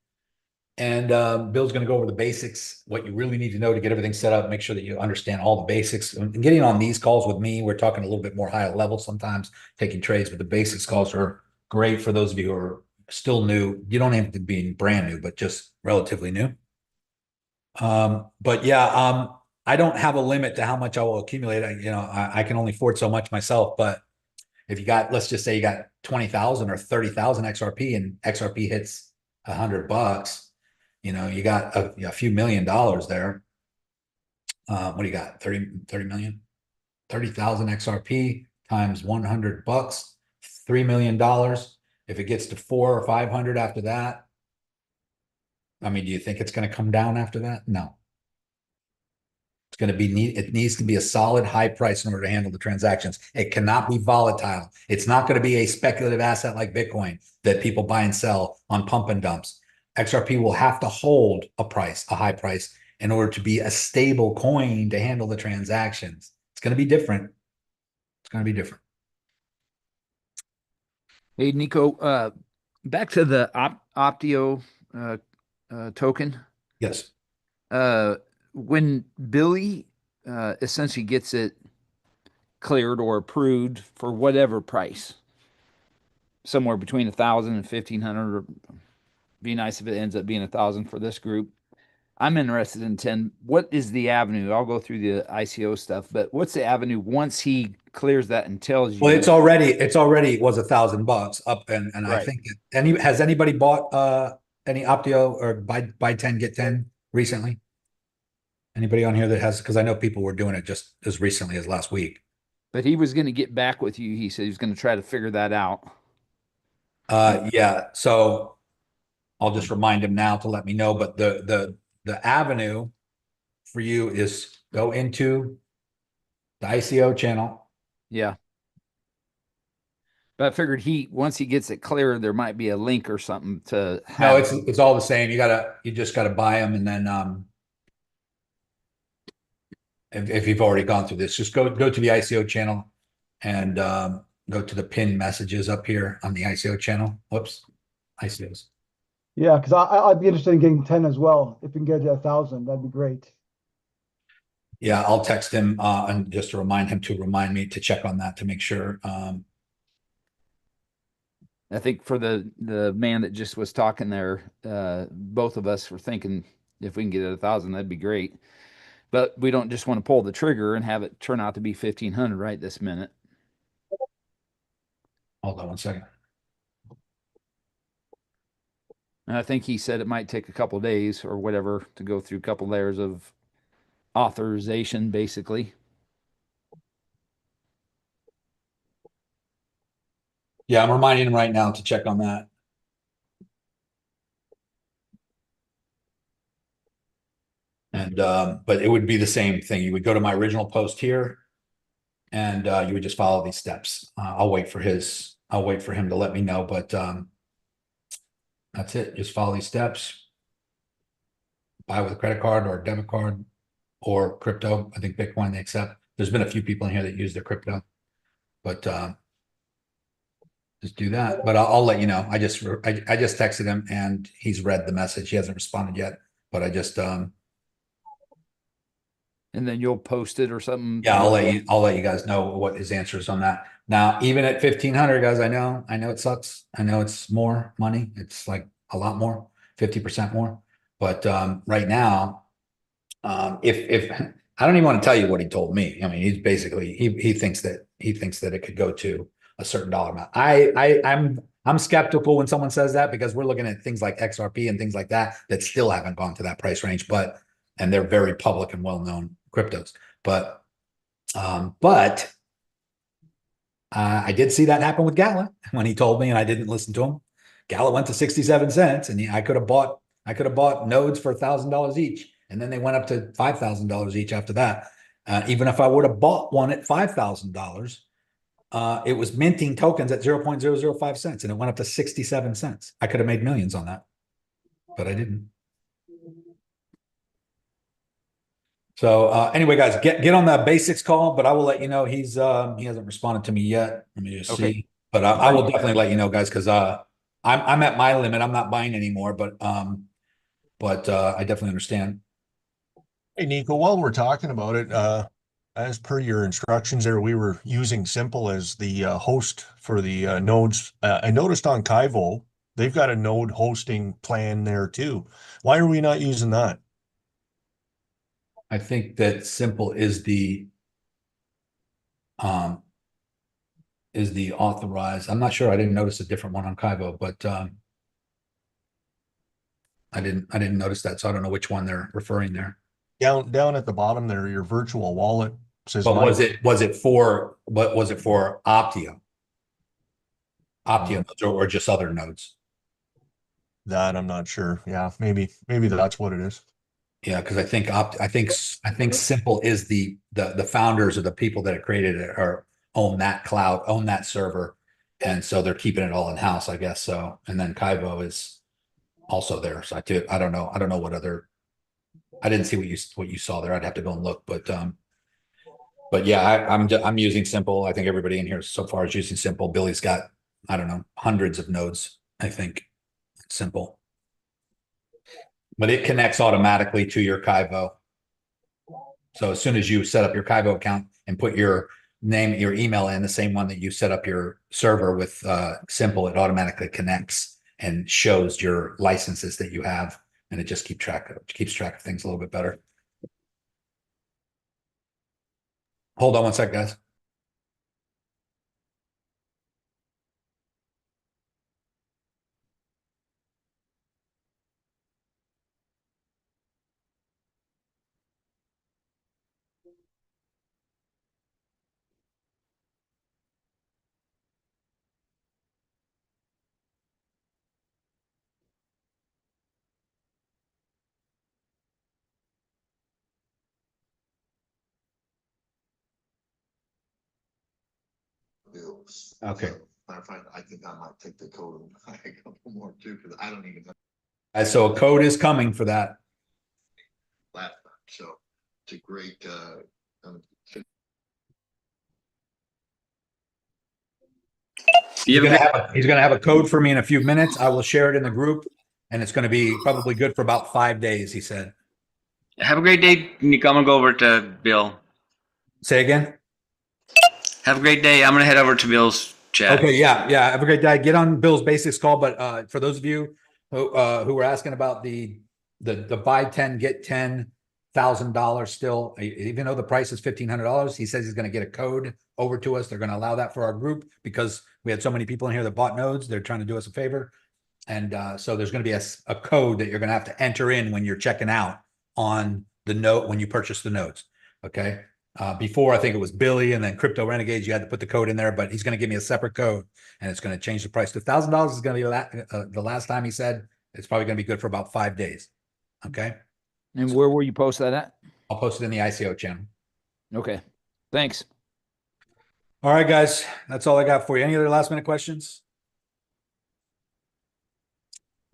And Bill's going to go over the basics, what you really need to know to get everything set up, make sure that you understand all the basics. And getting on these calls with me, we're talking a little bit more higher level sometimes, taking trades, but the basics calls are great for those of you who are still new. You don't have to be brand new, but just relatively new. But yeah, I don't have a limit to how much I will accumulate. I can only afford so much myself, but if you got, let's just say you got 20,000 or 30,000 XRP and XRP hits $100, you got a few $1 million there. What do you got? 30 million, 30,000 XRP times $100, $3 million. If it gets to 400 or 500 after that, I mean, do you think it's going to come down after that? No. going to be it needs to be a solid high price in order to handle the transactions. It cannot be volatile. It's not going to be a speculative asset like Bitcoin that people buy and sell on pump and dumps. XRP will have to hold a high price, in order to be a stable coin to handle the transactions. It's going to be different. It's going to be different. Hey, Nico, back to the Optio token. Yes. When Billy essentially gets it cleared or approved for whatever price, somewhere between 1,000 and 1,500, or be nice if it ends up being 1,000 for this group. I'm interested in 10. What is the avenue? I'll go through the ICO stuff, but what's the avenue once he clears that and tells you? Well, it was $1,000 up, and I Right. think has anybody bought any Optio or buy 10 get 10 recently? Anybody on here that has? Because I know people were doing it just as recently as last week. But he was going to get back with you. He said he was going to try to figure that out. Yeah. So I'll just remind him now to let me know. But the avenue for you is go into the ICO channel. Yeah. But I figured once he gets it clear, there might be a link or something to No, have. it's all the same. You just gotta buy them, and then if you've already gone through this, just go to the ICO channel and go to the pinned messages up here on the ICO channel. Whoops, ICOs. Yeah, because I'd be interested in getting 10 as well. If we can get to 1,000, that'd be great. Yeah, I'll text him and just to remind me to check on that to make sure. I think for the man that just was talking there, both of us were thinking if we can get it 1,000, that'd be great. But we don't just want to pull the trigger and have it turn out to be 1,500 right this minute. Hold on one second. And I think he said it might take a couple of days or whatever to go through a couple layers of authorization, basically. Yeah, I'm reminding him right now to check on that. And but it would be the same thing. You would go to my original post here, and you would just follow these steps. I'll wait for him to let me know, but that's it. Just follow these steps. Buy with a credit card or a debit card or crypto. I think Bitcoin they accept. There's been a few people in here that use their crypto, but just do that. But I'll let you know. I just texted him and he's read the message. He hasn't responded yet, but I just and then you'll post it or something. Yeah, I'll let you guys know what his answer is on that. Now, even at 1,500, guys, I know it sucks. I know it's more money. It's like a lot more, 50% more. But right now, if I don't even want to tell you what he told me. I mean, he's basically he thinks that it could go to a certain dollar amount. I'm skeptical when someone says that because we're looking at things like XRP and things like that still haven't gone to that price range, and they're very public and well-known cryptos. But I did see that happen with Gala when he told me, and I didn't listen to him. Gala went to 67 cents, and I could have bought nodes for $1,000 each, and then they went up to $5,000 each after that. Even if I would have bought one at $5,000, it was minting tokens at 0.005 cents, and it went up to 67 cents. I could have made millions on that, but I didn't. So anyway, guys, get on the basics call, but I will let you know he hasn't responded to me yet. Let me just see. But I will definitely let you know, guys, because I'm at my limit. I'm not buying anymore, but I definitely understand. Hey, Nico, while we're talking about it, as per your instructions there, we were using Simple as the host for the nodes. I noticed on Kaivo, they've got a node hosting plan there too. Why are we not using that? I think that Simple is the authorized. I'm not sure. I didn't notice a different one on Kaivo, but I didn't notice that, so I don't know which one they're referring there. Down at the bottom there, your virtual wallet says. But was it for Optio? Optio nodes or just other nodes? That I'm not sure. Yeah, maybe that's what it is. Yeah, because I think Simple is the founders or the people that have created it or own that cloud, own that server, and so they're keeping it all in house, I guess. So, and then Kaivo is also there. So I don't know what other. I didn't see what you saw there. I'd have to go and look, but yeah, I'm using Simple. I think everybody in here so far is using Simple. Billy's got, I don't know, hundreds of nodes. I think Simple. But it connects automatically to your Kaivo. So as soon as you set up your Kaivo account and put your name, your email in, the same one that you set up your server with Simple, it automatically connects and shows your licenses that you have, and it just keeps track of things a little bit better. Hold on one sec, guys. Bills. Okay. So, matter of fact, I think I might take the code and buy a couple more too, because I don't even know So a code is coming for that. last time. So it's a great He's gonna have a code for me in a few minutes. I will share it in the group, and it's gonna be probably good for about 5 days, he said. Have a great day, Nico. I'm gonna go over to Bill. Say again? Have a great day. I'm gonna head over to Bill's chat. Okay, yeah. Have a great day. Get on Bill's basics call, but for those of you who were asking about the buy 10, get $10,000 still, even though the price is $1,500, he says he's going to get a code over to us. They're going to allow that for our group because we had so many people in here that bought nodes. They're trying to do us a favor. And so there's going to be a code that you're going to have to enter in when you're checking out on the note when you purchase the nodes. Okay. Before, I think it was Billy and then Crypto Renegades, you had to put the code in there, but he's going to give me a separate code and it's going to change the price to $1,000 is going to be the last time he said it's probably going to be good for about 5 days. Okay. And where will you post that at? I'll post it in the ICO channel. Okay. Thanks. All right, guys. That's all I got for you. Any other last minute questions?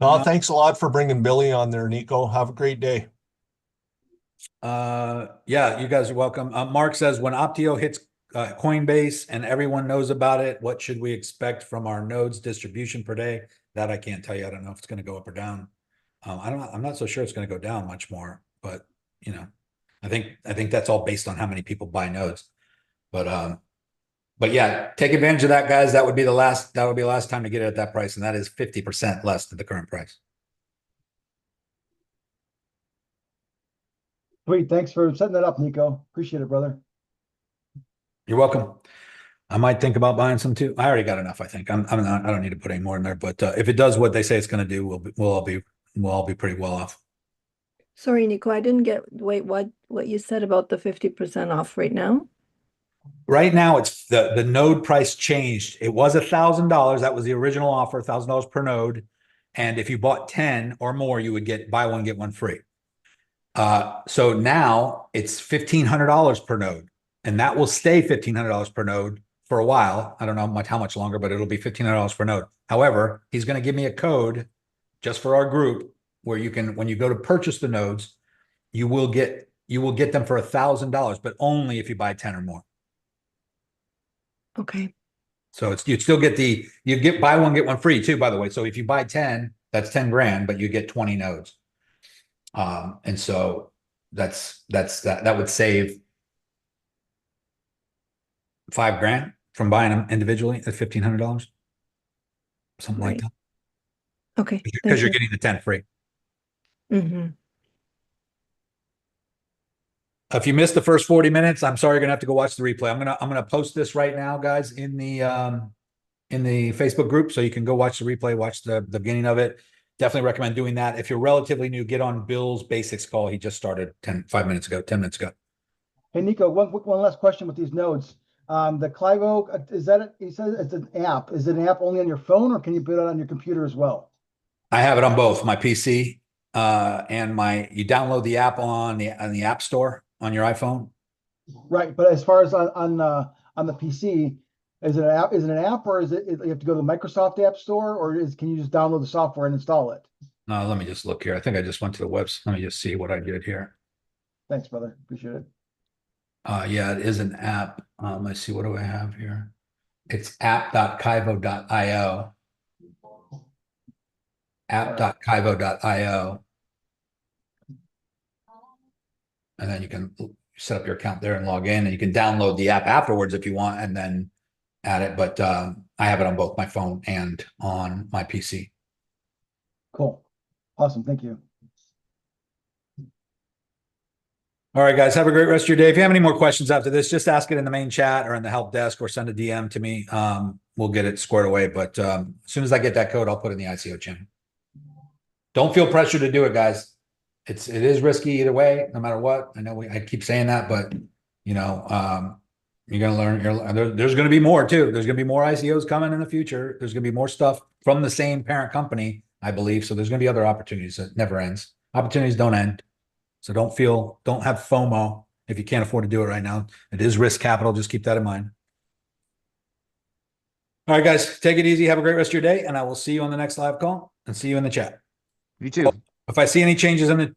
No, thanks a lot for bringing Billy on there, Nico. Have a great day. Yeah, you guys are welcome. Mark says when Optio hits Coinbase and everyone knows about it, what should we expect from our nodes distribution per day? That I can't tell you. I don't know if it's going to go up or down. I'm not so sure it's going to go down much more, but you know, I think that's all based on how many people buy nodes. But yeah, take advantage of that, guys. That would be the last time to get it at that price, and that is 50% less than the current price. Sweet. Thanks for setting that up, Nico. Appreciate it, brother. You're welcome. I might think about buying some too. I already got enough. I think I don't need to put any more in there. But if it does what they say it's going to do, we'll all be pretty well off. Sorry, Nico, I didn't get what you said about the 50% off right now. Right now, it's the node price changed. It was $1,000. That was the original offer, $1,000 per node. And if you bought 10 or more, you would get buy one, get one free. So now it's $1,500 per node, and that will stay $1,500 per node for a while. I don't know how much longer, but it'll be $1,500 per node. However, he's going to give me a code just for our group where you can, when you go to purchase the nodes, you will get them for $1,000, but only if you buy 10 or more. Okay. So you'd still get you get buy one, get one free too, by the way. So if you buy 10, that's 10 grand, but you get 20 nodes. And so that would save $5 grand from buying them individually at $1,500, something like that. Okay. Because you're getting the 10 free. Mm-hmm. If you missed the first 40 minutes, I'm sorry, you're gonna have to go watch the replay. I'm gonna post this right now, guys, in the Facebook group, so you can go watch the replay, watch the beginning of it. Definitely recommend doing that. If you're relatively new, get on Bill's basics call. He just started 10 minutes ago. Hey, Nico, one last question with these nodes. The Clivo, he says it's an app. Is it an app only on your phone, or can you put it on your computer as well? I have it on both my PC and you download the app on the App Store on your iPhone. Right, but as far as on the PC, is it an app? Is it an app, or is it you have to go to the Microsoft App Store, or can you just download the software and install it? Let me just look here. I think I just went to the website. Let me just see what I did here. Thanks, brother. Appreciate it. Yeah, it is an app. Let's see. What do I have here? It's app.kivo.io. App.kivo.io. And then you can set up your account there and log in, and you can download the app afterwards if you want and then add it. But I have it on both my phone and on my PC. Cool. Awesome. Thank you. All right, guys, have a great rest of your day. If you have any more questions after this, just ask it in the main chat or in the help desk or send a DM to me. We'll get it squared away. But as soon as I get that code, I'll put it in the ICO channel. Don't feel pressure to do it, guys. It is risky either way, no matter what. I know I keep saying that, but you're going to learn. There's going to be more too. There's going to be more ICOs coming in the future. There's going to be more stuff from the same parent company, I believe. So there's going to be other opportunities. It never ends. Opportunities don't end. So don't have FOMO if you can't afford to do it right now. It is risk capital. Just keep that in mind. All right, guys, take it easy. Have a great rest of your day, and I will see you on the next live call and see you in the chat. You too. If I see any changes in the